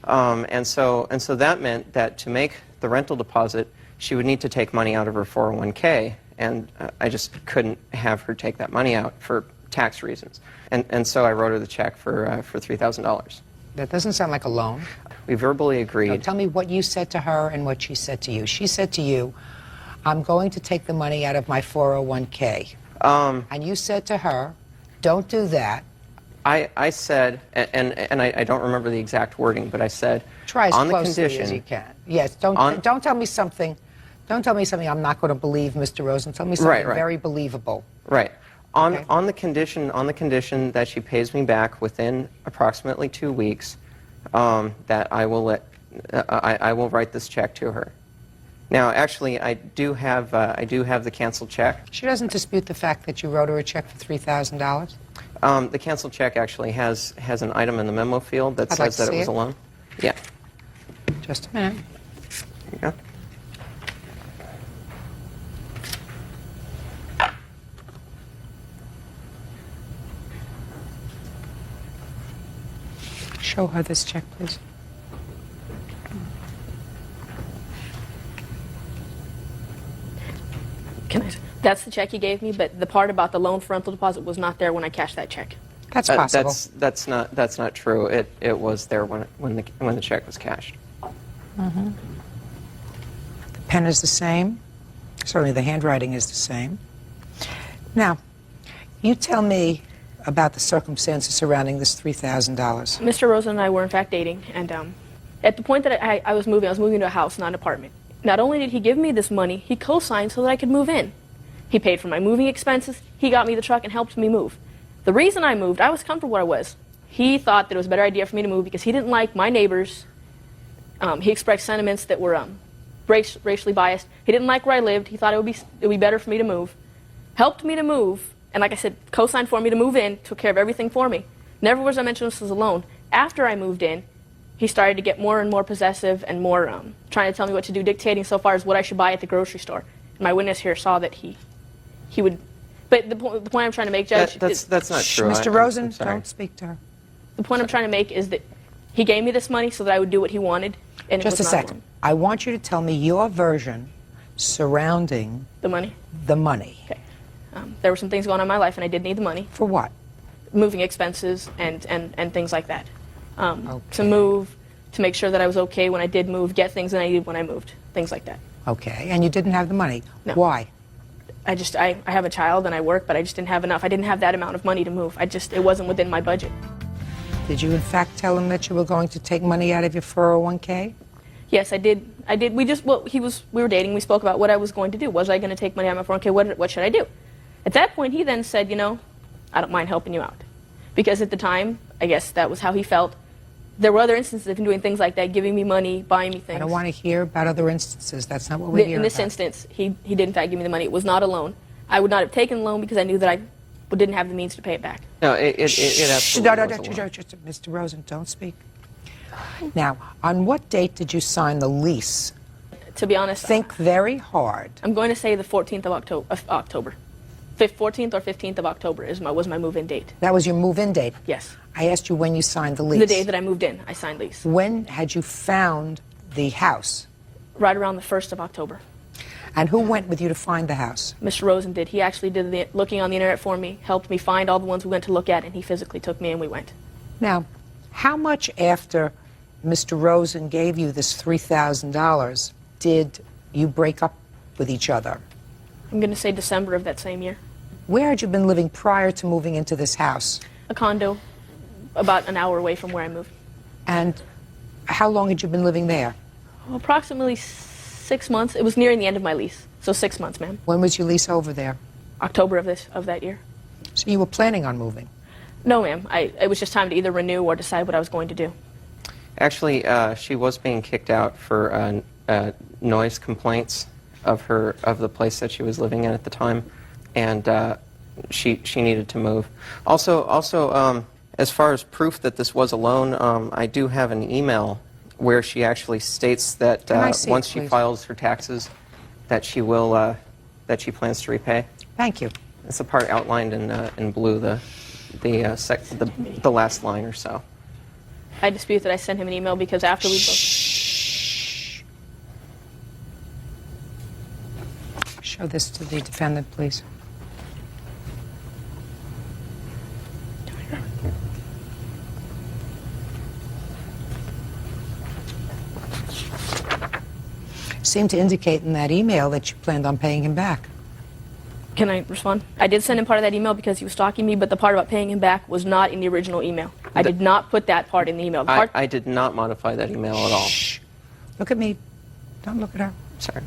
And so that meant that to make the rental deposit, she would need to take money out of her 401k, I just couldn't have her take that money out for tax reasons. And so I wrote her the check for $3,000. That doesn't sound like a loan. We verbally agreed. Now, tell me what you said to her and what she said to you. She said to you, I'm going to take the money out of my 401k. And you said to her, don't do that. I said, and I don't remember the exact wording, but I said, try as on the closely condition, as you can. Yes, don't tell me something. Don't tell me something I'm not going to believe, Mr. Rosen. Tell me something very believable. Right. On the condition that she pays me back within approximately 2 weeks, that I will write this check to her. Now, actually, I do have the canceled check. She doesn't dispute the fact that you wrote her a check for $3,000. The canceled check actually has an item in the memo field that says that it was a loan. Yeah. Just a minute. There you go. Show her this check, please. That's the check he gave me, but the part about the loan for rental deposit was not there when I cashed that check. That's possible. That's not true. It was there when the check was cashed. Mm-hmm. The pen is the same. Certainly the handwriting is the same. Now, you tell me about the circumstances surrounding this $3,000. Mr. Rosen and I were in fact dating, and at the point that I was moving to a house, not an apartment. Not only did he give me this money, he co-signed so that I could move in. He paid for my moving expenses, he got me the truck and helped me move. The reason I moved, I was comfortable where I was. He thought that it was a better idea for me to move because he didn't like my neighbors. He expressed sentiments that were racially biased. He didn't like where I lived. He thought it would be better for me to move. Helped me to move, and like I said, co-signed for me to move in, took care of everything for me. Never was I mentioned this as a loan. After I moved in, he started to get more and more possessive and more trying to tell me what to do, dictating so far as what I should buy at the grocery store. And my witness here saw that he would. But the point I'm trying to make, Judge, that's not true. Mr. Rosen, don't speak to her. The point I'm trying to make is that he gave me this money so that I would do what he wanted, and Just it was a not second. I want you to tell me your version surrounding the money. The money. Okay. There were some things going on in my life, and I did need the money. For what? Moving expenses and things like that. To move, to make sure that I was okay when I did move, get things that I needed when I moved, things like that. Okay, and you didn't have the money. No. Why? I have a child and I work, but I just didn't have enough. I didn't have that amount of money to move. It wasn't within my budget. Did you in fact tell him that you were going to take money out of your 401k? Yes, I did. We were dating. We spoke about what I was going to do. Was I going to take money out of my 401k? What should I do? At that point, he then said, I don't mind helping you out. Because at the time, I guess that was how he felt. There were other instances of him doing things like that, giving me money, buying me things. I don't want to hear about other instances. That's not what we're hearing In this instance, he did in fact give me the money. It was not a loan. I would not have taken the loan because I knew that I didn't have the means to pay it back. No, it absolutely was a loan. Mr. Rosen, don't speak. Now, on what date did you sign the lease? To be honest, think very hard. I'm going to say the 14th of October. 14th or 15th of October was my move-in date. That was your move-in date? Yes. I asked you when you signed the lease. The day that I moved in, I signed lease. When had you found the house? Right around the 1st of October. And who went with you to find the house? Mr. Rosen did. He actually did the looking on the internet for me, helped me find all the ones we went to look at, and he physically took me and we went. Now, how much after Mr. Rosen gave you this $3,000 did you break up with each other? I'm going to say December of that same year. Where had you been living prior to moving into this house? A condo, about an hour away from where I moved. And how long had you been living there? Approximately 6 months. It was nearing the end of my lease, so 6 months, ma'am. When was your lease over there? October of that year. So you were planning on moving? No, ma'am. It was just time to either renew or decide what I was going to do. Actually, she was being kicked out for noise complaints of the place that she was living in at the time, and she needed to move. Also, as far as proof that this was a loan, I do have an email where she actually states that once she files her taxes, that she will that she plans to repay. Thank you. It's the part outlined in blue, the last line or so. I dispute that I sent him an email because after we both... Show this to the defendant, please. Seemed to indicate in that email that you planned on paying him back. Can I respond? I did send him part of that email because he was stalking me, but the part about paying him back was not in the original email. I did not put that part in the email. I did not modify that email at all. Shh. Look at me. Don't look at her. Sorry.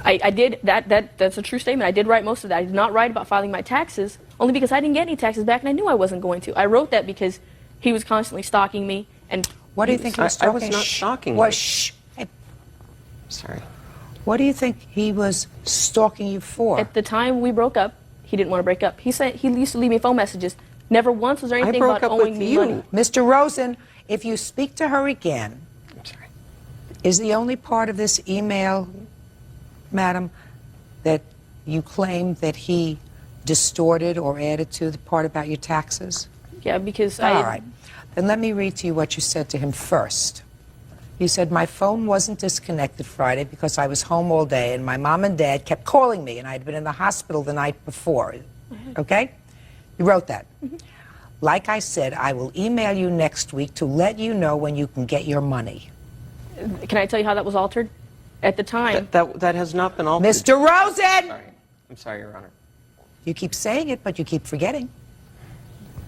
I did, that's a true statement. I did write most of that. I did not write about filing my taxes, only because I didn't get any taxes back and I knew I wasn't going to. I wrote that because he was constantly stalking me. And what do you think he was stalking? I was not stalking you. you. Shh. Hey. Sorry. What do you think he was stalking you for? At the time we broke up, he didn't want to break up. He said he used to leave me phone messages. Never once was there anything about owing me money. Mr. Rosen, if you speak to her again, is the only part of this email, madam, that you claim that he distorted or added to the part about your taxes? Yeah, because All right. Then let me read to you what you said to him first. You said, my phone wasn't disconnected Friday because I was home all day and my mom and dad kept calling me and I'd been in the hospital the night before. Okay? You wrote that. Like I said, I will email you next week to let you know when you can get your money. Can I tell you how that was altered? At the time. That has not been altered. Mr. Rosen! I'm sorry, Your Honor. You keep saying it, but you keep forgetting.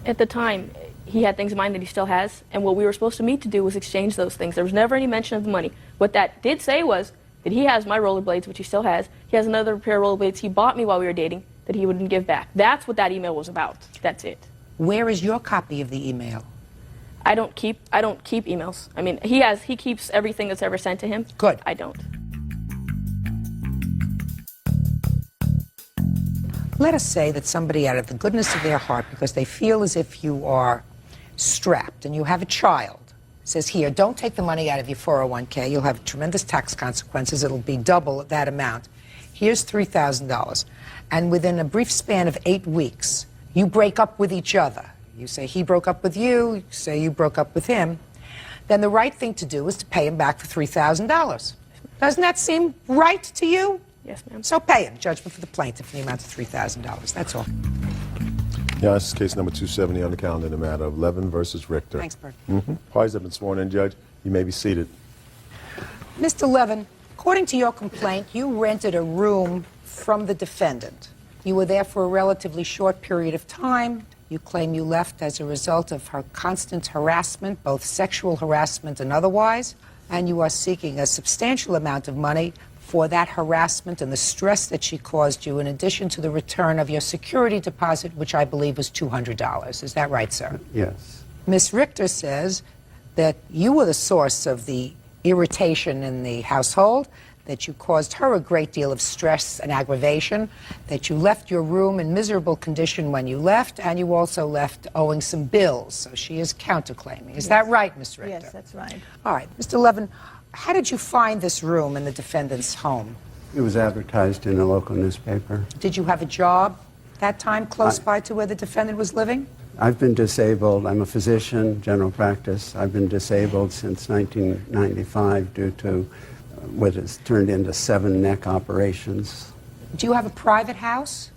At the time, he had things in mind that he still has, and what we were supposed to meet to do was exchange those things. There was never any mention of the money. What that did say was that he has my rollerblades, which he still has. He has another pair of rollerblades he bought me while we were dating that he wouldn't give back. That's what that email was about. That's it. Where is your copy of the email? I don't keep emails. I mean, he keeps everything that's ever sent to him. Good. I don't. Let us say that somebody, out of the goodness of their heart, because they feel as if you are strapped and you have a child, says, here, don't take the money out of your 401k. You'll have tremendous tax consequences. It'll be double that amount. Here's $3,000. And within a brief span of 8 weeks, you break up with each other. You say he broke up with you, you say you broke up with him. Then the right thing to do is to pay him back for $3,000. Doesn't that seem right to you? Yes, ma'am. So pay him. Judgment for the plaintiff in the amount of $3,000. That's all. Yeah, this is case number 270 on the calendar in the matter of Levin versus Richter. Thanks, Bert. Parties have been sworn in, Judge. You may be seated. Mr. Levin, according to your complaint, you rented a room from the defendant. You were there for a relatively short period of time. You claim you left as a result of her constant harassment, both sexual harassment and otherwise, and you are seeking a substantial amount of money for that harassment and the stress that she caused you, in addition to the return of your security deposit, which I believe was $200. Is that right, sir? Yes. Ms. Richter says that you were the source of the irritation in the household, that you caused her a great deal of stress and aggravation, that you left your room in miserable condition when you left, and you also left owing some bills. So she is counterclaiming. Is that right, Ms. Richter? Yes, that's right. All right. Mr. Levin, how did you find this room in the defendant's home? It was advertised in a local newspaper. Did you have a job that time close by to where the defendant was living? I've been disabled. I'm a physician, general practice. I've been disabled since 1995 due to what has turned into 7 neck operations. Do you have a private house?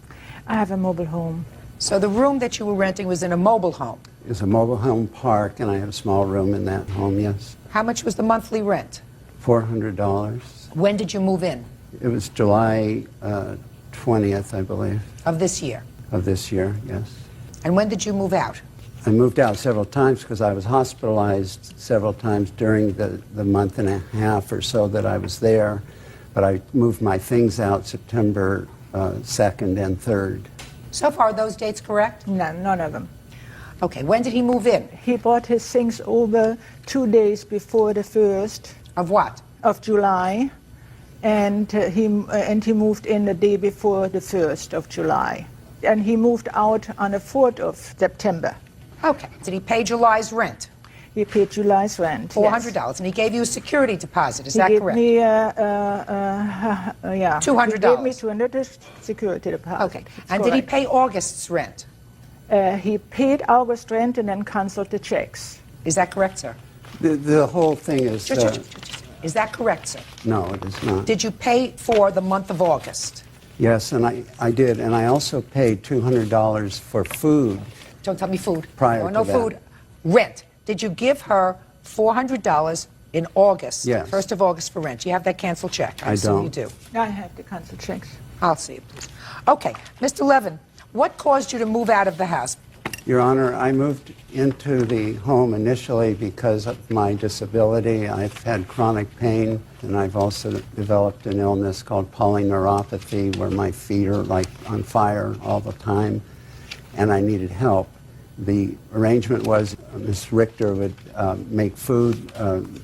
I have a mobile home. So the room that you were renting was in a mobile home? It's a mobile home park, and I have a small room in that home, yes. How much was the monthly rent? $400. When did you move in? It was July 20th, I believe. Of this year? Of this year, yes. And when did you move out? I moved out several times because I was hospitalized several times during the month and a half or so that I was there. But I moved my things out September 2nd and 3rd. So far, are those dates correct? No, none of them. Okay, when did he move in? He brought his things over 2 days before the 1st. Of what? Of July. And he moved in the day before the 1st of July. And he moved out on the 4th of September. Okay. Did he pay July's rent? He paid July's rent, $400. yes. And he gave you a security deposit, is that correct? He gave me, $200. He gave me $200 security deposit. Okay. And did he pay August's rent? He paid August rent and then canceled the checks. Is that correct, sir? The whole thing is... Is that correct, sir? No, it is not. Did you pay for the month of August? Yes, and I did. And I also paid $200 for food. Don't tell me food. Prior no to that. food. Rent. Did you give her $400 in August? Yes. 1st of August for rent. You have that canceled check. I assume don't. You do. I have the canceled checks. I'll see it, please. Okay. Mr. Levin, what caused you to move out of the house? Your Honor, I moved into the home initially because of my disability. I've had chronic pain, and I've also developed an illness called polyneuropathy, where my feet are like on fire all the time, and I needed help. The arrangement was Ms. Richter would make food,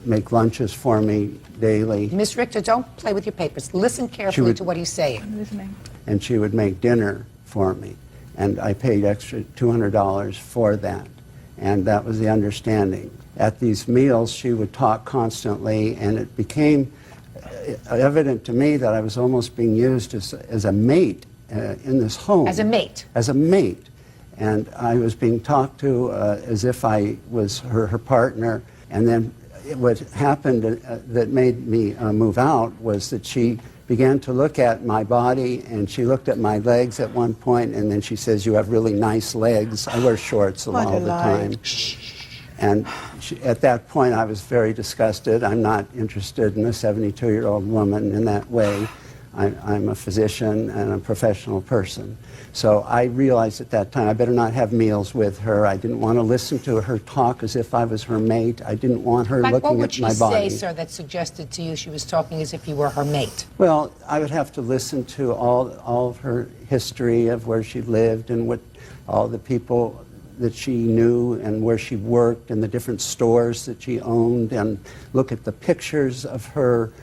make lunches for me daily. Ms. Richter, don't play with your papers. Listen carefully to what he's saying. I'm listening. And she would make dinner for me. And I paid extra $200 for that. And that was the understanding. At these meals, she would talk constantly, and it became evident to me that I was almost being used as a mate in this home. As a mate? As a mate. And I was being talked to as if I was her partner. And then what happened that made me move out was that she began to look at my body, and she looked at my legs at one point, and then she says, "You have really nice legs." I wear shorts all the time. And at that point, I was very disgusted. I'm not interested in a 72-year-old woman in that way. I'm a physician and a professional person. So I realized at that time I better not have meals with her. I didn't want to listen to her talk as if I was her mate. I didn't want her looking at my body. What would she say, sir, that suggested to you she was talking as if you were her mate? Well, I would have to listen to all of her history of where she lived and what all the people that she knew and where she worked and the different stores that she owned, and look at the pictures of her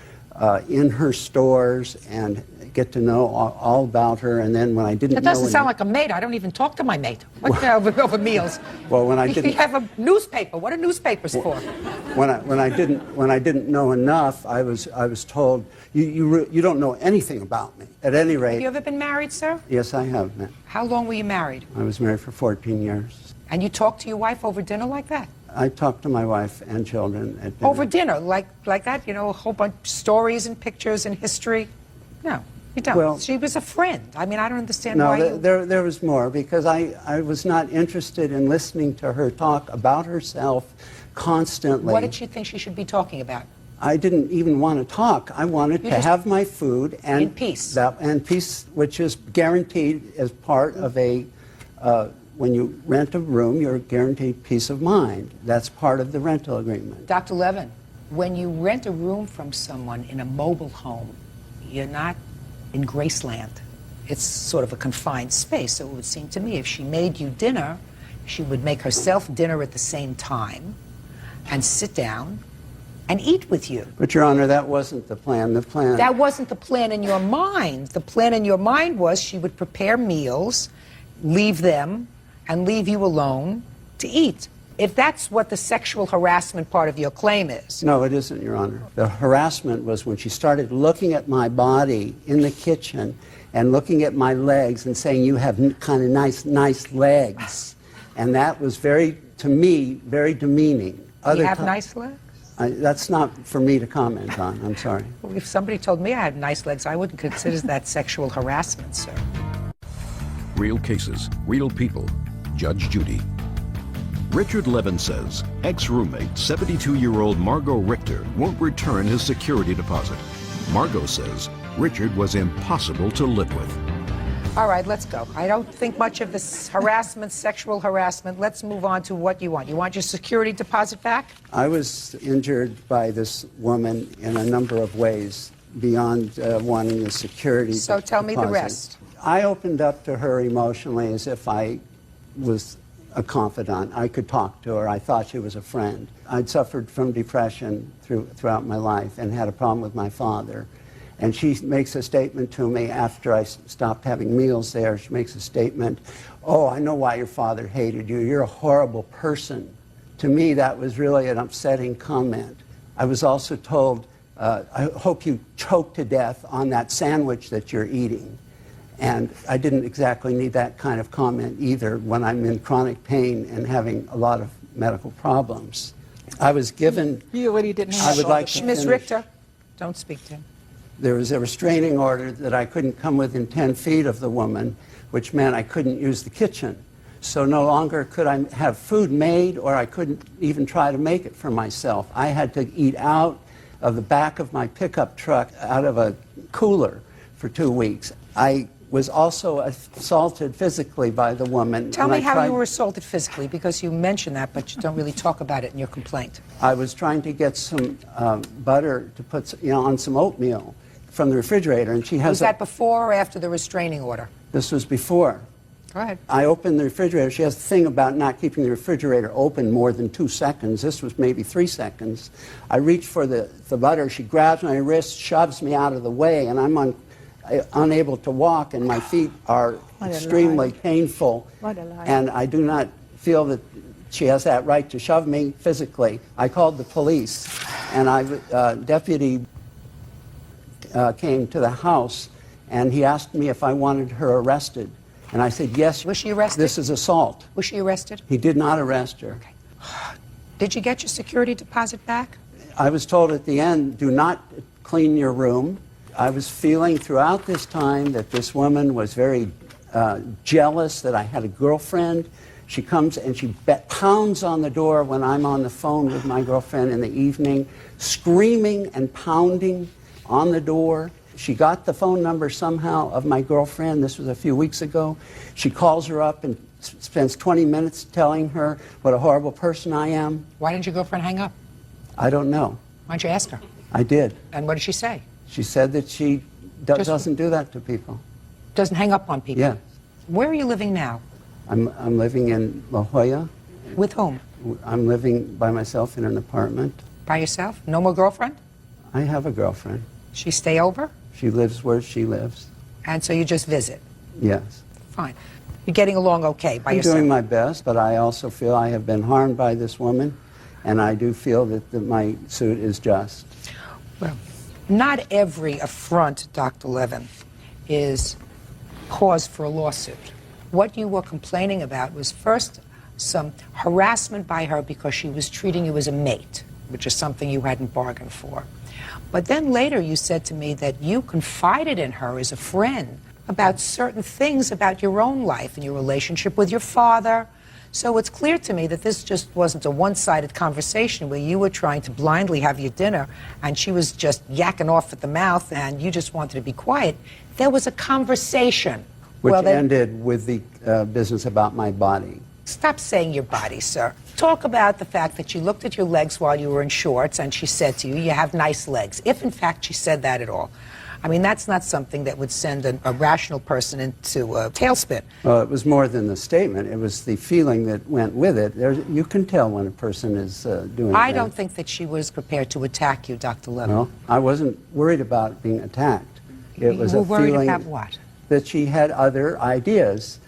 in her stores and get to know all about her. And then when I didn't know... That doesn't sound like a mate. I don't even talk to my mate. What over meals? Well, when I didn't... You have a newspaper. What are newspapers for? When I didn't know enough, I was told, you don't know anything about me. At any rate... Have you ever been married, sir? Yes, I have, ma'am. How long were you married? I was married for 14 years. And you talked to your wife over dinner like that? I talked to my wife and children at dinner. Over dinner, like that? You know, a whole bunch of stories and pictures and history? No, you don't. Well, she was a friend. I mean, I don't understand why you... No, there was more, because I was not interested in listening to her talk about herself constantly. What did she think she should be talking about? I didn't even want to talk. I wanted to have my food and... In peace. And peace, which is guaranteed as part of a... when you rent a room, you're guaranteed peace of mind. That's part of the rental agreement. Dr. Levin, when you rent a room from someone in a mobile home, you're not in Graceland. It's sort of a confined space. So it would seem to me if she made you dinner, she would make herself dinner at the same time and sit down and eat with you. But, Your Honor, that wasn't the plan. That wasn't the plan in your mind. The plan in your mind was she would prepare meals, leave them, and leave you alone to eat. If that's what the sexual harassment part of your claim is. No, it isn't, Your Honor. The harassment was when she started looking at my body in the kitchen and looking at my legs and saying, "You have kind of nice legs." And that was to me, very demeaning. You have nice legs? That's not for me to comment on. I'm sorry. Well, if somebody told me I had nice legs, I wouldn't consider that sexual harassment, sir. Real cases, real people. Judge Judy. Richard Levin says ex-roommate 72-year-old Margot Richter won't return his security deposit. Margot says Richard was impossible to live with. All right, let's go. I don't think much of this harassment, sexual harassment. Let's move on to what you want. You want your security deposit back? I was injured by this woman in a number of ways beyond wanting the security deposit. So tell me the rest. I opened up to her emotionally as if I was a confidant. I could talk to her. I thought she was a friend. I'd suffered from depression throughout my life and had a problem with my father. And she makes a statement to me after I stopped having meals there. She makes a statement, "Oh, I know why your father hated you. You're a horrible person." To me, that was really an upsetting comment. I was also told, "I hope you choke to death on that sandwich that you're eating." And I didn't exactly need that kind of comment either when I'm in chronic pain and having a lot of medical problems. I was given... You already didn't have... I would like to Ms. finish. Richter, don't speak to him. There was a restraining order that I couldn't come within 10 feet of the woman, which meant I couldn't use the kitchen. So no longer could I have food made, or I couldn't even try to make it for myself. I had to eat out of the back of my pickup truck, out of a cooler, for 2 weeks. I was also assaulted physically by the woman. Tell me how you were assaulted physically, because you mentioned that, but you don't really talk about it in your complaint. I was trying to get some butter to put on some oatmeal from the refrigerator, and she has Was that before or after the restraining order? This was before. Go ahead. I opened the refrigerator. She has a thing about not keeping the refrigerator open more than 2 seconds. This was maybe 3 seconds. I reach for the butter. She grabs my wrist, shoves me out of the way, and I'm unable to walk, and my feet are extremely painful. And I do not feel that she has that right to shove me physically. I called the police, and deputy came to the house, and he asked me if I wanted her arrested. And I said, yes. Was she arrested? This is assault. Was she arrested? He did not arrest her. Okay. Did you get your security deposit back? I was told at the end, do not clean your room. I was feeling throughout this time that this woman was very jealous that I had a girlfriend. She comes and she pounds on the door when I'm on the phone with my girlfriend in the evening, screaming and pounding on the door. She got the phone number somehow of my girlfriend. This was a few weeks ago. She calls her up and spends 20 minutes telling her what a horrible person I am. Why didn't your girlfriend hang up? I don't know. Why don't you ask her? I did. And what did she say? She said that she doesn't do that to people. Doesn't hang up on people? Yeah. Where are you living now? I'm living in La Jolla. With whom? I'm living by myself in an apartment. By yourself? No more girlfriend? I have a girlfriend. She stay over? She lives where she lives. And so you just visit? Yes. Fine. You're getting along okay by yourself? I'm doing my best, but I also feel I have been harmed by this woman, and I do feel that my suit is just. Well, not every affront, Dr. Levin, is cause for a lawsuit. What you were complaining about was first some harassment by her because she was treating you as a mate, which is something you hadn't bargained for. But then later you said to me that you confided in her as a friend about certain things about your own life and your relationship with your father. So it's clear to me that this just wasn't a one-sided conversation where you were trying to blindly have your dinner and she was just yakking off at the mouth and you just wanted to be quiet. There was a conversation. Which ended with the business about my body. Stop saying your body, sir. Talk about the fact that she looked at your legs while you were in shorts and she said to you, you have nice legs. If, in fact, she said that at all. I mean, that's not something that would send a rational person into a tailspin. Well, it was more than the statement. It was the feeling that went with it. You can tell when a person is doing I that. don't think that she was prepared to attack you, Dr. Levin. No, I wasn't worried about being attacked. It was You were a worried feeling about what? that she had other ideas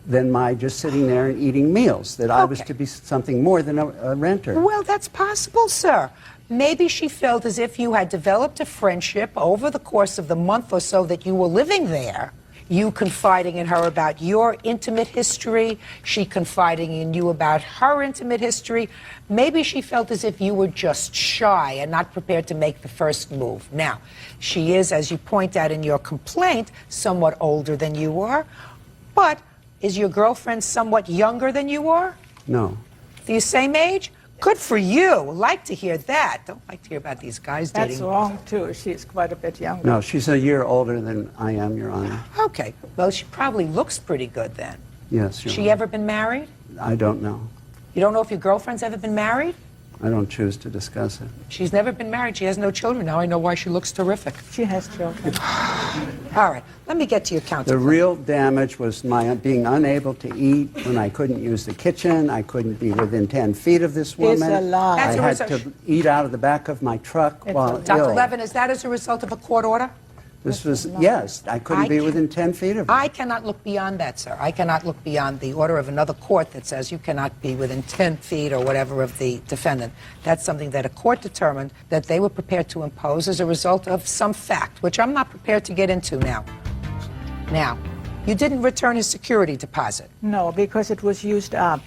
than my just sitting there and eating meals, that I was to be something more than a renter. Well, that's possible, sir. Maybe she felt as if you had developed a friendship over the course of the month or so that you were living there. You confiding in her about your intimate history, she confiding in you about her intimate history. Maybe she felt as if you were just shy and not prepared to make the first move. Now, she is, as you point out in your complaint, somewhat older than you are, but is your girlfriend somewhat younger than you are? No. The same age? Good for you. Like to hear that. Don't like to hear about these guys dating. That's wrong, too. She's quite a bit younger. No, she's a year older than I am, Your Honor. Okay. Well, she probably looks pretty good then. Yes, Your She Honor. ever been married? I don't know. You don't know if your girlfriend's ever been married? I don't choose to discuss it. She's never been married. She has no children. Now I know why she looks terrific. She has children. All right. Let me get to your counter. The real damage was my being unable to eat when I couldn't use the kitchen. I couldn't be within 10 feet of this woman. It's a lie. I had to eat out of the back of my truck while ill. Dr. Levin, is that as a result of a court order? This was, yes, I couldn't be within 10 feet of her. I cannot look beyond that, sir. I cannot look beyond the order of another court that says you cannot be within 10 feet or whatever of the defendant. That's something that a court determined that they were prepared to impose as a result of some fact, which I'm not prepared to get into now. Now, you didn't return his security deposit. No, because it was used up.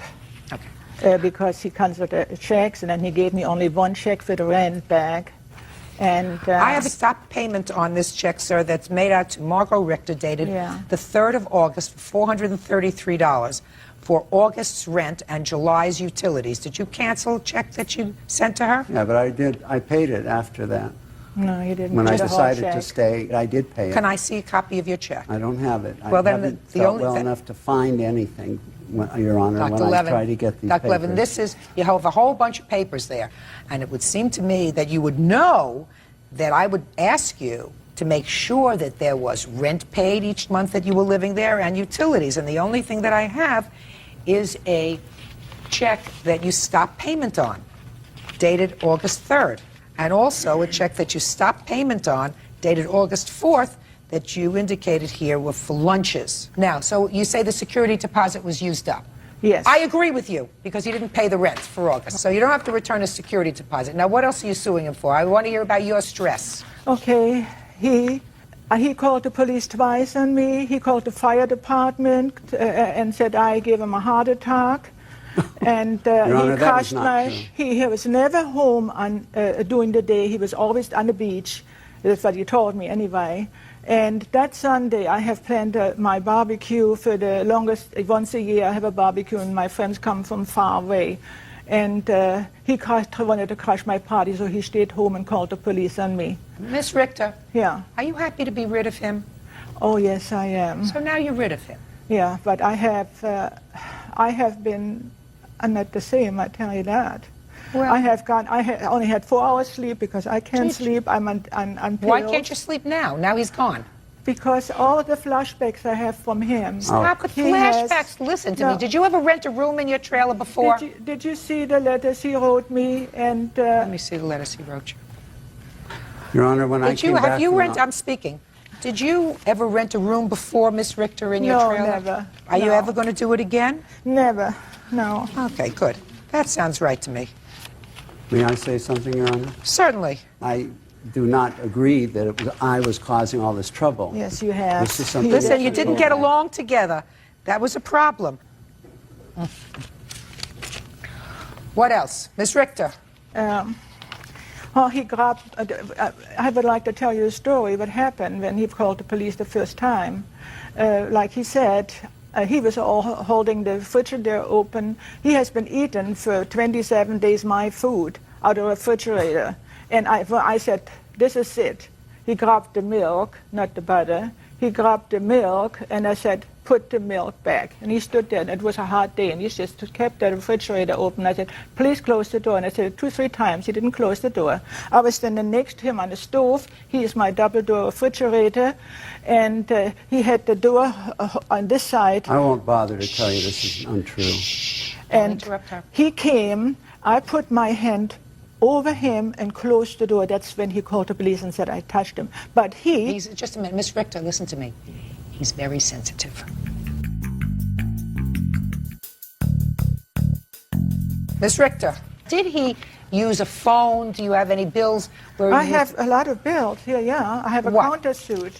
Okay. Because he canceled the checks, and then he gave me only one check for the rent back. And I have a stop payment on this check, sir, that's made out to Margot Richter, dated the 3rd of August, for $433 for August's rent and July's utilities. Did you cancel a check that you sent to her? Yeah, but I paid it after that. No, you didn't. When I Just a whole decided to check. stay, I did pay it. Can I see a copy of your check? I don't have it. Well, I then haven't the felt only well thing- enough to find anything, Your Honor, Dr. when I Levin, try to get these Dr. Levin, papers. this is, you have a whole bunch of papers there, and it would seem to me that you would know that I would ask you to make sure that there was rent paid each month that you were living there and utilities, and the only thing that I have is a check that you stopped payment on, dated August 3rd, and also a check that you stopped payment on, dated August 4th, that you indicated here were for lunches. Now, so you say the security deposit was used up. Yes. I agree with you, because you didn't pay the rent for August, so you don't have to return a security deposit. Now, what else are you suing him for? I want to hear about your stress. Okay, he called the police twice on me. He called the fire department and said I gave him a heart attack. And Your Honor, he that crushed is not my. true. He was never home on during the day. He was always on the beach. That's what he told me anyway. And that Sunday, I have planned my barbecue for the longest. Once a year, I have a barbecue, and my friends come from far away. And he wanted to crash my party, so he stayed home and called the police on me. Miss Richter, Yeah. are you happy to be rid of him? Oh yes, I am. So now you're rid of him. Yeah, but I have been. I'm not the same. I tell you that. Well- I only had 4 hours sleep because I can't sleep. I'm on pills. Why can't you sleep now? Now he's gone. Because all of the flashbacks I have from him. Stop with He has- flashbacks. Listen to No. me. Did you ever rent a room in your trailer before? Did you see the letters he wrote me? And Let me see the letters he wrote you. Your Honor, when I Did you came back have you from rent? the- I'm speaking. Did you ever rent a room before, Miss Richter, in your No, trailer? never. Are you No. ever going to do it again? Never. No. Okay, good. That sounds right to me. May I say something, Your Honor? Certainly. I do not agree that I was causing all this trouble. Yes, you have. This is something Listen, you that- didn't get along together. That was a problem. What else? Miss Richter. He grabbed. I would like to tell you a story. What happened when he called the police the first time? Like he said, he was holding the refrigerator open. He has been eating for 27 days my food out of the refrigerator. And I said, this is it. He grabbed the milk, not the butter. He grabbed the milk, and I said, put the milk back. And he stood there, and it was a hot day, and he just kept the refrigerator open. I said, please close the door. And I said it 2 or 3 times. He didn't close the door. I was standing next to him on the stove. He is my double-door refrigerator, and he had the door on this side. I won't bother to tell you this is untrue. And he came. I put my hand over him and closed the door. That's when he called the police and said I touched him. But He's, just a minute, Miss Richter, listen to me. He's very sensitive. Miss Richter, did he use a phone? Do you have any bills? I have a lot of bills. Yeah. I have a countersuit.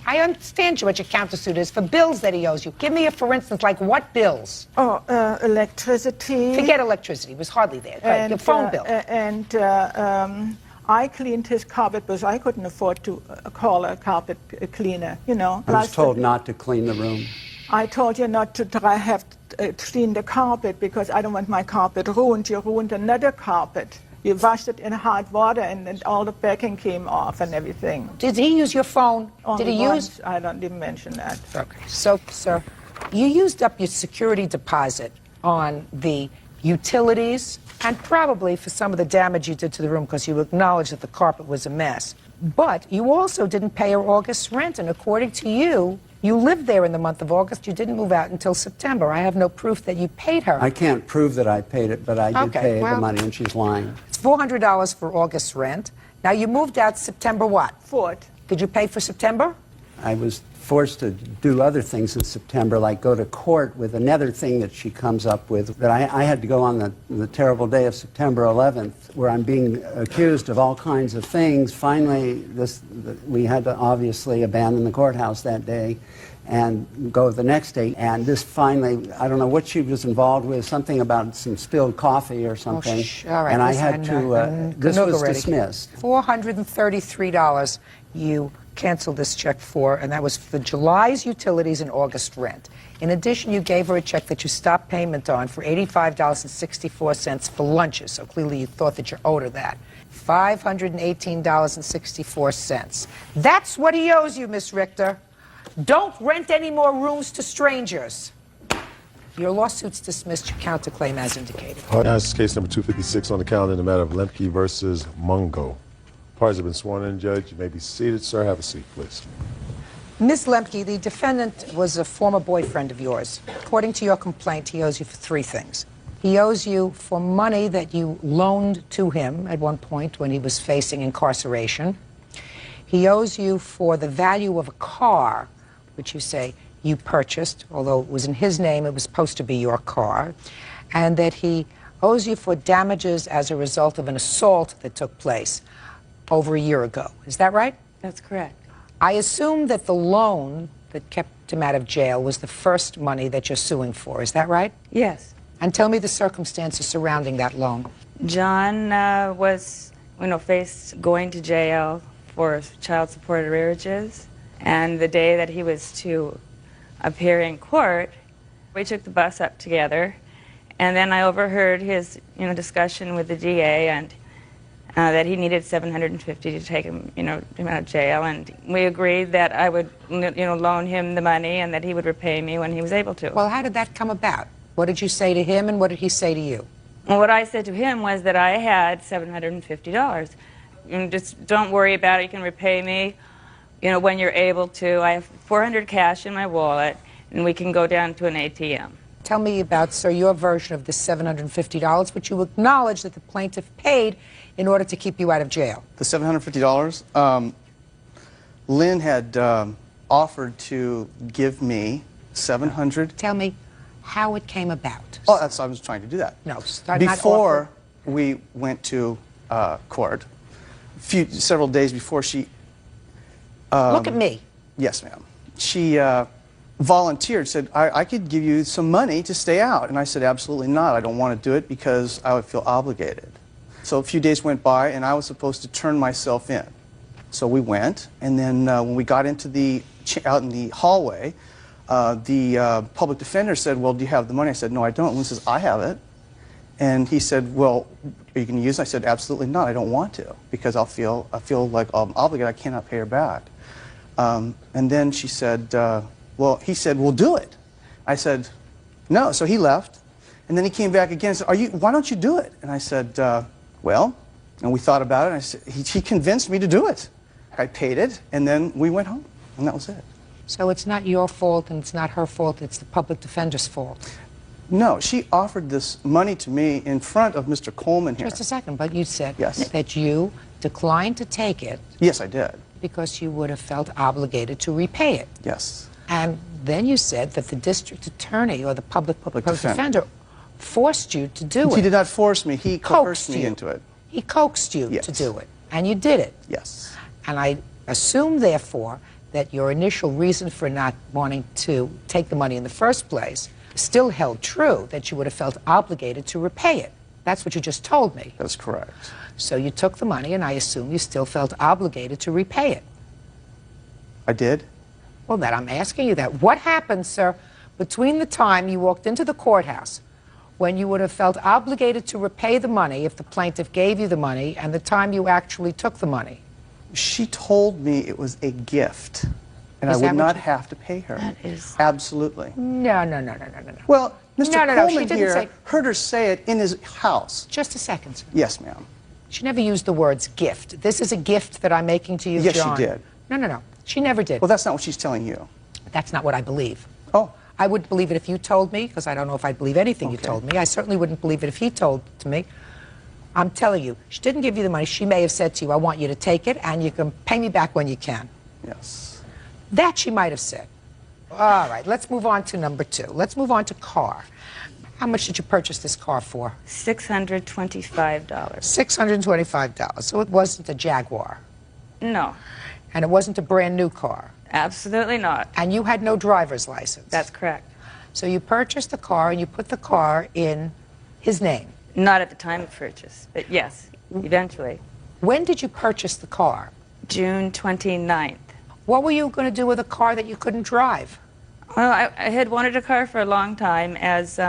I understand what your countersuit is for bills that he owes you. Give me for instance, like what bills? Oh, electricity. Forget electricity. It was hardly there. Right, your phone bill. I cleaned his carpet because I couldn't afford to call a carpet cleaner, you know. I was told not to clean the room. I told you not to have to clean the carpet because I don't want my carpet ruined. You ruined another carpet. You washed it in hot water and then all the backing came off and everything. Did he use your phone? Only Did he once. use? I don't even mention that. Okay. So, sir, you used up your security deposit on the utilities and probably for some of the damage you did to the room because you acknowledged that the carpet was a mess. But you also didn't pay her August rent, and according to you, you lived there in the month of August. You didn't move out until September. I have no proof that you paid her. I can't prove that I paid it, but I did Okay, pay well- the money, and she's lying. It's $400 for August rent. Now, you moved out September what? 4th. Did you pay for September? I was forced to do other things in September, like go to court with another thing that she comes up with, that I had to go on the terrible day of September 11th, where I'm being accused of all kinds of things. Finally, we had to obviously abandon the courthouse that day and go the next day. And this finally, I don't know what she was involved with, something about some spilled coffee or something. All right, and I had to, this was dismissed. $433 you canceled this check for, and that was for July's utilities and August rent. In addition, you gave her a check that you stopped payment on for $85.64 for lunches, so clearly you thought that you owed her that. $518.64. That's what he owes you, Miss Richter. Don't rent any more rooms to strangers. Your lawsuit's dismissed. Your counterclaim as indicated. Now this is case number 256 on the calendar in the matter of Lemke versus Mungo. Parties have been sworn in, Judge. You may be seated, sir. Have a seat, please. Ms. Lemke, the defendant was a former boyfriend of yours. According to your complaint, he owes you for 3 things. He owes you for money that you loaned to him at one point when he was facing incarceration. He owes you for the value of a car, which you say you purchased, although it was in his name, it was supposed to be your car, and that he owes you for damages as a result of an assault that took place over a year ago. Is that right? That's correct. I assume that the loan that kept him out of jail was the first money that you're suing for. Is that right? Yes. And tell me the circumstances surrounding that loan. John was, faced going to jail for child support arrearages, and the day that he was to appear in court, we took the bus up together, and then I overheard his, discussion with the DA and that he needed $750 to take him, him out of jail, and we agreed that I would, loan him the money and that he would repay me when he was able to. Well, how did that come about? What did you say to him, and what did he say to you? Well, what I said to him was that I had $750. Just don't worry about it. You can repay me, when you're able to. I have $400 cash in my wallet, and we can go down to an ATM. Tell me about, sir, your version of the $750, which you acknowledge that the plaintiff paid in order to keep you out of jail. The $750, Lynn had offered to give me $700. Tell me how it came about. Oh, I was trying to do that. No, before we went to court, several days before she... Look at me. Yes, ma'am. She volunteered, said, I could give you some money to stay out. And I said, absolutely not. I don't want to do it because I would feel obligated. So a few days went by, and I was supposed to turn myself in. So we went, and then when we got into out in the hallway, the public defender said, well, do you have the money? I said, no, I don't. Lynn says, I have it. And he said, well, are you going to use it? I said, absolutely not. I don't want to, because I feel like I'm obligated. I cannot pay her back. And then she said, he said, well, do it. I said, no. So he left, and then he came back again and said, why don't you do it? And I said, well, and we thought about it, and I said, he convinced me to do it. I paid it, and then we went home, and that was it. So it's not your fault, and it's not her fault, it's the public defender's fault. No, she offered this money to me in front of Mr. Coleman here. Just a second, but you said yes. That you declined to take it. Yes, I did. Because you would have felt obligated to repay it. Yes. And then you said that the district attorney or the public defender forced you to do it. He did not force me. He coerced me into it. He coaxed you to do it. And you did it. Yes. And I assume, therefore, that your initial reason for not wanting to take the money in the first place still held true, that you would have felt obligated to repay it. That's what you just told me. That's correct. So you took the money, and I assume you still felt obligated to repay it. I did? Well, then I'm asking you that. What happened, sir, between the time you walked into the courthouse, when you would have felt obligated to repay the money if the plaintiff gave you the money, and the time you actually took the money? She told me it was a gift, and I would not have to pay her. That is... Absolutely. No. Well, Mr. Coleman she here say... heard her say it in his house. Just a second, sir. Yes, ma'am. She never used the words gift. This is a gift that I'm making to you, yes, John. Yes, she did. No. She never did. Well, that's not what she's telling you. That's not what I believe. Oh. I wouldn't believe it if you told me, because I don't know if I'd believe anything you told me. I certainly wouldn't believe it if he told it to me. I'm telling you, she didn't give you the money. She may have said to you, I want you to take it, and you can pay me back when you can. Yes. That she might have said. All right, let's move on to number 2. Let's move on to car. How much did you purchase this car for? $625. $625. So it wasn't a Jaguar. No. And it wasn't a brand new car. Absolutely not. And you had no driver's license. That's correct. So you purchased the car and you put the car in his name. Not at the time of purchase, but yes, eventually. When did you purchase the car? June 29th. What were you going to do with a car that you couldn't drive? Well, I had wanted a car for a long time as...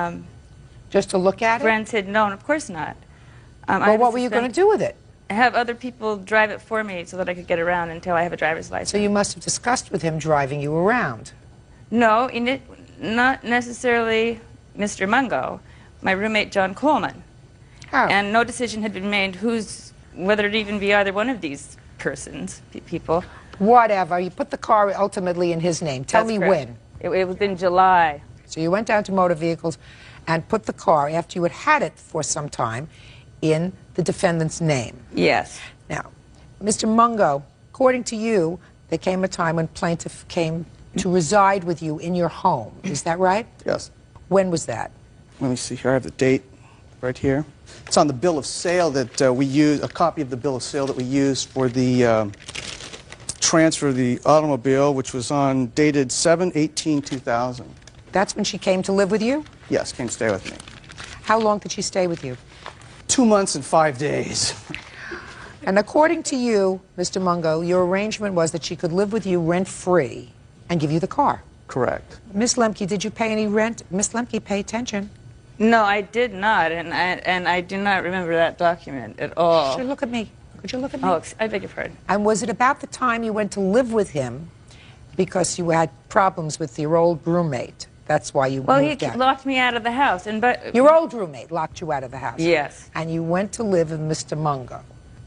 just to look at it? Friends had known, of course not. Well, what were you going to do with it? Have other people drive it for me so that I could get around until I have a driver's license. So you must have discussed with him driving you around. No, not necessarily Mr. Mungo, my roommate John Coleman. Oh. And no decision had been made whether it even be either one of these persons, people. Whatever. You put the car ultimately in his name. Tell me when. It was in July. So you went down to Motor Vehicles and put the car, after you had it for some time, in the defendant's name. Yes. Now, Mr. Mungo, according to you, there came a time when plaintiff came to reside with you in your home. Is that right? Yes. When was that? Let me see here. I have the date right here. It's on the bill of sale that we used, a copy of the bill of sale that we used for the transfer of the automobile, which was dated 7/18/2000. That's when she came to live with you? Yes, came to stay with me. How long did she stay with you? 2 months and 5 days. And according to you, Mr. Mungo, your arrangement was that she could live with you rent-free and give you the car. Correct. Miss Lemke, did you pay any rent? Miss Lemke, pay attention. No, I did not, and I do not remember that document at all. Should look at me. Could you look at me? Oh, I beg your pardon. And was it about the time you went to live with him because you had problems with your old roommate? That's why you moved out. He locked me out of the house. Your old roommate locked you out of the house? Yes. And you went to live with Mr. Mungo.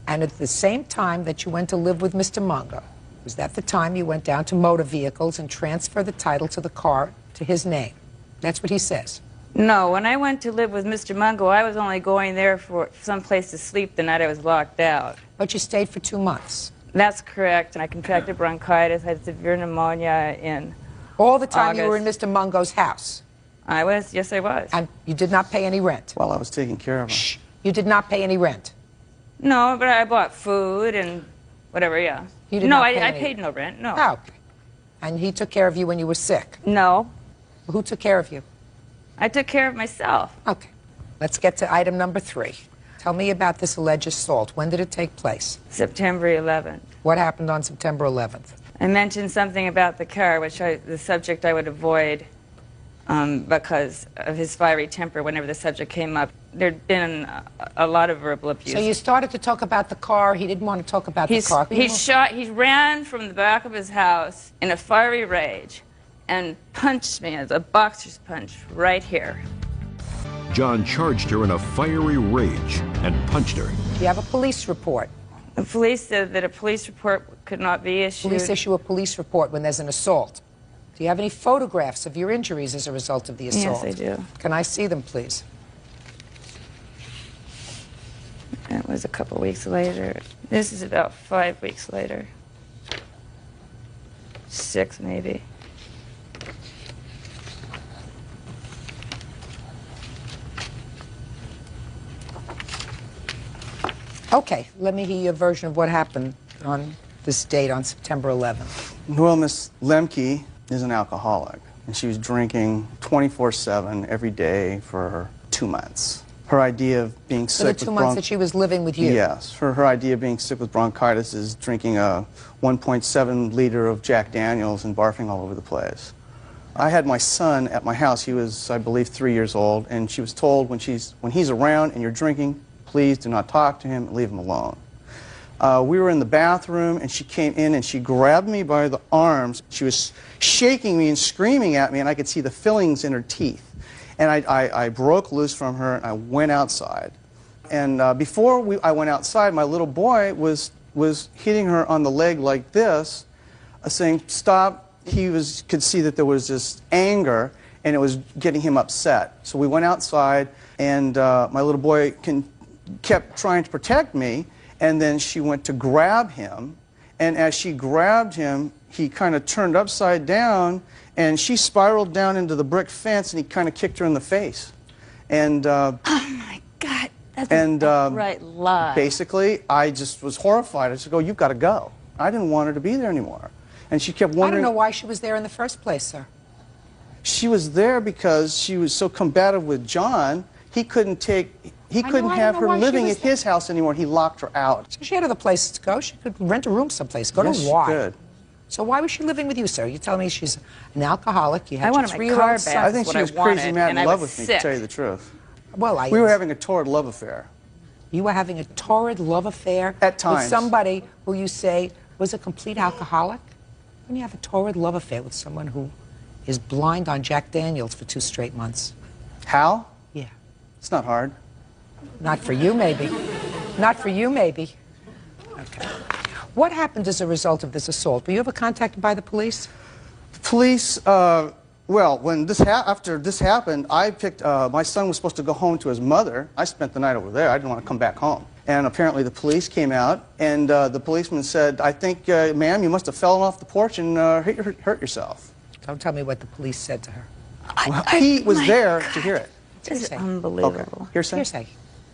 And at the same time that you went to live with Mr. Mungo, was that the time you went down to Motor Vehicles and transferred the title to the car to his name? That's what he says. No, when I went to live with Mr. Mungo, I was only going there for some place to sleep the night I was locked out. But you stayed for 2 months. That's correct, and I contracted bronchitis, had severe pneumonia in all the time August. You were in Mr. Mungo's house? I was, yes I was. And you did not pay any rent? While I was taking care of him. Shh. You did not pay any rent? No, but I bought food and whatever, yeah. You did not pay I any... paid no rent, no. Oh, okay. And he took care of you when you were sick? No. Who took care of you? I took care of myself. Okay. Let's get to item number 3. Tell me about this alleged assault. When did it take place? September 11th. What happened on September 11th? I mentioned something about the car, which the subject I would avoid because of his fiery temper whenever the subject came up. There'd been a lot of verbal abuse. So you started to talk about the car. He didn't want to talk about the car. He ran from the back of his house in a fiery rage and punched me as a boxer's punch right here. John charged her in a fiery rage and punched her. Do you have a police report? The police said that a police report could not be issued. Police issue a police report when there's an assault. Do you have any photographs of your injuries as a result of the assault? Yes, I do. Can I see them, please? That was a couple weeks later. This is about 5 weeks later. 6, maybe. Okay, let me hear your version of what happened on this date on September 11th. Well, Miss Lemke is an alcoholic, and she was drinking 24/7 every day for 2 months. Her idea of being sick with For the 2 months that she was living with you? Yes. Her idea of being sick with bronchitis is drinking a 1.7 liter of Jack Daniels and barfing all over the place. I had my son at my house. He was, I believe, 3 years old, and she was told when he's around and you're drinking, please do not talk to him and leave him alone. We were in the bathroom, and she came in and she grabbed me by the arms. She was shaking me and screaming at me, and I could see the fillings in her teeth. And I broke loose from her, and I went outside. And before I went outside, my little boy was hitting her on the leg like this, saying, stop. He could see that there was just anger, and it was getting him upset. So we went outside, and my little boy kept trying to protect me, and then she went to grab him, and as she grabbed him, he kind of turned upside down, and she spiraled down into the brick fence, and he kind of kicked her in the face. And oh my God, that's an outright lie. Basically, I just was horrified. I said, "Oh, you've got to go." I didn't want her to be there anymore. And she kept wondering. I don't know why she was there in the first place, sir. She was there because she was so combative with John. He couldn't have her living at his house anymore. He locked her out. So she had other places to go. She could rent a room someplace. Go to why? She could. So why was she living with you, sir? You're telling me she's an alcoholic. You had I your wanted my 3-year-old car son. back. I think she was crazy mad in love with me, to tell you the truth. Well, we were having a torrid love affair. You were having a torrid love affair at times with somebody who you say was a complete alcoholic? When you have a torrid love affair with someone who is blind on Jack Daniels for 2 straight months. How? Yeah. It's not hard. Not for you, maybe. Not for you, maybe. Okay. What happened as a result of this assault? Were you ever contacted by the police? Police, well, when after this happened, I picked, my son was supposed to go home to his mother. I spent the night over there. I didn't want to come back home. And apparently the police came out, and the policeman said, "I think, ma'am, you must have fallen off the porch and hurt yourself." Don't tell me what the police said to her. Well, he was there to hear it. This is unbelievable. Okay. Hearsay? Hearsay.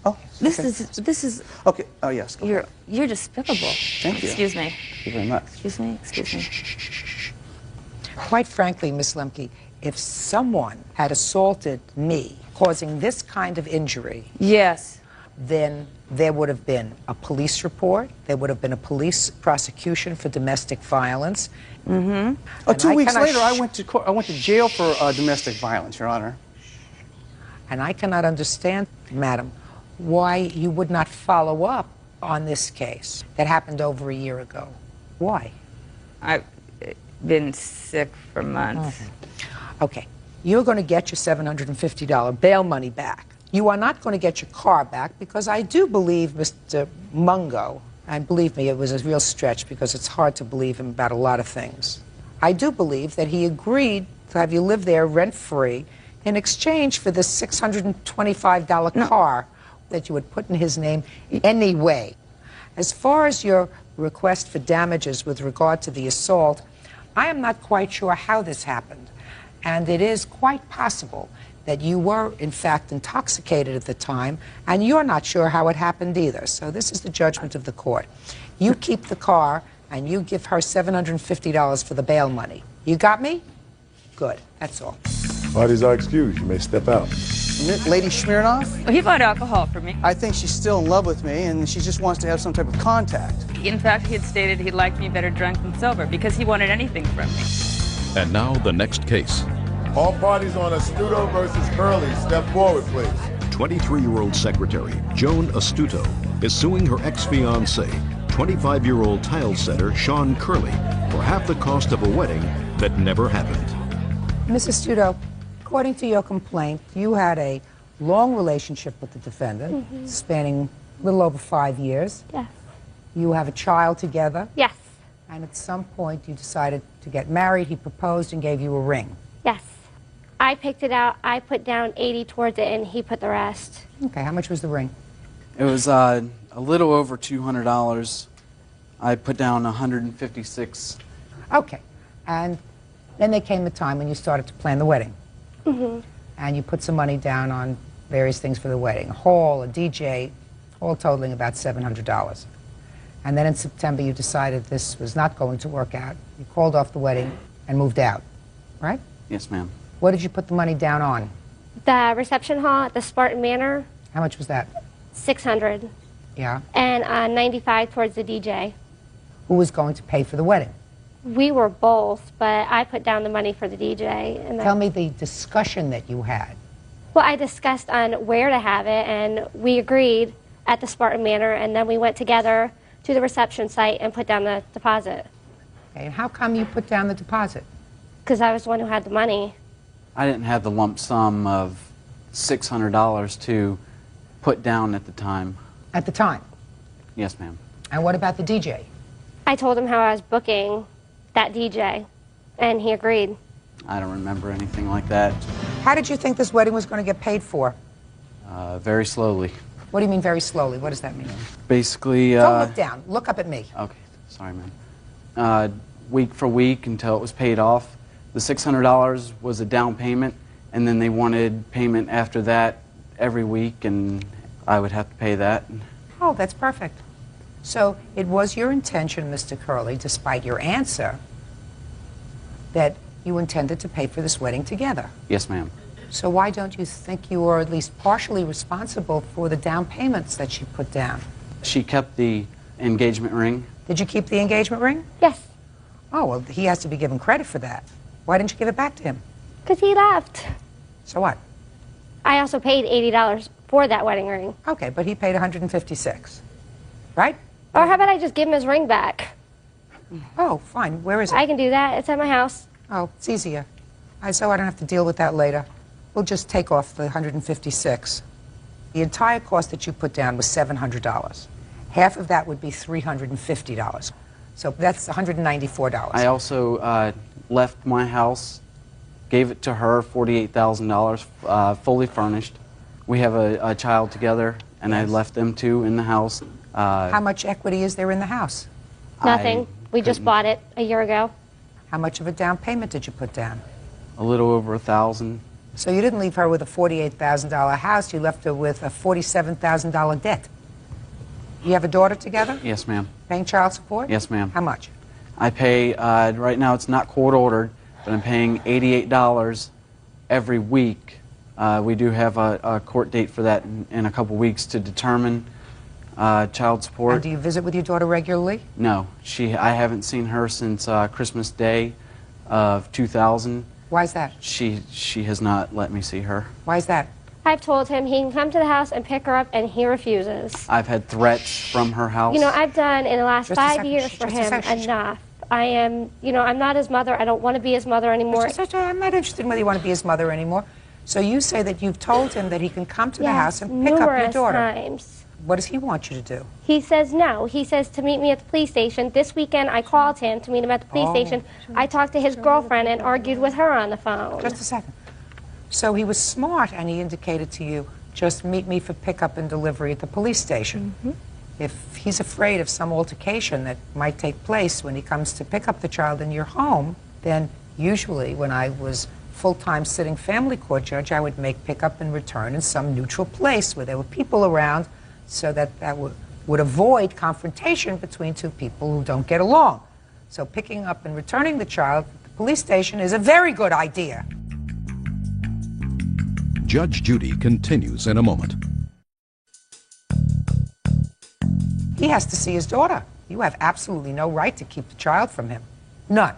Oh, This okay. is. Okay. Oh yes. Go ahead. You're despicable. Thank you. Excuse me. Thank you very much. Excuse me. Excuse me. Quite frankly, Miss Lemke, if someone had assaulted me, causing this kind of injury, yes, then there would have been a police report. There would have been a police prosecution for domestic violence. Mm-hmm. 2 weeks later, I went to court. I went to jail for domestic violence, Your Honor. And I cannot understand, madam, why you would not follow up on this case that happened over a year ago. Why? I've been sick for months. Mm-hmm. Okay. You're going to get your $750 bail money back. You are not going to get your car back because I do believe Mr. Mungo, and believe me, it was a real stretch because it's hard to believe him about a lot of things. I do believe that he agreed to have you live there rent-free in exchange for this $625 car that you would put in his name anyway. As far as your request for damages with regard to the assault, I am not quite sure how this happened. And it is quite possible that you were, in fact, intoxicated at the time, and you're not sure how it happened either. So this is the judgment of the court. You keep the car, and you give her $750 for the bail money. You got me? Good. That's all. Parties are excused. You may step out. Lady Smirnoff? Well, he bought alcohol for me. I think she's still in love with me, and she just wants to have some type of contact. In fact, he had stated he liked me better drunk than sober because he wanted anything from me. And now the next case. All parties on Astuto versus Curley, step forward, please. 23-year-old secretary Joan Astuto is suing her ex-fiancé, 25-year-old tile setter Sean Curley, for half the cost of a wedding that never happened. Mrs. Astuto, according to your complaint, you had a long relationship with the defendant, spanning a little over 5 years. Yes. You have a child together. Yes. And at some point you decided to get married. He proposed and gave you a ring. Yes. I picked it out. I put down 80 towards it, and he put the rest. Okay, how much was the ring? It was a little over $200. I put down 156. Okay, and then there came the time when you started to plan the wedding. And you put some money down on various things for the wedding, a hall, a DJ, all totaling about $700. And then in September you decided this was not going to work out. You called off the wedding and moved out, right? Yes, ma'am. What did you put the money down on? The reception hall at the Spartan Manor, How much was that? $600, Yeah. and 95 towards the DJ. Who was going to pay for the wedding? We were both, but I put down the money for the DJ. And Tell me the discussion that you had. Well, I discussed on where to have it, and we agreed at the Spartan Manor, and then we went together to the reception site and put down the deposit. Okay, and how come you put down the deposit? Because I was the one who had the money. I didn't have the lump sum of $600 to put down at the time. At the time? Yes, ma'am. And what about the DJ? I told him how I was booking that DJ, and he agreed. I don't remember anything like that. How did you think this wedding was going to get paid for? Very slowly. What do you mean very slowly? What does that mean? Basically, Don't look down. Look up at me. Okay, sorry, ma'am. week for week until it was paid off. The $600 was a down payment, and then they wanted payment after that every week, and I would have to pay that. Oh, that's perfect. So it was your intention, Mr. Curley, despite your answer, that you intended to pay for this wedding together. Yes, ma'am. So why don't you think you were at least partially responsible for the down payments that she put down? She kept the engagement ring. Did you keep the engagement ring? Yes. Oh, well, he has to be given credit for that. Why didn't you give it back to him? Because he left. So what? I also paid $80 for that wedding ring. Okay, but he paid $156, right? Or how about I just give him his ring back? Oh, fine. Where is it? I can do that. It's at my house. Oh, it's easier. So I don't have to deal with that later. We'll just take off the $156. The entire cost that you put down was $700. Half of that would be $350. So that's $194. I also left my house, gave it to her, $48,000, fully furnished. We have a child together, and I left them two in the house. How much equity is there in the house? Nothing. We just bought it a year ago. How much of a down payment did you put down? A little over $1,000. So you didn't leave her with a $48,000 house, you left her with a $47,000 debt. You have a daughter together? Yes, ma'am. Paying child support? Yes, ma'am. How much? I pay, right now it's not court ordered, but I'm paying $88 every week. We do have a court date for that in a couple weeks to determine child support. And do you visit with your daughter regularly? No. I haven't seen her since Christmas Day of 2000. Why is that? She has not let me see her. Why is that? I've told him he can come to the house and pick her up, and he refuses. I've had threats from her house. You know, I've done in the last Just a 5 second. years for Just a him second. enough. I am, you know, I'm not his mother. I don't want to be his mother anymore. I'm not interested in whether you want to be his mother anymore. So you say that you've told him that he can come to the house and pick up your numerous daughter. times. What does he want you to do? He says no. He says to meet me at the police station. This weekend I called him to meet him at the police station. I talked to his girlfriend and argued with her on the phone. Just a second. So he was smart and he indicated to you, just meet me for pickup and delivery at the police station. If he's afraid of some altercation that might take place when he comes to pick up the child in your home, then usually when I was full-time sitting family court judge, I would make pickup and return in some neutral place where there were people around so that would avoid confrontation between two people who don't get along. So picking up and returning the child at the police station is a very good idea. Judge Judy continues in a moment. He has to see his daughter. You have absolutely no right to keep the child from him. None.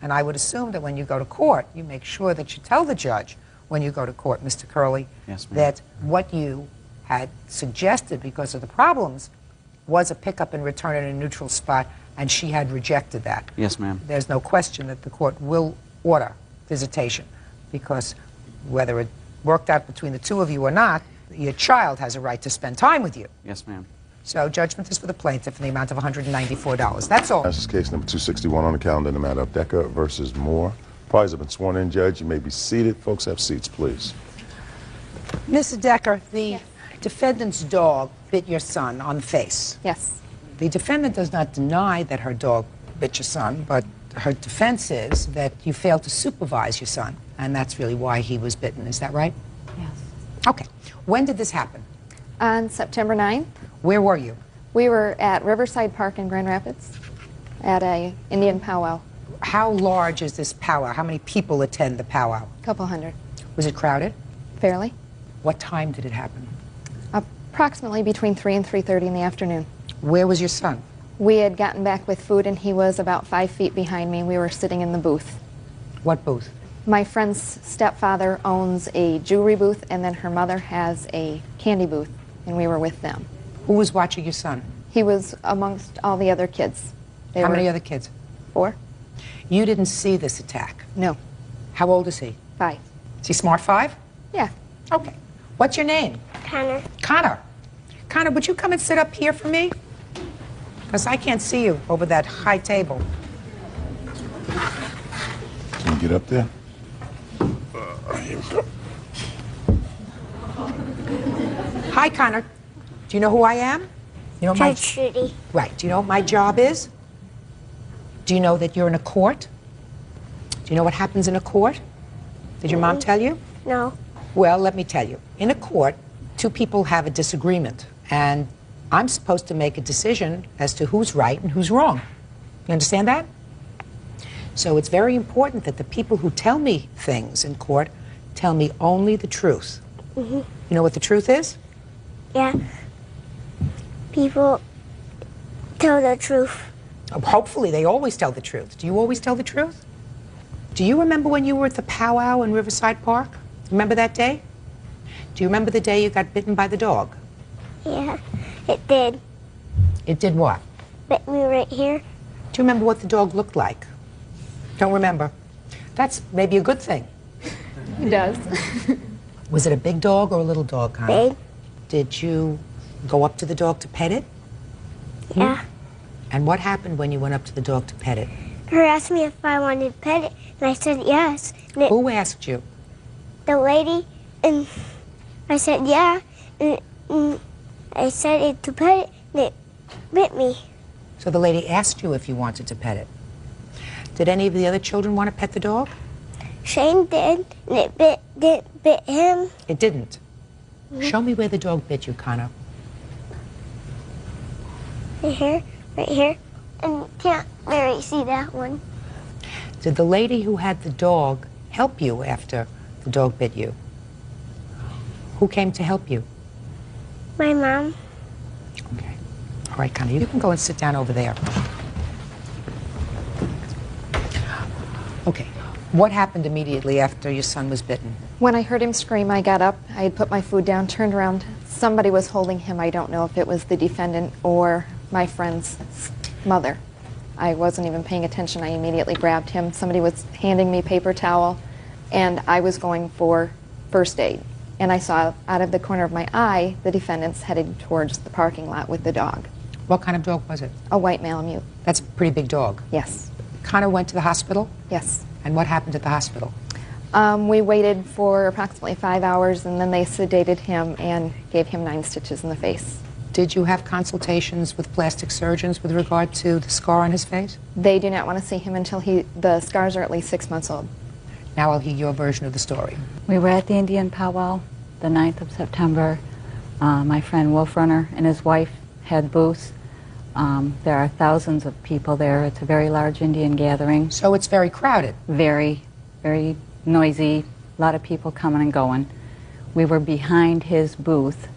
And I would assume that when you go to court, you make sure that you tell the judge when you go to court, Mr. Curley, that what you had suggested because of the problems was a pickup and return in a neutral spot, and she had rejected that. Yes, ma'am. There's no question that the court will order visitation because whether it worked out between the two of you or not, your child has a right to spend time with you. Yes, ma'am. So judgment is for the plaintiff in the amount of $194. That's all. This is case number 261 on the calendar in the matter of Decker versus Moore. Parties have been sworn in, Judge. You may be seated. Folks, have seats, please. Mrs. Decker, the defendant's dog bit your son on the face. Yes. The defendant does not deny that her dog bit your son, but her defense is that you failed to supervise your son, and that's really why he was bitten. Is that right? Yes. Okay. When did this happen? On September 9th. Where were you? We were at Riverside Park in Grand Rapids at a Indian powwow. How large is this powwow? How many people attend the powwow? A couple hundred. Was it crowded? Fairly. What time did it happen? Approximately between 3 and 3:30 in the afternoon. Where was your son? We had gotten back with food and he was about 5 feet behind me. We were sitting in the booth. What booth? My friend's stepfather owns a jewelry booth and then her mother has a candy booth and we were with them. Who was watching your son? He was amongst all the other kids. How many other kids? 4. You didn't see this attack? No. How old is he? 5. Is he smart 5? Yeah. Okay. What's your name? Connor. Connor. Connor, would you come and sit up here for me? Because I can't see you over that high table. Can you get up there? Here we go. Hi, Connor. Do you know who I am? You know Judge Judy. Right. Do you know what my job is? Do you know that you're in a court? Do you know what happens in a court? Did your mom tell you? No. Well, let me tell you. In a court, two people have a disagreement, and I'm supposed to make a decision as to who's right and who's wrong. You understand that? So it's very important that the people who tell me things in court tell me only the truth. Mm-hmm. You know what the truth is? Yeah. People tell the truth. Hopefully, they always tell the truth. Do you always tell the truth? Do you remember when you were at the powwow in Riverside Park? Remember that day? Do you remember the day you got bitten by the dog? Yeah, it did. It did what? Bit me right here. Do you remember what the dog looked like? Don't remember. That's maybe a good thing. It does. Was it a big dog or a little dog, Connie? Big. Did you go up to the dog to pet it? Yeah. And what happened when you went up to the dog to pet it? Her asked me if I wanted to pet it, and I said yes. Who asked you? The lady, and I said yeah, and I said it to pet it, and it bit me. So the lady asked you if you wanted to pet it. Did any of the other children want to pet the dog? Shane did, and it didn't bit him. It didn't. Show me where the dog bit you, Connor. Right here, right here, and you can't really see that one. Did the lady who had the dog help you after the dog bit you? Who came to help you? My mom. Okay. All right, Connor, you can go and sit down over there. Okay. What happened immediately after your son was bitten? When I heard him scream, I got up. I had put my food down, turned around. Somebody was holding him. I don't know if it was the defendant or my friend's mother. I wasn't even paying attention. I immediately grabbed him. Somebody was handing me paper towel, and I was going for first aid. And I saw out of the corner of my eye the defendants headed towards the parking lot with the dog. What kind of dog was it? A white Malamute. That's a pretty big dog. Yes. Connor went to the hospital? Yes. And what happened at the hospital? We waited for approximately 5 hours, and then they sedated him and gave him 9 stitches in the face. Did you have consultations with plastic surgeons with regard to the scar on his face? They do not want to see him until the scars are at least 6 months old. Now I'll hear your version of the story. We were at the Indian powwow the 9th of September. My friend Wolf Runner and his wife had booths. There are thousands of people there. It's a very large Indian gathering. So it's very crowded? Very, very noisy. A lot of people coming and going. We were behind his booth.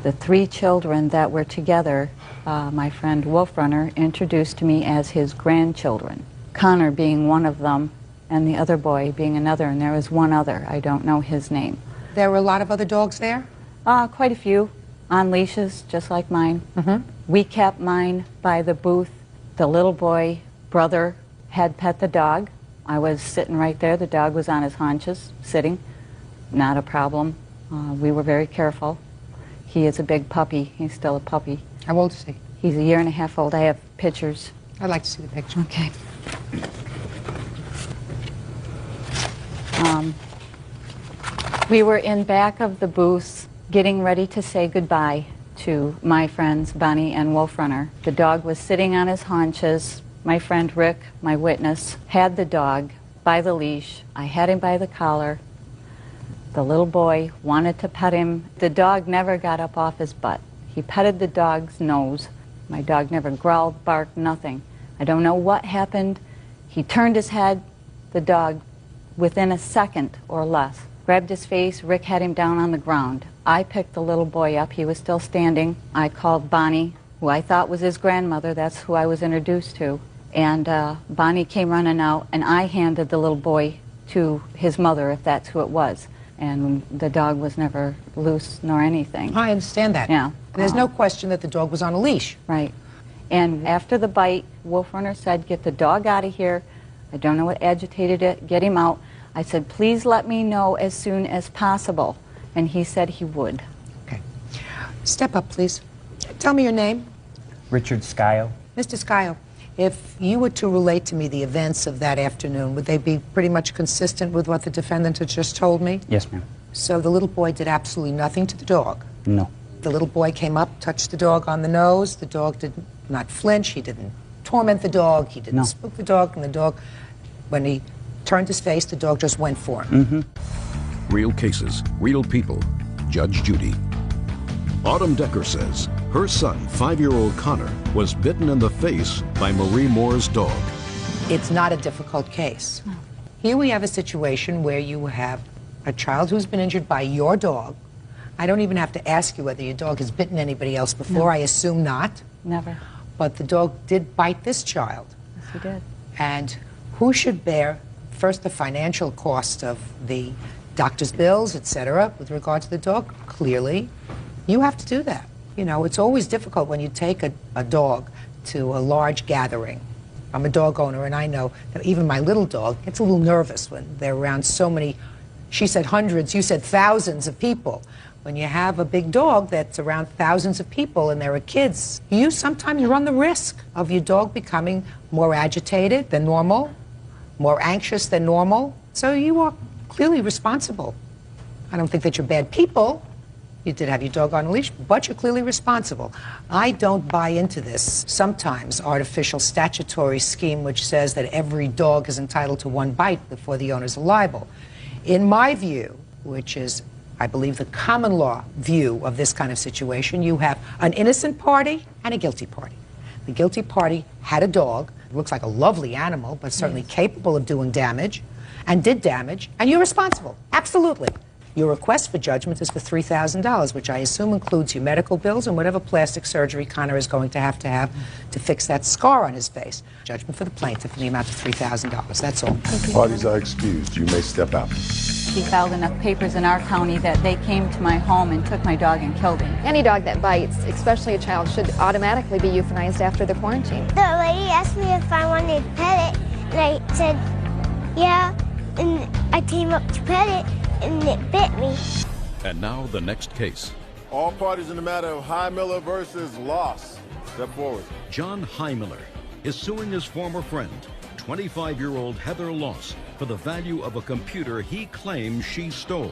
The 3 children that were together, my friend Wolf Runner introduced to me as his grandchildren. Connor being one of them, and the other boy being another, and there was one other. I don't know his name. There were a lot of other dogs there? Quite a few, on leashes, just like mine. Mm-hmm. We kept mine by the booth. The little boy, brother, had pet the dog. I was sitting right there. The dog was on his haunches, sitting. Not a problem. We were very careful. He is a big puppy. He's still a puppy. How old is he? He's 1.5 years old. I have pictures. I'd like to see the picture. Okay. We were in back of the booth getting ready to say goodbye to my friends Bonnie and Wolf Runner. The dog was sitting on his haunches. My friend Rick, my witness, had the dog by the leash. I had him by the collar. The little boy wanted to pet him. The dog never got up off his butt. He petted the dog's nose. My dog never growled, barked, nothing. I don't know what happened. He turned his head. The dog, within a second or less, grabbed his face. Rick had him down on the ground. I picked the little boy up. He was still standing. I called Bonnie, who I thought was his grandmother. That's who I was introduced to. And Bonnie came running out, and I handed the little boy to his mother, if that's who it was. And the dog was never loose nor anything. I understand that. Yeah. There's no question that the dog was on a leash. Right. And after the bite, Wolf Runner said, "Get the dog out of here." I don't know what agitated it. Get him out. I said, "Please let me know as soon as possible." And he said he would. Okay. Step up, please. Tell me your name. Richard Scio. Mr. Scio, if you were to relate to me the events of that afternoon, would they be pretty much consistent with what the defendant had just told me? Yes, ma'am. So the little boy did absolutely nothing to the dog? No. The little boy came up, touched the dog on the nose. The dog did not flinch. He didn't torment the dog. He didn't spook the dog, and the dog, when he turned his face, the dog just went for him. Real cases, real people. Judge Judy. Autumn Decker says her son, 5-year-old Connor, was bitten in the face by Marie Moore's dog. It's not a difficult case. Here we have a situation where you have a child who's been injured by your dog. I don't even have to ask you whether your dog has bitten anybody else before. No. I assume not. Never. But the dog did bite this child. Yes, he did. And who should bear, first, the financial cost of the doctor's bills, etc., with regard to the dog? Clearly, you have to do that. You know, it's always difficult when you take a dog to a large gathering. I'm a dog owner, and I know that even my little dog gets a little nervous when they're around so many, she said hundreds, you said thousands of people. When you have a big dog that's around thousands of people and there are kids, you sometimes run the risk of your dog becoming more agitated than normal, more anxious than normal. So you are clearly responsible. I don't think that you're bad people. You did have your dog on a leash, but you're clearly responsible. I don't buy into this sometimes artificial statutory scheme which says that every dog is entitled to one bite before the owners are liable. In my view, which is, I believe, the common law view of this kind of situation, you have an innocent party and a guilty party. The guilty party had a dog, it looks like a lovely animal, but certainly capable of doing damage, and did damage, and you're responsible, absolutely. Your request for judgment is for $3,000, which I assume includes your medical bills and whatever plastic surgery Connor is going to have to fix that scar on his face. Judgment for the plaintiff in the amount of $3,000. That's all. Parties are excused. You may step out. He filed enough papers in our county that they came to my home and took my dog and killed him. Any dog that bites, especially a child, should automatically be euthanized after the quarantine. The lady asked me if I wanted to pet it, and I said, yeah, and I came up to pet it, and it bit me. And now the next case. All parties in the matter of Highmiller versus Loss. Step forward. John Highmiller is suing his former friend, 25-year-old Heather Loss, for the value of a computer he claims she stole.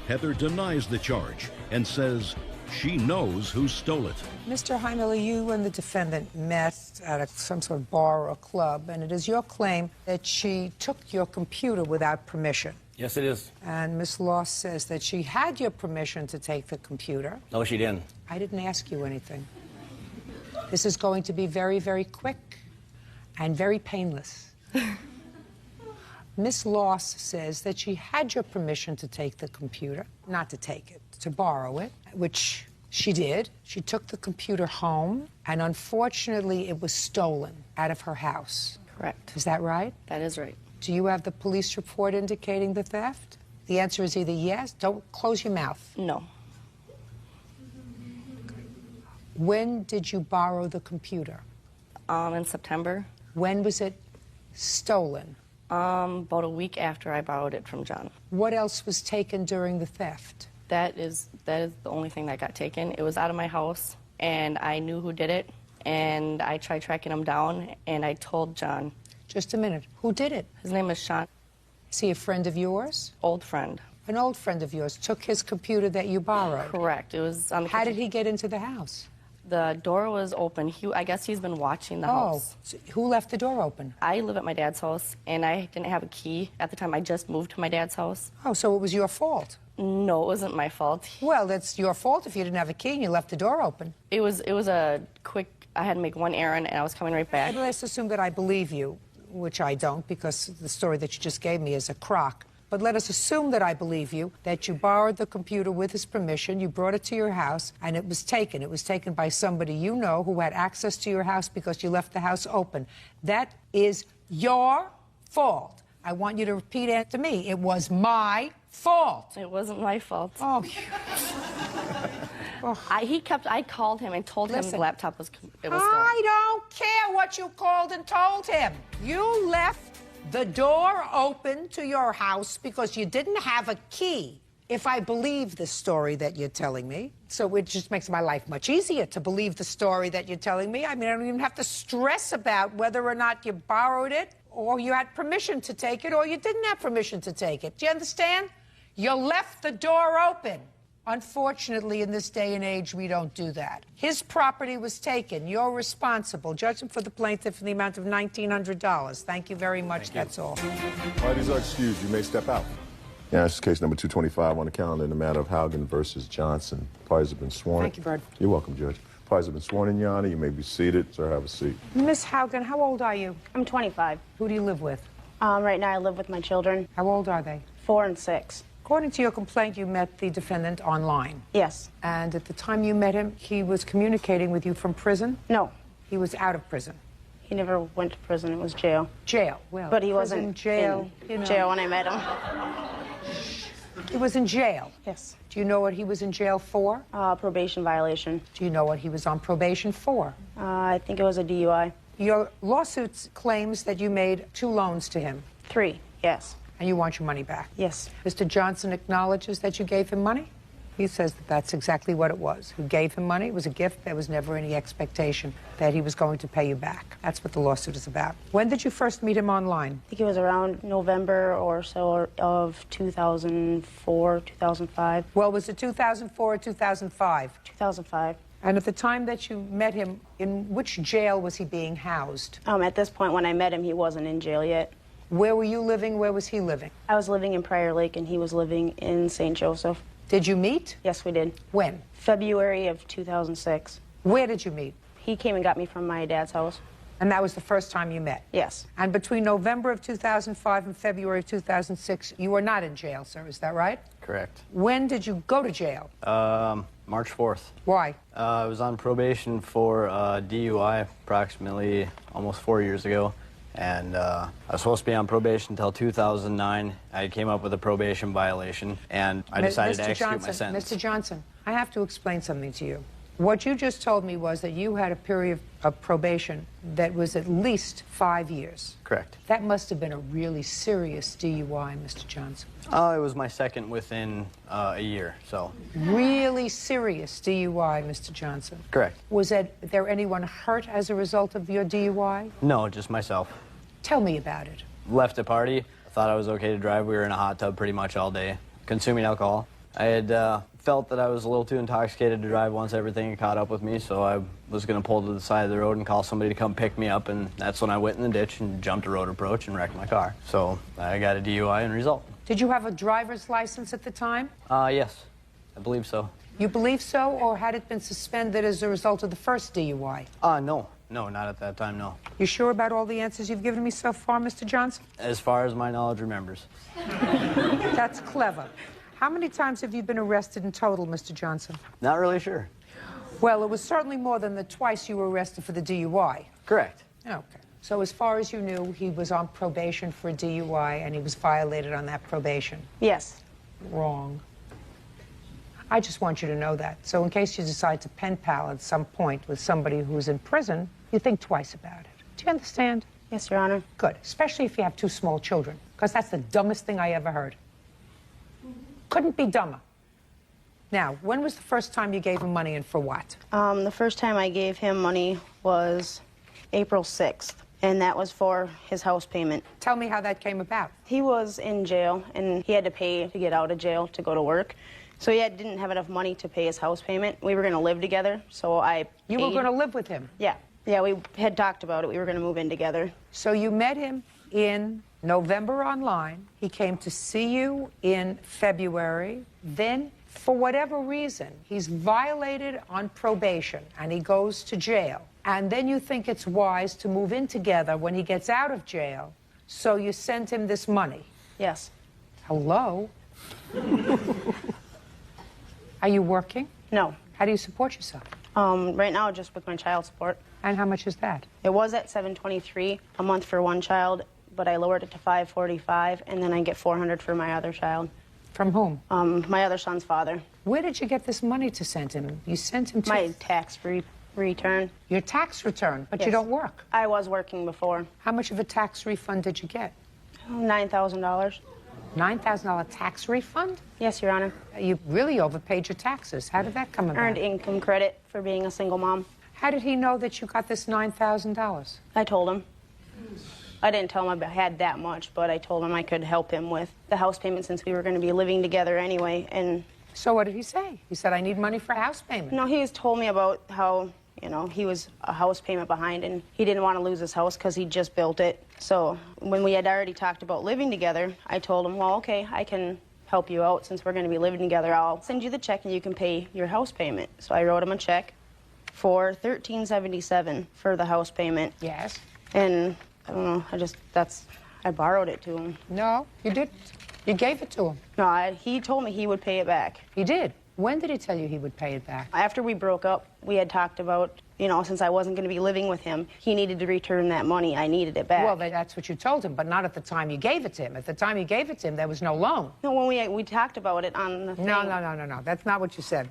Heather denies the charge and says she knows who stole it. Mr. Highmiller, you and the defendant met at some sort of bar or club, and it is your claim that she took your computer without permission. Yes, it is. And Miss Loss says that she had your permission to take the computer. No, she didn't. I didn't ask you anything. This is going to be very, very quick and very painless. Miss Loss says that she had your permission to take the computer, not to take it, to borrow it, which she did. She took the computer home, and unfortunately it was stolen out of her house. Correct. Is that right? That is right. Do you have the police report indicating the theft? The answer is either yes. Don't close your mouth. No. When did you borrow the computer? In September. When was it stolen? About a week after I borrowed it from John. What else was taken during the theft? That is the only thing that got taken. It was out of my house, and I knew who did it, and I tried tracking him down, and I told John. Just a minute. Who did it? His name is Sean. Is he a friend of yours? Old friend. An old friend of yours took his computer that you borrowed? Correct. It was on the How did he get into the house? The door was open. I guess he's been watching the house. So who left the door open? I live at my dad's house, and I didn't have a key at the time. I just moved to my dad's house. Oh, so it was your fault? No, it wasn't my fault. Well, that's your fault if you didn't have a key and you left the door open. It was a quick, I had to make one errand, and I was coming right back. And let's assume that I believe you, which I don't, because the story that you just gave me is a crock. But let us assume that I believe you, that you borrowed the computer with his permission, you brought it to your house, and it was taken. It was taken by somebody you know who had access to your house because you left the house open. That is your fault. I want you to repeat after me. It was my fault. It wasn't my fault. Oh. I called him and told him the laptop was stolen. I don't care what you called and told him. You left the door open to your house because you didn't have a key. If I believe the story that you're telling me, so it just makes my life much easier to believe the story that you're telling me. I mean, I don't even have to stress about whether or not you borrowed it, or you had permission to take it, or you didn't have permission to take it. Do you understand? You left the door open. Unfortunately, in this day and age, we don't do that. His property was taken. You're responsible. Judge him for the plaintiff in the amount of $1,900. Thank you very much. That's all. Parties are excused. You may step out. Yeah, this is case number 225 on the calendar in the matter of Haugen versus Johnson. Parties have been sworn. Thank you, Bird. You're welcome, Judge. Parties have been sworn in, Your Honor. You may be seated. Sir, have a seat. Miss Haugen, how old are you? I'm 25. Who do you live with? Right now I live with my children. How old are they? 4 and 6. According to your complaint, you met the defendant online. Yes. And at the time you met him, he was communicating with you from prison? No. He was out of prison? He never went to prison. It was jail. Jail? Well, but he prison, wasn't jail, in jail when I met him. He was in jail? Yes. Do you know what he was in jail for? Probation violation. Do you know what he was on probation for? I think it was a DUI. Your lawsuit claims that you made 2 loans to him. 3, yes. And you want your money back? Yes. Mr. Johnson acknowledges that you gave him money? He says that that's exactly what it was. You gave him money. It was a gift. There was never any expectation that he was going to pay you back. That's what the lawsuit is about. When did you first meet him online? I think it was around November or so of 2004, 2005. Well, was it 2004 or 2005? 2005. And at the time that you met him, in which jail was he being housed? At this point, when I met him, he wasn't in jail yet. Where were you living? Where was he living? I was living in Prior Lake, and he was living in St. Joseph. Did you meet? Yes, we did. When? February of 2006. Where did you meet? He came and got me from my dad's house. And that was the first time you met? Yes. And between November of 2005 and February of 2006, you were not in jail, sir, is that right? Correct. When did you go to jail? March 4th. Why? I was on probation for DUI approximately almost 4 years ago. And I was supposed to be on probation until 2009. I came up with a probation violation, and I decided to execute my sentence. Mr. Johnson, I have to explain something to you. What you just told me was that you had a period of probation that was at least 5 years. Correct. That must have been a really serious DUI, Mr. Johnson. It was my second within a year, so. Really serious DUI, Mr. Johnson. Correct. Was there anyone hurt as a result of your DUI? No, just myself. Tell me about it. Left a party. Thought I was okay to drive. We were in a hot tub pretty much all day, consuming alcohol. I had felt that I was a little too intoxicated to drive once everything had caught up with me, so I was going to pull to the side of the road and call somebody to come pick me up, and that's when I went in the ditch and jumped a road approach and wrecked my car. So I got a DUI and result. Did you have a driver's license at the time? Yes, I believe so. You believe so, or had it been suspended as a result of the first DUI? No. No, not at that time, no. You sure about all the answers you've given me so far, Mr. Johnson? As far as my knowledge remembers. That's clever. How many times have you been arrested in total, Mr. Johnson? Not really sure. Well, it was certainly more than the twice you were arrested for the DUI. Correct. Okay. So as far as you knew, he was on probation for a DUI, and he was violated on that probation? Yes. Wrong. I just want you to know that. So in case you decide to pen pal at some point with somebody who's in prison, you think twice about it. Do you understand? Yes, Your Honor. Good. Especially if you have 2 small children, because that's the dumbest thing I ever heard. Couldn't be dumber. Now, when was the first time you gave him money, and for what? The first time I gave him money was April 6th, and that was for his house payment. Tell me how that came about. He was in jail, and he had to pay to get out of jail to go to work. So he didn't have enough money to pay his house payment. We were going to live together, so I You were going to live with him? Yeah. Yeah, we had talked about it. We were going to move in together. So you met him in November online. He came to see you in February. Then, for whatever reason, he's violated on probation, and he goes to jail. And then you think it's wise to move in together when he gets out of jail, so you sent him this money. Yes. Hello? Are you working? No. How do you support yourself? Right now, just with my child support. And how much is that? It was at $723 a month for one child, but I lowered it to $545, and then I get $400 for my other child. From whom? My other son's father. Where did you get this money to send him? You sent him to... My tax return. Your tax return, but Yes. you don't work. I was working before. How much of a tax refund did you get? $9,000. $9,000 tax refund? Yes, Your Honor. You really overpaid your taxes. How did that come about? Earned income credit for being a single mom. How did he know that you got this $9,000? I told him. I didn't tell him I had that much, but I told him I could help him with the house payment since we were going to be living together anyway, and So what did he say? He said, I need money for a house payment. No, he has told me about how, you know, he was a house payment behind and he didn't want to lose his house because he just built it. So when we had already talked about living together, I told him, well, okay, I can help you out since we're going to be living together. I'll send you the check and you can pay your house payment. So I wrote him a check for $13.77 for the house payment. Yes. And I don't know, I borrowed it to him. No, you didn't. You gave it to him. No, he told me he would pay it back. He did? When did he tell you he would pay it back? After we broke up, we had talked about, you know, since I wasn't going to be living with him, he needed to return that money. I needed it back. Well, that's what you told him, but not at the time you gave it to him. At the time you gave it to him, there was no loan. No, when we talked about it on the thing. No. That's not what you said.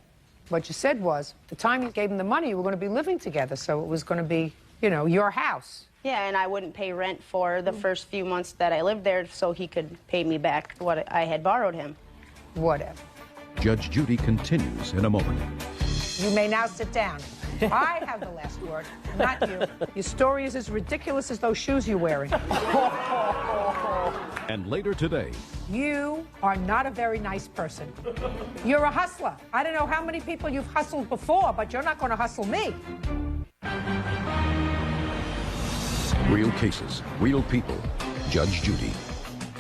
What you said was, the time you gave him the money, you were going to be living together, so it was going to be, you know, your house. Yeah, and I wouldn't pay rent for the first few months that I lived there so he could pay me back what I had borrowed him. Whatever. Judge Judy continues in a moment. You may now sit down. I have the last word, not you. Your story is as ridiculous as those shoes you're wearing. And later today, you are not a very nice person. You're a hustler. I don't know how many people you've hustled before, but you're not going to hustle me. real cases, real people. Judge Judy.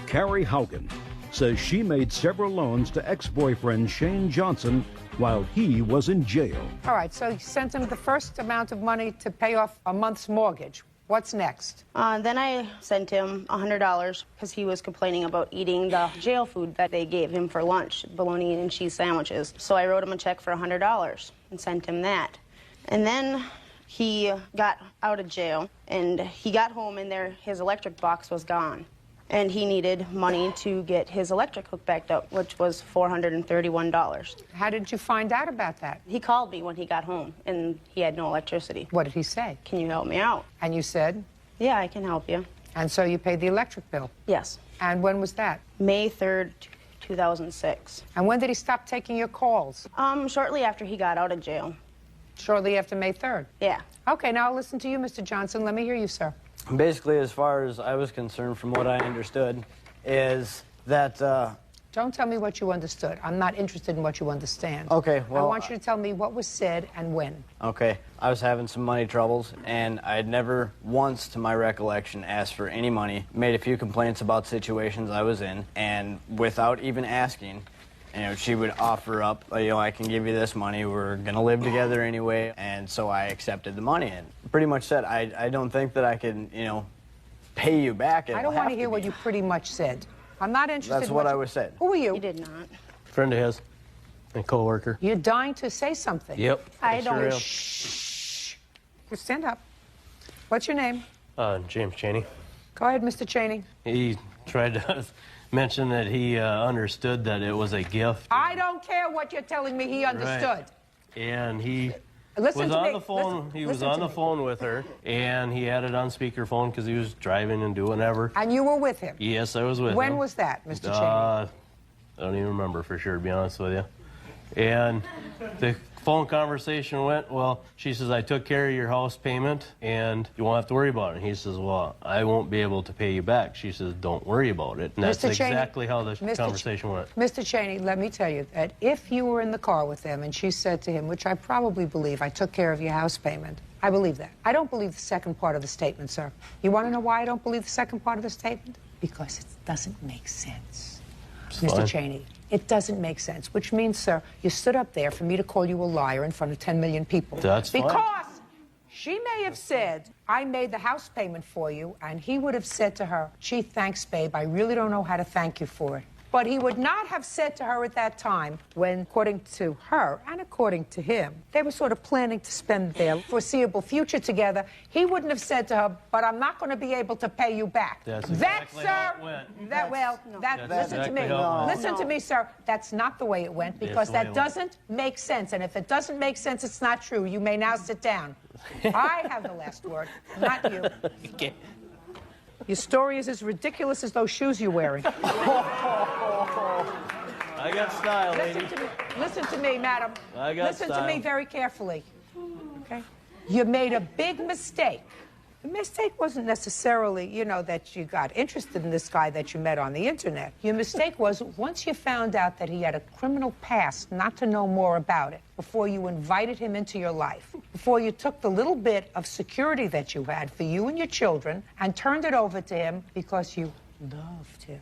Carrie Haugen says she made several loans to ex-boyfriend Shane Johnson while he was in jail. All right, so you sent him the first amount of money to pay off a month's mortgage. What's next? Then I sent him $100 because he was complaining about eating the jail food that they gave him for lunch, bologna and cheese sandwiches. So I wrote him a check for $100 and sent him that. And then he got out of jail, and he got home, and his electric box was gone. And he needed money to get his electric hooked back up, which was $431. How did you find out about that? He called me when he got home, and he had no electricity. What did he say? Can you help me out? And you said? Yeah, I can help you. And so you paid the electric bill? Yes. And when was that? May 3rd, 2006. And when did he stop taking your calls? Shortly after he got out of jail. Shortly after May 3rd? Yeah. Okay, now I'll listen to you, Mr. Johnson. Let me hear you, sir. Basically, as far as I was concerned, from what I understood, is that... Don't tell me what you understood. I'm not interested in what you understand. Okay, well... I want you to tell me what was said and when. Okay, I was having some money troubles, and I had never once, to my recollection, asked for any money, made a few complaints about situations I was in, and without even asking, she would offer up, I can give you this money, we're going to live together anyway, and so I accepted the money and pretty much said, I don't think that I can, pay you back. I don't want to hear what you pretty much said. I'm not interested That's in what I was saying. Who are you? You did not. Friend of his, a co-worker. You're dying to say something. Yep. I don't... Shh. Just stand up. What's your name? James Cheney. Go ahead, Mr. Cheney. He tried to mention that he understood that it was a gift. I don't care what you're telling me he understood. Right. And he Listen was to on me. the phone. Listen- He was listen on to the me. phone with her, and he had it on speakerphone because he was driving and doing whatever. And you were with him? Yes, I was with him. When was that, Mr. Cheney? I don't even remember for sure, to be honest with you. And the phone conversation went, well, she says, I took care of your house payment, and you won't have to worry about it. And he says, well, I won't be able to pay you back. She says, don't worry about it. And that's Mr. Cheney, exactly how the Mr. conversation went. Mr. Cheney, let me tell you that if you were in the car with them and she said to him, which I probably believe, I took care of your house payment, I believe that. I don't believe the second part of the statement, sir. You want to know why I don't believe the second part of the statement? Because it doesn't make sense. Mr. fine. Cheney, it doesn't make sense, which means, sir, you stood up there for me to call you a liar in front of 10 million people. That's fine. Because she may have said, I made the house payment for you, and he would have said to her, gee, thanks, babe, I really don't know how to thank you for it. But he would not have said to her at that time, when, according to her and according to him, they were sort of planning to spend their foreseeable future together, he wouldn't have said to her, but I'm not going to be able to pay you back. That's That, exactly sir, how it went. That's listen exactly to me. how it went. Listen to me, sir. That's not the way it went, Yes, because the way that it went. doesn't make sense. And if it doesn't make sense, it's not true. You may now sit down. I have the last word, not you. Okay. Your story is as ridiculous as those shoes you're wearing. I got style, lady. Listen to me, madam. I got Listen to style. me very carefully. Okay? You made a big mistake The mistake wasn't necessarily, you know, that you got interested in this guy that you met on the internet. Your mistake was once you found out that he had a criminal past, not to know more about it, before you invited him into your life, before you took the little bit of security that you had for you and your children and turned it over to him because you loved him.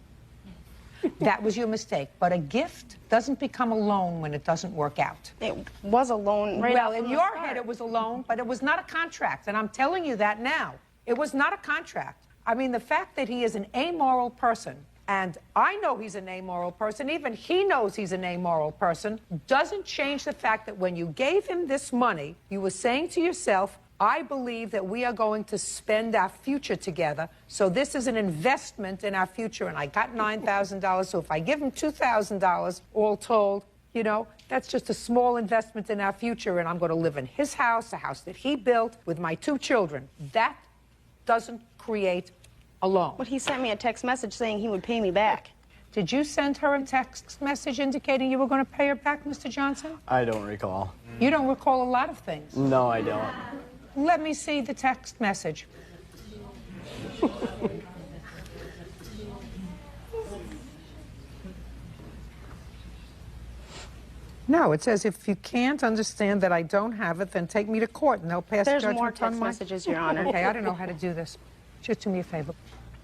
That was your mistake. But a gift doesn't become a loan when it doesn't work out. It was a loan. Right Well, in your head it was a loan, but it was not a contract. And I'm telling you that now. It was not a contract. I mean, the fact that he is an amoral person, and I know he's an amoral person, even he knows he's an amoral person, doesn't change the fact that when you gave him this money, you were saying to yourself, I believe that we are going to spend our future together, so this is an investment in our future, and I got $9,000, so if I give him $2,000, all told, you know, that's just a small investment in our future, and I'm going to live in his house, a house that he built, with my 2 children. That doesn't create a loan. But he sent me a text message saying he would pay me back. Did you send her a text message indicating you were going to pay her back, Mr. Johnson? I don't recall. You don't recall a lot of things. No, I don't. Let me see the text message. No, it says, if you can't understand that I don't have it, then take me to court and they'll pass There's judgment more text on my... messages, Your Honor. Okay, I don't know how to do this. Just do me a favor.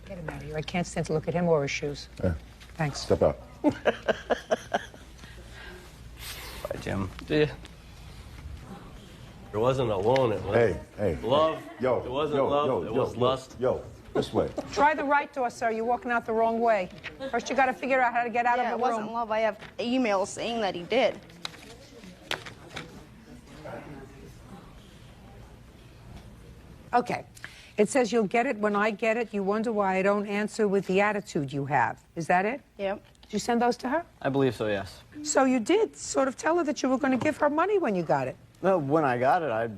Get him out of here. I can't stand to look at him or his shoes. Thanks. Step out. Bye, Jim. Yeah. It wasn't a loan, it was hey. love. Yo, it wasn't love, it was lust. Yo, this way. Try the right door, sir. You're walking out the wrong way. First, you got to figure out how to get out of the it room. wasn't love. I have emails saying that he did. Okay. It says you'll get it when I get it. You wonder why I don't answer with the attitude you have. Is that it? Yep. Did you send those to her? I believe so, yes. So you did sort of tell her that you were going to give her money when you got it. Well, when I got it,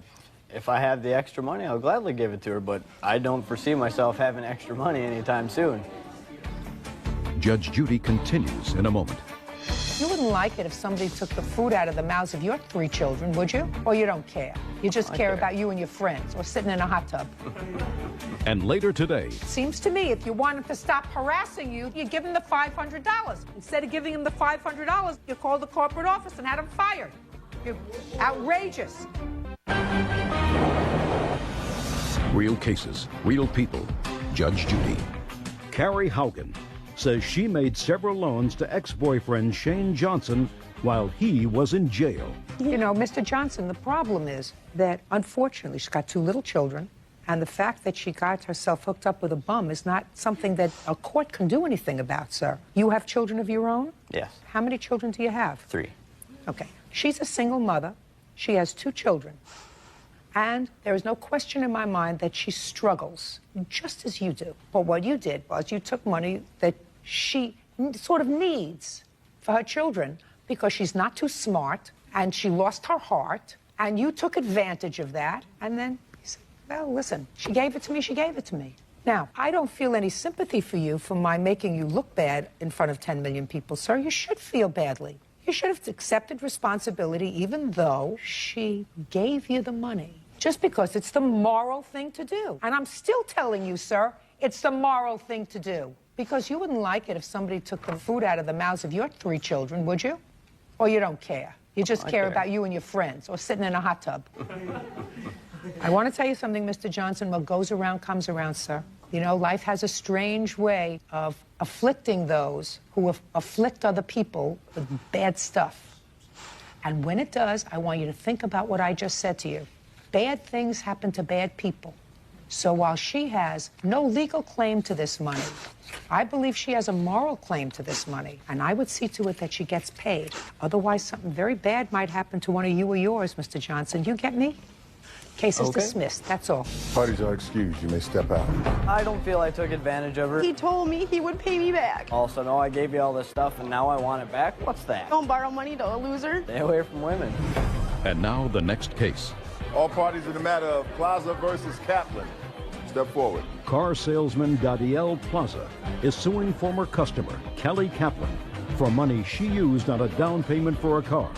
if I have the extra money, I'll gladly give it to her, but I don't foresee myself having extra money anytime soon. Judge Judy continues in a moment. You wouldn't like it if somebody took the food out of the mouths of your 3 children, would you? Or you don't care? You just care about you and your friends, or sitting in a hot tub. And later today, Seems to me if you want him to stop harassing you, you give him the $500. Instead of giving him the $500, you called the corporate office and had him fired. You're outrageous. real cases, real people. Judge Judy. Carrie Haugen says she made several loans to ex-boyfriend Shane Johnson while he was in jail. You know, Mr. Johnson, the problem is that, unfortunately, she's got 2 little children, and the fact that she got herself hooked up with a bum is not something that a court can do anything about, sir. You have children of your own? Yes. How many children do you have? 3. Okay. She's a single mother. She has 2 children. And there is no question in my mind that she struggles, just as you do. But what you did was you took money that she sort of needs for her children because she's not too smart and she lost her heart, and you took advantage of that, and then you said, well, listen, she gave it to me, she gave it to me. Now, I don't feel any sympathy for you for my making you look bad in front of 10 million people, sir. You should feel badly. You should have accepted responsibility even though she gave you the money, just because it's the moral thing to do. And I'm still telling you, sir, it's the moral thing to do. Because you wouldn't like it if somebody took the food out of the mouths of your 3 children, would you? Or you don't care? You just care about you and your friends, or sitting in a hot tub. I want to tell you something, Mr. Johnson. What goes around comes around, sir. You know, life has a strange way of afflicting those who afflict other people with bad stuff. And when it does, I want you to think about what I just said to you. Bad things happen to bad people. So while she has no legal claim to this money, I believe she has a moral claim to this money, and I would see to it that she gets paid. Otherwise, something very bad might happen to one of you or yours, Mr. Johnson. You get me? Case is dismissed, that's all. Parties are excused. You may step out. I don't feel I took advantage of her. He told me he would pay me back. Also, no, I gave you all this stuff and now I want it back? What's that? Don't borrow money to a loser. Stay away from women. And now the next case. All parties in the matter of Plaza versus Kaplan. Step forward. Car salesman Gadiel Plaza is suing former customer Kelly Kaplan for money she used on a down payment for a car.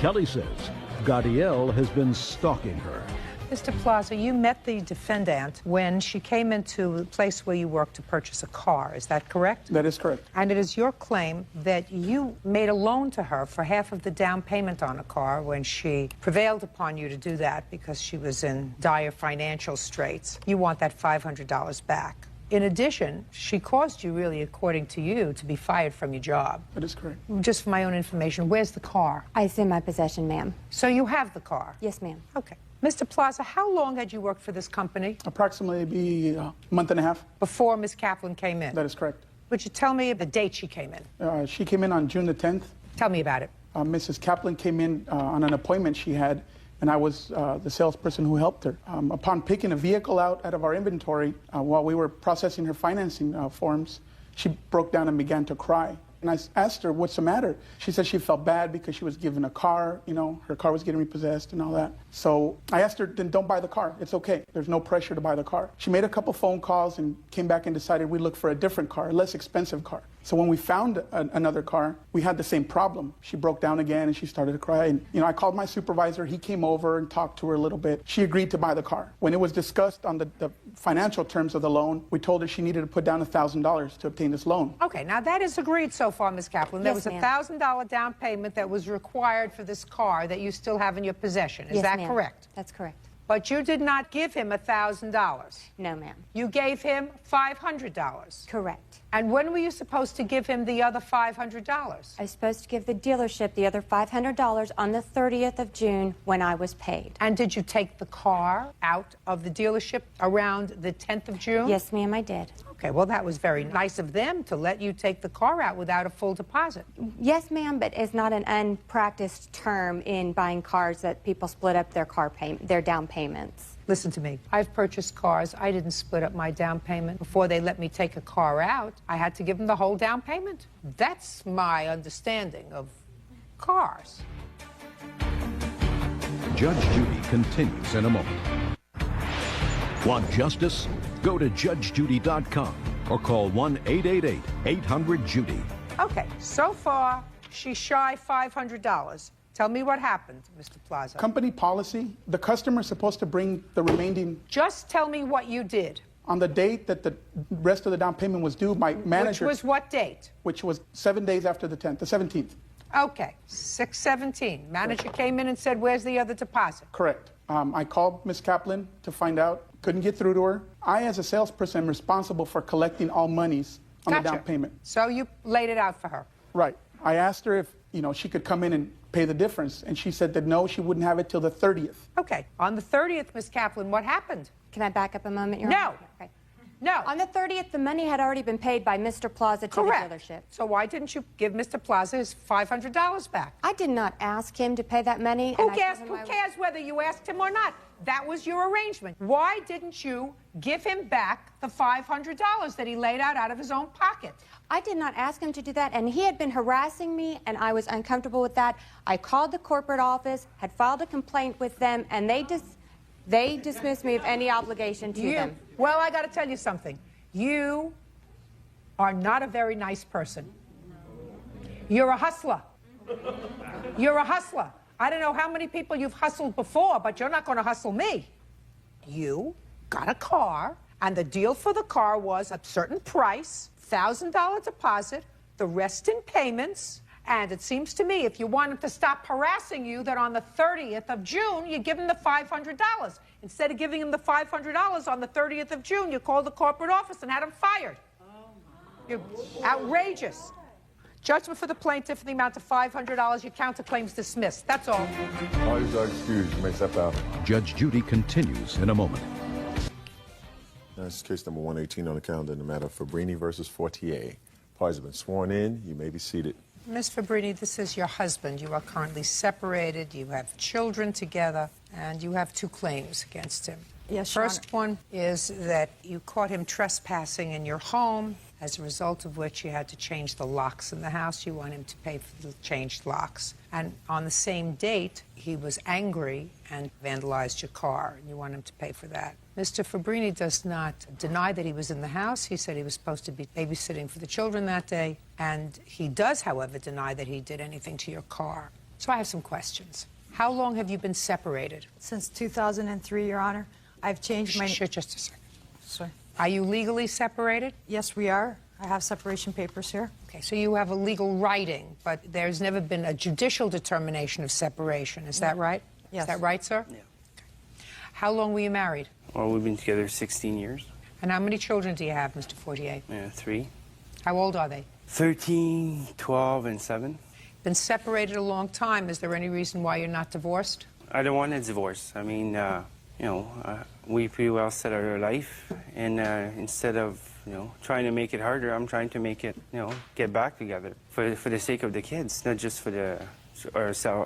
Kelly says Gadiel has been stalking her. Mr. Plaza, you met the defendant when she came into the place where you work to purchase a car. Is that correct? That is correct. And it is your claim that you made a loan to her for half of the down payment on a car when she prevailed upon you to do that because she was in dire financial straits. You want that $500 back. In addition, she caused you, really, according to you, to be fired from your job. That is correct. Just for my own information, where's the car? It's in my possession, ma'am. So you have the car? Yes, ma'am. Okay. Mr. Plaza, how long had you worked for this company? Approximately a month and a half. Before Ms. Kaplan came in? That is correct. Would you tell me the date she came in? She came in on June the 10th. Tell me about it. Mrs. Kaplan came in on an appointment she had, and I was the salesperson who helped her. Upon picking a vehicle out of our inventory, while we were processing her financing forms, she broke down and began to cry. And I asked her, what's the matter? She said she felt bad because she was given a car, you know, her car was getting repossessed and all that. So I asked her, then don't buy the car. It's okay. There's no pressure to buy the car. She made a couple phone calls and came back and decided we'd look for a different car, a less expensive car. So when we found another car, we had the same problem. She broke down again and she started to cry. And, you know, I called my supervisor. He came over and talked to her a little bit. She agreed to buy the car. When it was discussed on the financial terms of the loan, we told her she needed to put down $1,000 to obtain this loan. Okay, now that is agreed so far, Ms. Kaplan. There Yes, was a ma'am. $1,000 down payment that was required for this car that you still have in your possession. Is Yes, that ma'am. correct? That's correct. But you did not give him $1,000. No, ma'am. You gave him $500. Correct. And when were you supposed to give him the other $500? I was supposed to give the dealership the other $500 on the 30th of June when I was paid. And did you take the car out of the dealership around the 10th of June? Yes, ma'am, I did. Okay, well, that was very nice of them to let you take the car out without a full deposit. Yes, ma'am, but it's not an unpracticed term in buying cars that people split up their down payments. Listen to me. I've purchased cars. I didn't split up my down payment. Before they let me take a car out, I had to give them the whole down payment. That's my understanding of cars. Judge Judy continues in a moment. Want justice? Go to JudgeJudy.com or call 1-888-800-JUDY. Okay, so far, she's shy $500. Tell me what happened, Mr. Plaza. Company policy, the customer is supposed to bring the remaining... Just tell me what you did. On the date that the rest of the down payment was due, my manager... Which was what date? Which was 7 days after the 10th, the 17th. Okay, 6/17. Manager came in and said, where's the other deposit? Correct. I called Ms. Kaplan to find out. Couldn't get through to her. I, as a salesperson, am responsible for collecting all monies on the down payment. So you laid it out for her? Right. I asked her if, you know, she could come in and pay the difference, and she said that no, she wouldn't have it till the 30th. Okay. On the 30th, Ms. Kaplan, what happened? Can I back up a moment, Your No. Honor? Okay. No. On the 30th, the money had already been paid by Mr. Plaza to Correct. the dealership. So why didn't you give Mr. Plaza his $500 back? I did not ask him to pay that money. Who and I cares? told Who him cares whether you asked him or not? That was your arrangement. Why didn't you give him back the $500 that he laid out of his own pocket? I did not ask him to do that, and he had been harassing me, and I was uncomfortable with that. I called the corporate office, had filed a complaint with them, and they dismissed me of any obligation to them. Well, I got to tell you something. You are not a very nice person. You're a hustler. You're a hustler. I don't know how many people you've hustled before, but you're not going to hustle me. You got a car, and the deal for the car was a certain price, $1,000 deposit, the rest in payments. And it seems to me, if you want him to stop harassing you, that on the 30th of June, you give him the $500. Instead of giving him the $500 on the 30th of June, you called the corporate office and had him fired. You're outrageous. Judgment for the plaintiff in the amount of $500. Your counterclaim's dismissed. That's all. All you are excused. You may step out. Judge Judy continues in a moment. This is case number 118 on the calendar in the matter of Fabrini versus Fortier. Parties have been sworn in. You may be seated. Ms. Fabrini, this is your husband. You are currently separated. You have children together, and you have two claims against him. Yes, Your First one is that you caught him trespassing in your home, as a result of which you had to change the locks in the house. You want him to pay for the changed locks. And on the same date, he was angry and vandalized your car, and you want him to pay for that. Mr. Fabrini does not deny that he was in the house. He said he was supposed to be babysitting for the children that day, and he does, however, deny that he did anything to your car. So I have some questions. How long have you been separated? Since 2003, Your Honor. I've changed my... Just a second. Sorry. Are you legally separated? Yes, we are. I have separation papers here. Okay, so you have a legal writing, but there's never been a judicial determination of separation. Is that right? Yes. Is that right, sir? Yeah. Okay. How long were you married? Well, we've been together 16 years. And how many children do you have, Mr. Fortier? 3. How old are they? 13, 12, and 7. Been separated a long time. Is there any reason why you're not divorced? I don't want a divorce. I mean, we pretty well set our life, and instead of, trying to make it harder, I'm trying to make it, get back together for the sake of the kids, not just for the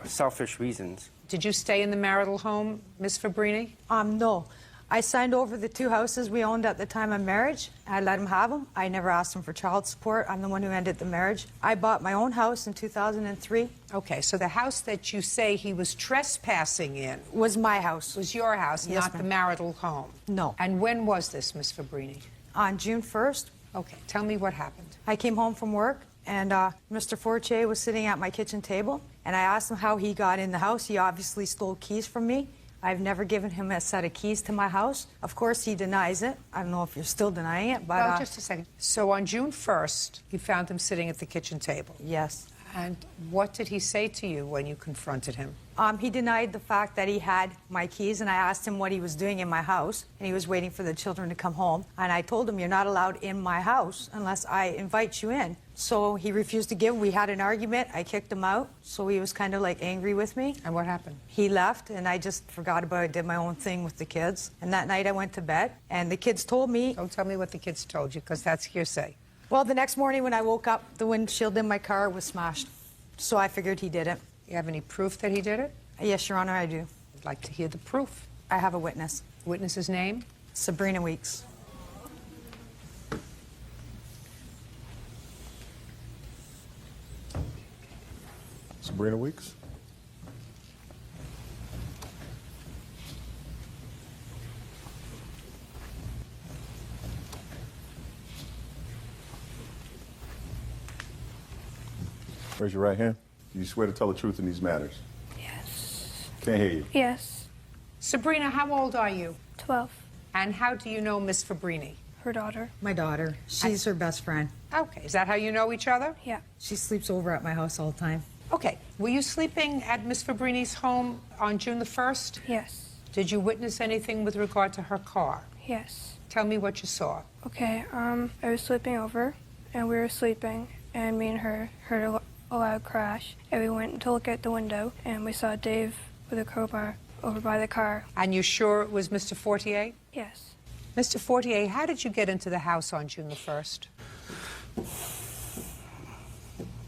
selfish reasons. Did you stay in the marital home, Ms. Fabrini? No. I signed over the 2 houses we owned at the time of marriage. I let him have them. I never asked him for child support. I'm the one who ended the marriage. I bought my own house in 2003. Okay, so the house that you say he was trespassing in... was my house. Was your house, Yes, not the ma'am. marital home? No. And when was this, Ms. Fabrini? On June 1st. Okay, tell me what happened. I came home from work, and Mr. Fortier was sitting at my kitchen table, and I asked him how he got in the house. He obviously stole keys from me. I've never given him a set of keys to my house. Of course, he denies it. I don't know if you're still denying it, but... Well, just a second. So on June 1st, you found him sitting at the kitchen table? Yes. And what did he say to you when you confronted him? He denied the fact that he had my keys, and I asked him what he was doing in my house, and he was waiting for the children to come home. And I told him, you're not allowed in my house unless I invite you in. So he refused to give. We had an argument. I kicked him out, so he was kind of like angry with me. And what happened? He left, and I just forgot about it, did my own thing with the kids. And that night I went to bed, and the kids told me... Don't tell me what the kids told you, because that's hearsay. Well, the next morning when I woke up, the windshield in my car was smashed. So I figured he did it. You have any proof that he did it? Yes, Your Honor, I do. I'd like to hear the proof. I have a witness. Witness's name? Sabrina Weeks. Sabrina Weeks? Raise your right hand. Do you swear to tell the truth in these matters? Yes. Can't hear you. Yes. Sabrina, how old are you? 12. And how do you know Miss Fabrini? Her daughter. My daughter. She's her best friend. Okay, is that how you know each other? Yeah. She sleeps over at my house all the time. Okay, were you sleeping at Miss Fabrini's home on June the 1st? Yes. Did you witness anything with regard to her car? Yes. Tell me what you saw. Okay, I was sleeping over, and we were sleeping, and me and her heard a loud crash, and we went to look at the window, and we saw Dave with a crowbar over by the car. And you're sure it was Mr. Fortier? Yes. Mr. Fortier, how did you get into the house on June the 1st?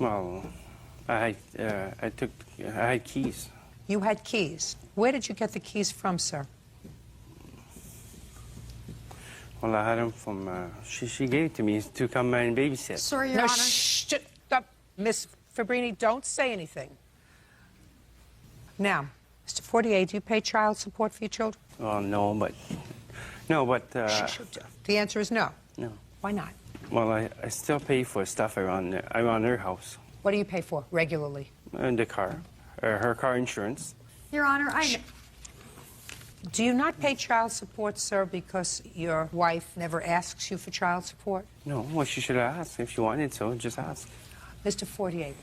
Well, I had keys. You had keys. Where did you get the keys from, sir? Well, I had them from, she gave it to me to come and babysit. Sorry, Your No, Honor. shh, stop. Miss Fabrini, don't say anything. Now, Mr. Fortier, do you pay child support for your children? Well, no, but... The answer is no. No. Why not? Well, I still pay for stuff around their house. What do you pay for regularly? And the car, her car insurance. Your Honor, Do you not pay child support, sir, because your wife never asks you for child support? No, well, she should have asked. If she wanted so, just ask. Mr. Fortier,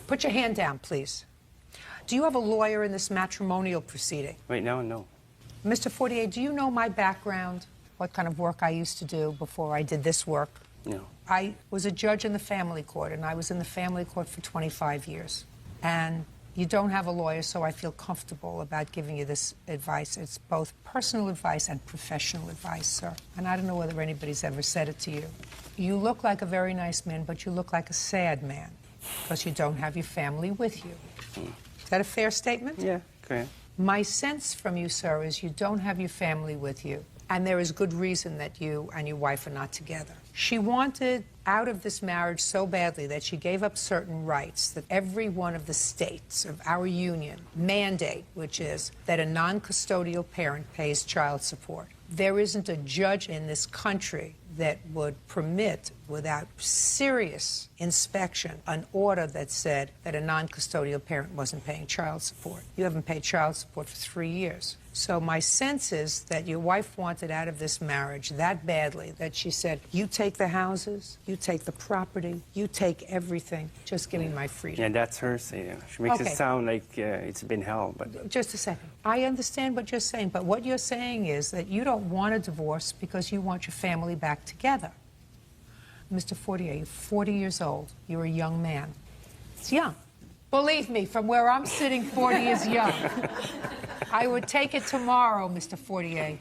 put your hand down, please. Do you have a lawyer in this matrimonial proceeding? Right now, no. Mr. Fortier, do you know my background, what kind of work I used to do before I did this work? No. I was a judge in the family court, and I was in the family court for 25 years. And you don't have a lawyer, so I feel comfortable about giving you this advice. It's both personal advice and professional advice, sir. And I don't know whether anybody's ever said it to you. You look like a very nice man, but you look like a sad man because you don't have your family with you. Is that a fair statement? Yeah, correct. My sense from you, sir, is you don't have your family with you, and there is good reason that you and your wife are not together. She wanted out of this marriage so badly that she gave up certain rights that every one of the states of our union mandate, which is that a non-custodial parent pays child support. There isn't a judge in this country that would permit without serious inspection an order that said that a non-custodial parent wasn't paying child support. You haven't paid child support for 3 years. So my sense is that your wife wanted out of this marriage that badly that she said, you take the houses, you take the property, you take everything, just give me my freedom. Yeah, that's her saying. She makes it sound like it's been hell. But just a second. I understand what you're saying, but what you're saying is that you don't want a divorce because you want your family back together. Mr. Fortier, you're 40 years old. You're a young man. It's young. Believe me, from where I'm sitting, 40 is young. I would take it tomorrow, Mr. Fortier.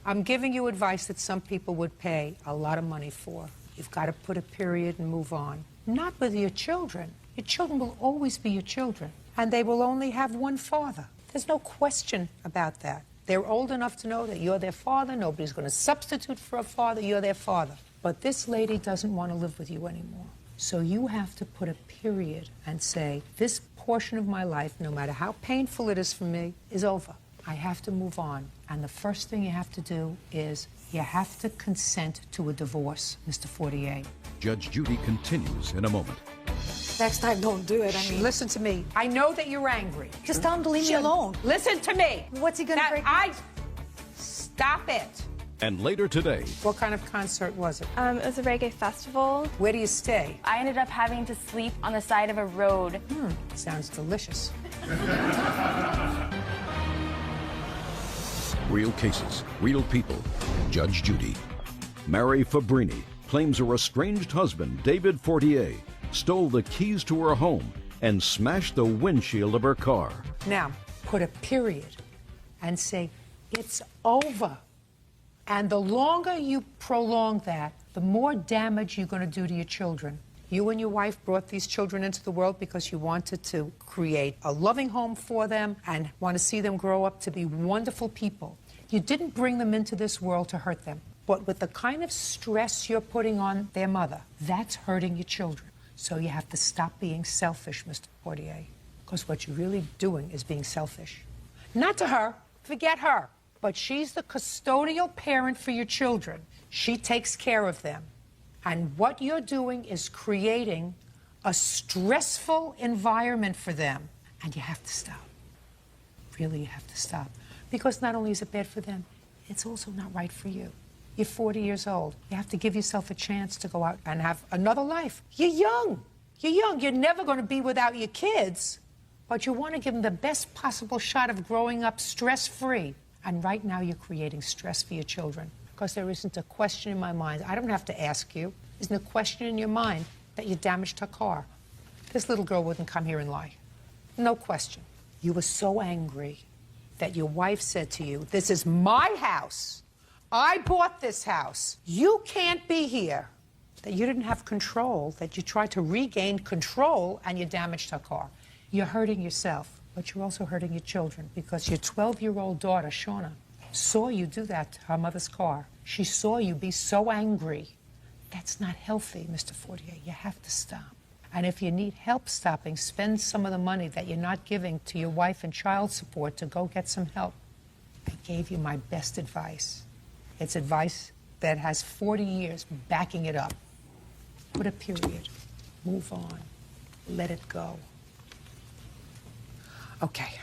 I'm giving you advice that some people would pay a lot of money for. You've got to put a period and move on. Not with your children. Your children will always be your children, and they will only have one father. There's no question about that. They're old enough to know that you're their father. Nobody's going to substitute for a father. You're their father. But this lady doesn't want to live with you anymore. So you have to put a period and say, this portion of my life, no matter how painful it is for me, is over. I have to move on. And the first thing you have to do is you have to consent to a divorce, Mr. Fortier. Judge Judy continues in a moment. Next time, don't do it. Listen to me. I know that you're angry. Just tell him to leave me alone. Listen to me. What's he going to break? Stop it. And later today. What kind of concert was it? It was a reggae festival. Where do you stay? I ended up having to sleep on the side of a road. Sounds delicious. Real cases, real people. Judge Judy. Mary Fabrini claims her estranged husband, David Fortier, stole the keys to her home and smashed the windshield of her car. Now, put a period and say, it's over. And the longer you prolong that, the more damage you're going to do to your children. You and your wife brought these children into the world because you wanted to create a loving home for them and want to see them grow up to be wonderful people. You didn't bring them into this world to hurt them. But with the kind of stress you're putting on their mother, that's hurting your children. So you have to stop being selfish, Mr. Fortier, because what you're really doing is being selfish. Not to her. Forget her. But she's the custodial parent for your children. She takes care of them. And what you're doing is creating a stressful environment for them. And you have to stop. Really, you have to stop. Because not only is it bad for them, it's also not right for you. You're 40 years old. You have to give yourself a chance to go out and have another life. You're young. You're young. You're never going to be without your kids. But you want to give them the best possible shot of growing up stress-free. And right now you're creating stress for your children because there isn't a question in my mind. I don't have to ask you. There's no question in your mind that you damaged her car. This little girl wouldn't come here and lie. No question. You were so angry that your wife said to you, this is my house. I bought this house. You can't be here. That you didn't have control, that you tried to regain control and you damaged her car. You're hurting yourself. But you're also hurting your children because your 12-year-old daughter, Shauna, saw you do that to her mother's car. She saw you be so angry. That's not healthy, Mr. Fortier. You have to stop. And if you need help stopping, spend some of the money that you're not giving to your wife and child support to go get some help. I gave you my best advice. It's advice that has 40 years backing it up. Put a period. Move on. Let it go. Okay.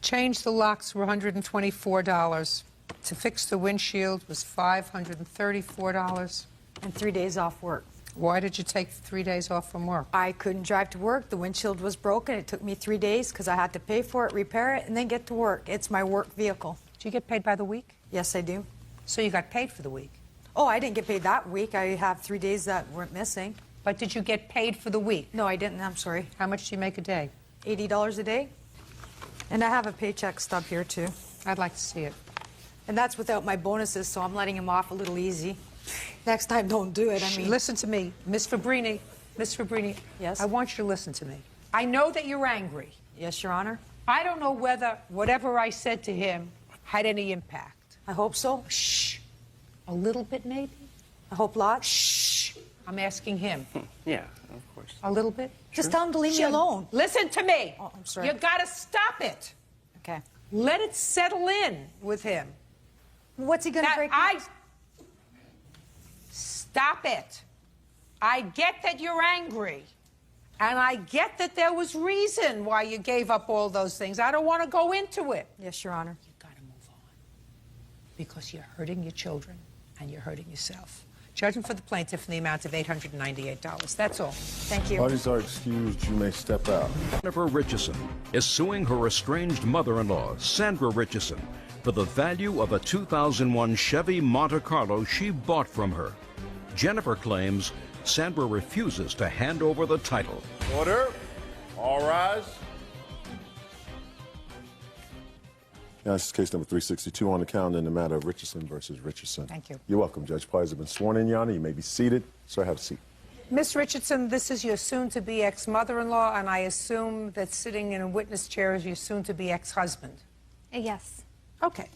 Change the locks were $124. To fix the windshield was $534. And 3 days off work. Why did you take 3 days off from work? I couldn't drive to work. The windshield was broken. It took me 3 days because I had to pay for it, repair it, and then get to work. It's my work vehicle. Do you get paid by the week? Yes, I do. So you got paid for the week? Oh, I didn't get paid that week. I have 3 days that weren't missing. But did you get paid for the week? No, I didn't. I'm sorry. How much do you make a day? $80 a day. And I have a paycheck stub here, too. I'd like to see it. And that's without my bonuses, so I'm letting him off a little easy. Next time, don't do it. Listen to me. Miss Fabrini. Miss Fabrini. Yes? I want you to listen to me. I know that you're angry. Yes, Your Honor. I don't know whether whatever I said to him had any impact. I hope so. Shh. A little bit, maybe? I hope lots. Shh. I'm asking him. Yeah, of course. A little bit? Just tell him to leave me alone. Listen to me. Oh, I'm sorry. You gotta stop it. Okay. Let it settle in with him. What's he gonna break? Stop it. I get that you're angry. And I get that there was reason why you gave up all those things. I don't want to go into it. Yes, Your Honor. You've got to move on. Because you're hurting your children and you're hurting yourself. Judgment for the plaintiff in the amount of $898. That's all. Thank you. Parties are excused. You may step out. Jennifer Richardson is suing her estranged mother-in-law, Sandra Richardson, for the value of a 2001 Chevy Monte Carlo she bought from her. Jennifer claims Sandra refuses to hand over the title. Order. All rise. Now, this is case number 362 on the calendar in the matter of Richardson versus Richardson. Thank you. You're welcome. Judge Parties have been sworn in, Your Honor. You may be seated. Sir, have a seat. Miss Richardson, this is your soon-to-be ex-mother-in-law, and I assume that sitting in a witness chair is your soon-to-be ex-husband. Yes. Okay.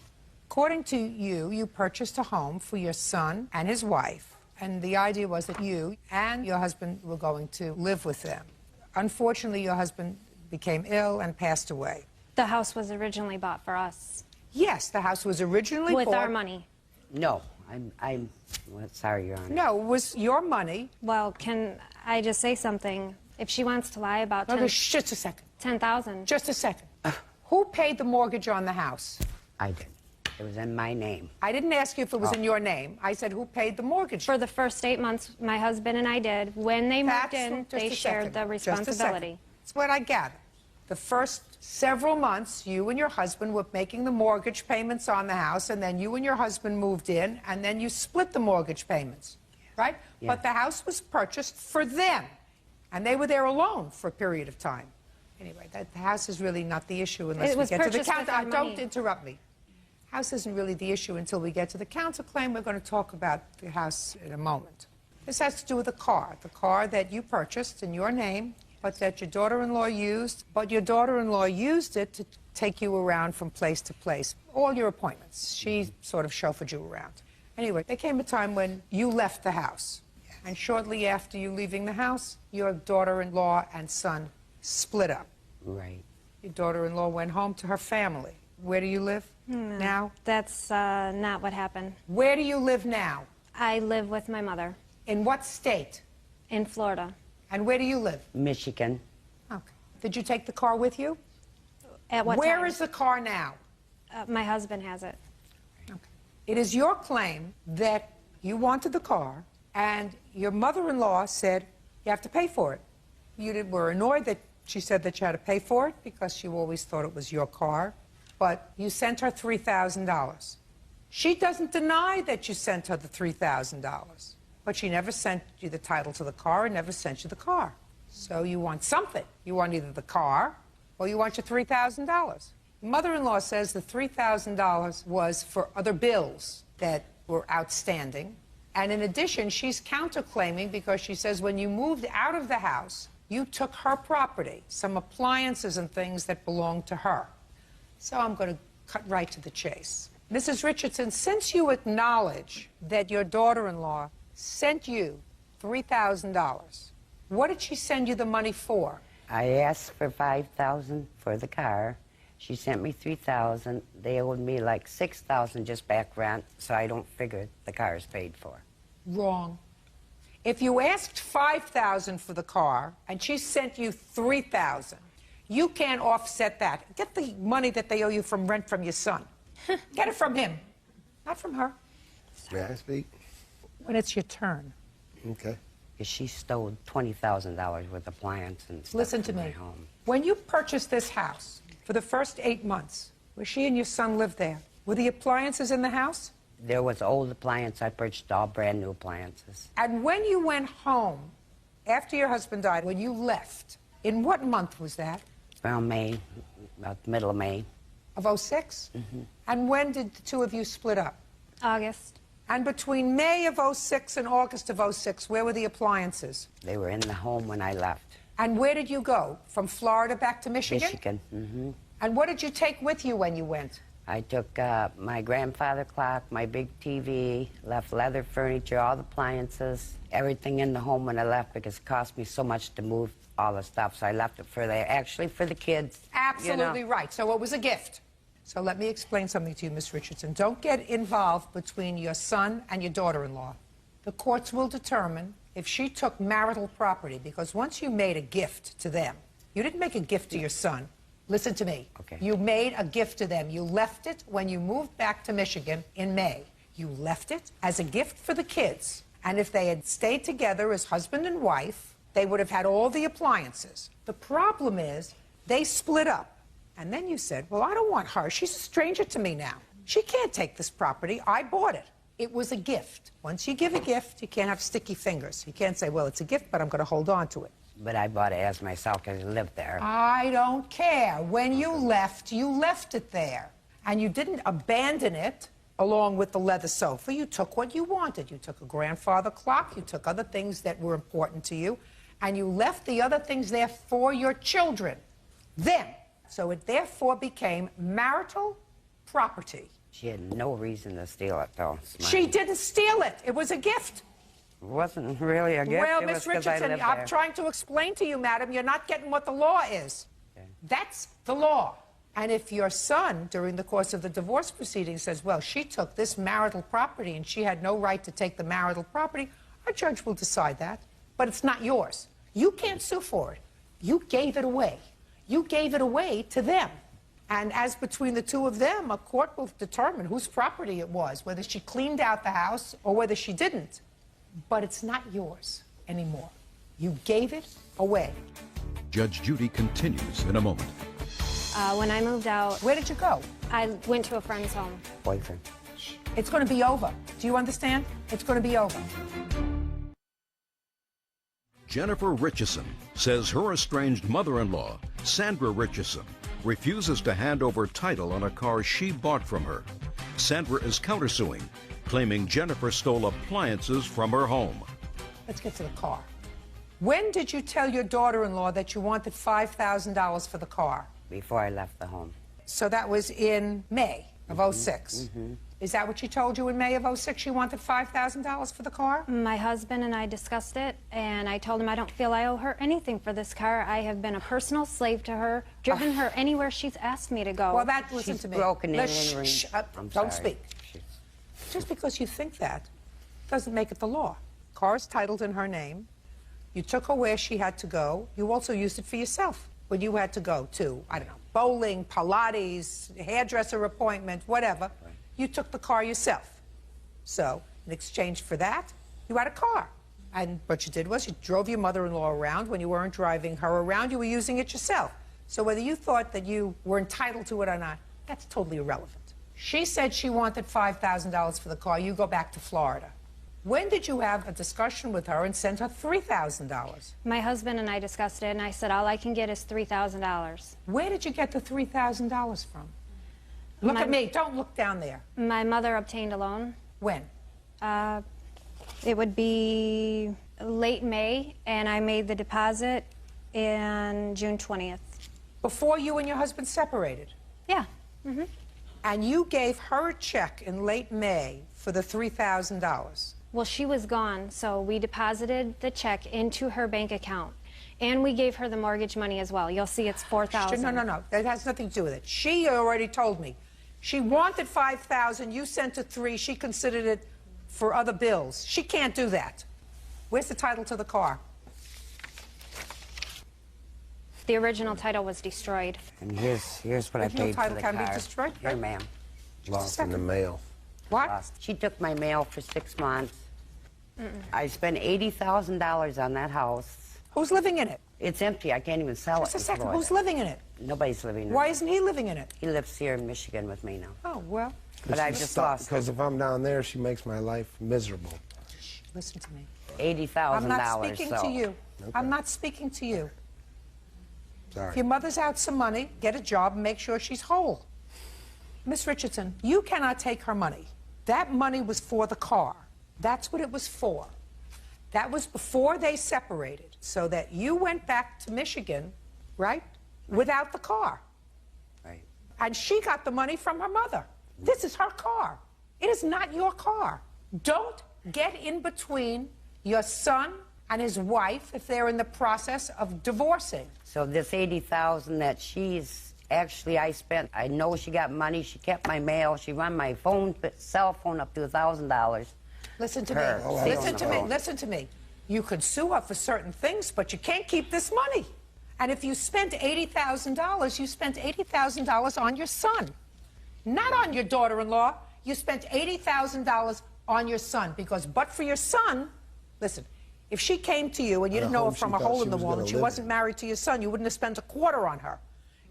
According to you, you purchased a home for your son and his wife, and the idea was that you and your husband were going to live with them. Unfortunately, your husband became ill and passed away. The house was originally bought for us. Yes, the house was originally with bought... our money. No, I'm well, sorry, Your Honor. No, it was your money. Well, can I just say something? If she wants to lie about No, just a second. 10,000. Just a second. Who paid the mortgage on the house? I did. It was in my name. I didn't ask you if it was in your name. I said who paid the mortgage. For the first 8 months, my husband and I did. When they moved in, they shared the responsibility. That's what I gather. The first several months, you and your husband were making the mortgage payments on the house, and then you and your husband moved in, and then you split the mortgage payments, right? Yes. But the house was purchased for them, and they were there alone for a period of time. Anyway, the house is really not the issue unless we get to the counter. Don't interrupt me. House isn't really the issue until we get to the counterclaim. We're going to talk about the house in a moment. This has to do with the car that you purchased in your name, but that your daughter-in-law used, but your daughter-in-law used it to take you around from place to place, all your appointments. She sort of chauffeured you around. Anyway, there came a time when you left the house, and shortly after you leaving the house, your daughter-in-law and son split up. Right. Your daughter-in-law went home to her family. Where do you live now? That's not what happened. Where do you live now? I live with my mother. In what state? In Florida. And where do you live? Michigan. Okay. Did you take the car with you? At what Where time? is the car now? My husband has it. Okay. It is your claim that you wanted the car, and your mother-in-law said you have to pay for it. You were annoyed that she said that you had to pay for it because you always thought it was your car, but you sent her $3,000. She doesn't deny that you sent her the $3,000. But she never sent you the title to the car and never sent you the car. So you want something. You want either the car or you want your $3,000. Mother-in-law says the $3,000 was for other bills that were outstanding. And in addition, she's counterclaiming because she says when you moved out of the house, you took her property, some appliances and things that belonged to her. So I'm going to cut right to the chase. Mrs. Richardson, since you acknowledge that your daughter-in-law sent you $3,000. What did she send you the money for? I asked for $5,000 for the car. She sent me $3,000. They owed me like $6,000 just back rent, so I don't figure the car is paid for. Wrong. If you asked $5,000 for the car and she sent you $3,000, you can't offset that. Get the money that they owe you from rent from your son. Get it from him, not from her. May I speak? When it's your turn. Okay. She stole $20,000 worth of appliances and stuff. Listen to from me. my home. When you purchased this house, for the first 8 months, where she and your son lived there, were the appliances in the house? There was old appliances. I purchased all brand new appliances. And when you went home, after your husband died, when you left, in what month was that? Around May, about the middle of May. Of 06? And when did the two of you split up? August. And between May of 06 and August of 06, where were the appliances? They were in the home when I left. And where did you go? From Florida back to Michigan? Michigan. And what did you take with you when you went? I took my grandfather clock, my big TV, left leather furniture, all the appliances, everything in the home when I left because it cost me so much to move all the stuff. So I left it for actually for the kids. Absolutely right. So it was a gift. So let me explain something to you, Miss Richardson. Don't get involved between your son and your daughter-in-law. The courts will determine if she took marital property, because once you made a gift to them, you didn't make a gift to your son. Listen to me. Okay. You made a gift to them. You left it when you moved back to Michigan in May. You left it as a gift for the kids. And if they had stayed together as husband and wife, they would have had all the appliances. The problem is they split up. And then you said, well, I don't want her. She's a stranger to me now. She can't take this property. I bought it. It was a gift. Once you give a gift, you can't have sticky fingers. You can't say, well, it's a gift, but I'm going to hold on to it. But I bought it as myself because I lived there. I don't care. When you left it there. And you didn't abandon it along with the leather sofa. You took what you wanted. You took a grandfather clock. You took other things that were important to you. And you left the other things there for your children. Then. So it therefore became marital property. She had no reason to steal it, though. She didn't steal it. It was a gift. It wasn't really a gift. Well, it Miss was 'cause I Richardson, lived I'm there. trying to explain to you, madam, you're not getting what the law is. Okay. That's the law. And if your son, during the course of the divorce proceeding, says, well, she took this marital property and she had no right to take the marital property, our judge will decide that. But it's not yours. You can't sue for it. You gave it away. You gave it away to them. And as between the two of them, a court will determine whose property it was, whether she cleaned out the house or whether she didn't. But it's not yours anymore. You gave it away. Judge Judy continues in a moment. When I moved out... Where did you go? I went to a friend's home. Boyfriend. It's going to be over. Do you understand? It's going to be over. Jennifer Richardson says her estranged mother-in-law, Sandra Richardson, refuses to hand over title on a car she bought from her. Sandra is countersuing, claiming Jennifer stole appliances from her home. Let's get to the car. When did you tell your daughter-in-law that you wanted $5,000 for the car? Before I left the home. So that was in May of 06. Is that what she told you in May of 06? She wanted $5,000 for the car? My husband and I discussed it, and I told him I don't feel I owe her anything for this car. I have been a personal slave to her, driven her anywhere she's asked me to go. Well, listen to me. Broken in Don't speak. Just because you think that doesn't make it the law. Car's titled in her name. You took her where she had to go. You also used it for yourself when you had to go to, I don't know, bowling, Pilates, hairdresser appointment, whatever. You took the car yourself. So, in exchange for that, you had a car. And what you did was you drove your mother-in-law around. When you weren't driving her around, you were using it yourself. So whether you thought that you were entitled to it or not, that's totally irrelevant. She said she wanted $5,000 for the car. You go back to Florida. When did you have a discussion with her and send her $3,000? My husband and I discussed it, and I said all I can get is $3,000. Where did you get the $3,000 from? Look at me. Don't look down there. My mother obtained a loan. When? It would be late May, and I made the deposit in June 20th. Before you and your husband separated? Yeah. And you gave her a check in late May for the $3,000? Well, she was gone, so we deposited the check into her bank account. And we gave her the mortgage money as well. You'll see it's $4,000. No. That has nothing to do with it. She already told me. She wanted $5,000. You sent her $3,000. She considered it for other bills. She can't do that. Where's the title to the car? The original title was destroyed. And here's what I paid for the car. Can be destroyed? Here, ma'am. Lost in the mail. What? Lost. She took my mail for 6 months. I spent $80,000 on that house. Who's living in it? It's empty. I can't even sell it. Just a second. Who's living in it? Nobody's living in it. Why isn't he living in it? He lives here in Michigan with me now. Oh, well. But I just lost. Because if I'm down there, she makes my life miserable. Listen to me. $80,000. I'm not speaking to you. Okay. I'm not speaking to you. Sorry. If your mother's out some money, get a job and make sure she's whole. Miss Richardson, you cannot take her money. That money was for the car. That's what it was for. That was before they separated, so that you went back to Michigan, right, without the car. Right. And she got the money from her mother. This is her car. It is not your car. Don't get in between your son and his wife if they're in the process of divorcing. So this $80,000 that she's actually I spent, I know she got money. She kept my mail. She run my cell phone up to $1,000. Listen to Her. me. Listen to me. Listen to me. You could sue her for certain things, but you can't keep this money. And if you spent $80,000, you spent $80,000 on your son, not on your daughter-in-law. You spent $80,000 on your son, because but for your son, listen, if she came to you and you didn't know her from a hole in the wall and she wasn't married to your son, you wouldn't have spent a quarter on her.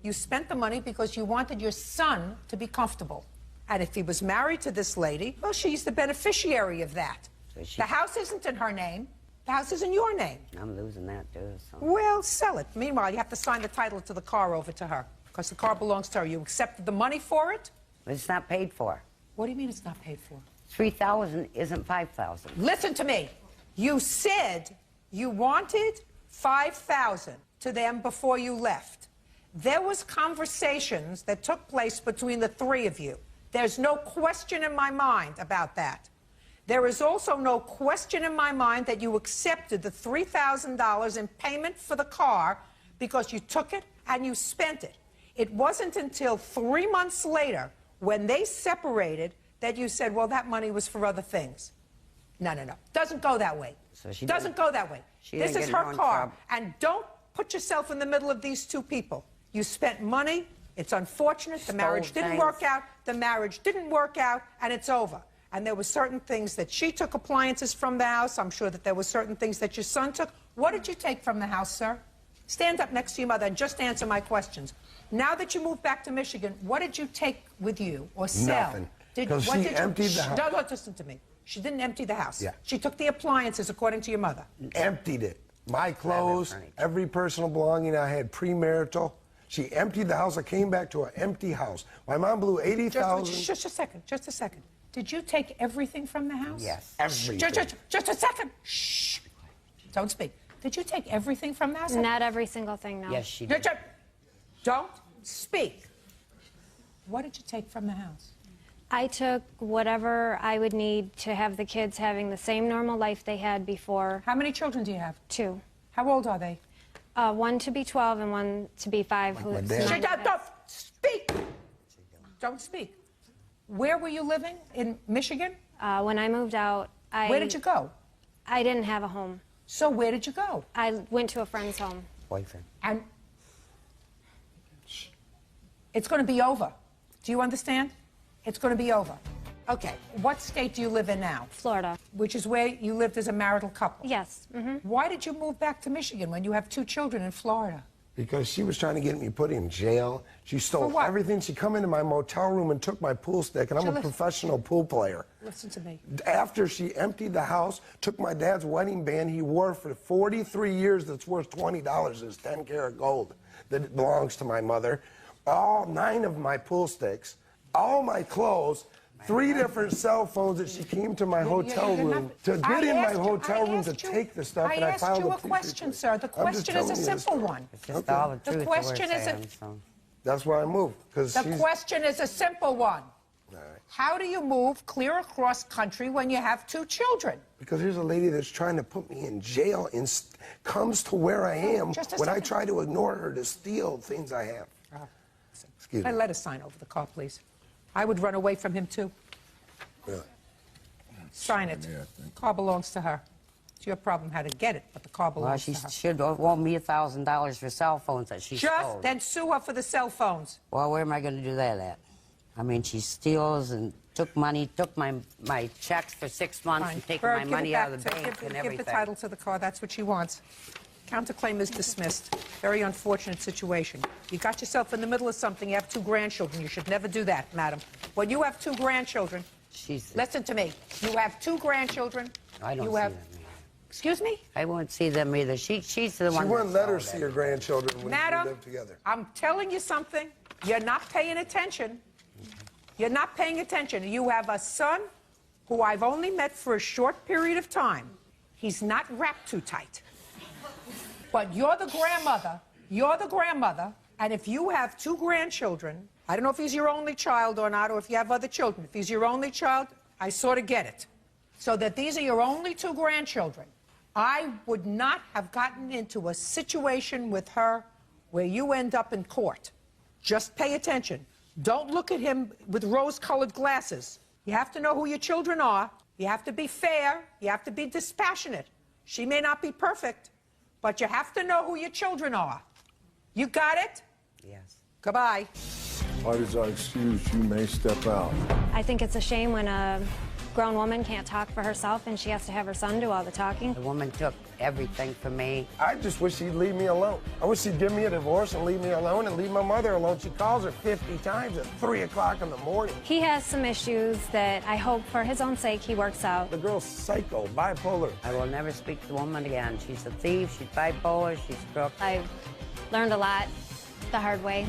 You spent the money because you wanted your son to be comfortable. And if he was married to this lady, well, she's the beneficiary of that. The house isn't in her name. The house is in your name. I'm losing that, too. So. Well, sell it. Meanwhile, you have to sign the title to the car over to her, because the car belongs to her. You accepted the money for it? It's not paid for. What do you mean it's not paid for? $3,000 isn't $5,000. Listen to me. You said you wanted $5,000 to them before you left. There was conversations that took place between the three of you. There's no question in my mind about that. There is also no question in my mind that you accepted the $3,000 in payment for the car because you took it and you spent it. It wasn't until 3 months later, when they separated, that you said, well, that money was for other things. No, no, no. Doesn't go that way. So she doesn't go that way. This is her car. And don't put yourself in the middle of these two people. You spent money. It's unfortunate. The marriage didn't work out. The marriage didn't work out, and it's over. And there were certain things that she took appliances from the house. I'm sure that there were certain things that your son took. What did you take from the house, sir? Stand up next to your mother and just answer my questions. Now that you moved back to Michigan, what did you take with you or sell? Nothing. Because she emptied the house. Don't listen to me. She didn't empty the house. Yeah. She took the appliances, according to your mother. Emptied it. My clothes, every personal belonging I had, premarital. She emptied the house. I came back to an empty house. My mom blew $80,000. Just a second. Just a second. Did you take everything from the house? Yes. Everything. Just a second. Shh. Don't speak. Did you take everything from the house? Not every single thing, no. Yes, she did. Don't speak. What did you take from the house? I took whatever I would need to have the kids having the same normal life they had before. How many children do you have? 2. How old are they? One to be 12 and one to be 5. Don't speak. Don't speak. Where were you living? In Michigan? When I moved out, Where did you go? I didn't have a home. So where did you go? I went to a friend's home. Boyfriend. And it's going to be over. Do you understand? It's going to be over. Okay. What state do you live in now? Florida. Which is where you lived as a marital couple? Yes. Mm-hmm. Why did you move back to Michigan when you have 2 children in Florida? Because she was trying to get me put in jail. She stole everything. She come into my motel room and took my pool stick, and I'm a professional pool player. Listen to me. After she emptied the house, took my dad's wedding band he wore for 43 years that's worth $20. It's 10-karat gold that belongs to my mother. All 9 of my pool sticks, all my clothes, 3 different cell phones that she came to my hotel room to get in my hotel room to take the stuff, and I filed a police report. I asked you a question, sir. The question is a simple one. It's just all the truth The question is That's why I moved. The question is a simple one. How do you move clear across country when you have 2 children? Because here's a lady that's trying to put me in jail and comes to where I am when I try to ignore her to steal things I have. Excuse me. Let us sign over the car, please. I would run away from him, too. Really? Sign it. The car belongs to her. It's your problem how to get it, but the car belongs to her. Well, she should owe me $1,000 for cell phones that she stole. Then sue her for the cell phones. Well, where am I going to do that at? I mean, she steals and took money, took my checks for 6 months and taken my money out of the bank and everything. Give the title to the car. That's what she wants. Counterclaim is dismissed. Very unfortunate situation. You got yourself in the middle of something. You have 2 grandchildren. You should never do that, madam. When you have 2 grandchildren, listen to me. You have 2 grandchildren. I don't see them either. Excuse me? I won't see them either. She's the one. She wouldn't let her see her grandchildren when Madam, we lived together. I'm telling you something. You're not paying attention. You're not paying attention. You have a son who I've only met for a short period of time. He's not wrapped too tight. But you're the grandmother, and if you have 2 grandchildren, I don't know if he's your only child or not, or if you have other children. If he's your only child, I sort of get it. So that these are your only 2 grandchildren. I would not have gotten into a situation with her where you end up in court. Just pay attention. Don't look at him with rose-colored glasses. You have to know who your children are. You have to be fair. You have to be dispassionate. She may not be perfect, but you have to know who your children are. You got it? Yes. Goodbye. Parties are excused. You may step out. I think it's a shame when a grown woman can't talk for herself and she has to have her son do all the talking. The woman took everything from me. I just wish he'd leave me alone. I wish he'd give me a divorce and leave me alone and leave my mother alone. She calls her 50 times at 3 o'clock in the morning. He has some issues that I hope for his own sake he works out. The girl's psycho, bipolar. I will never speak to the woman again. She's a thief, she's bipolar, she's crook. I've learned a lot the hard way.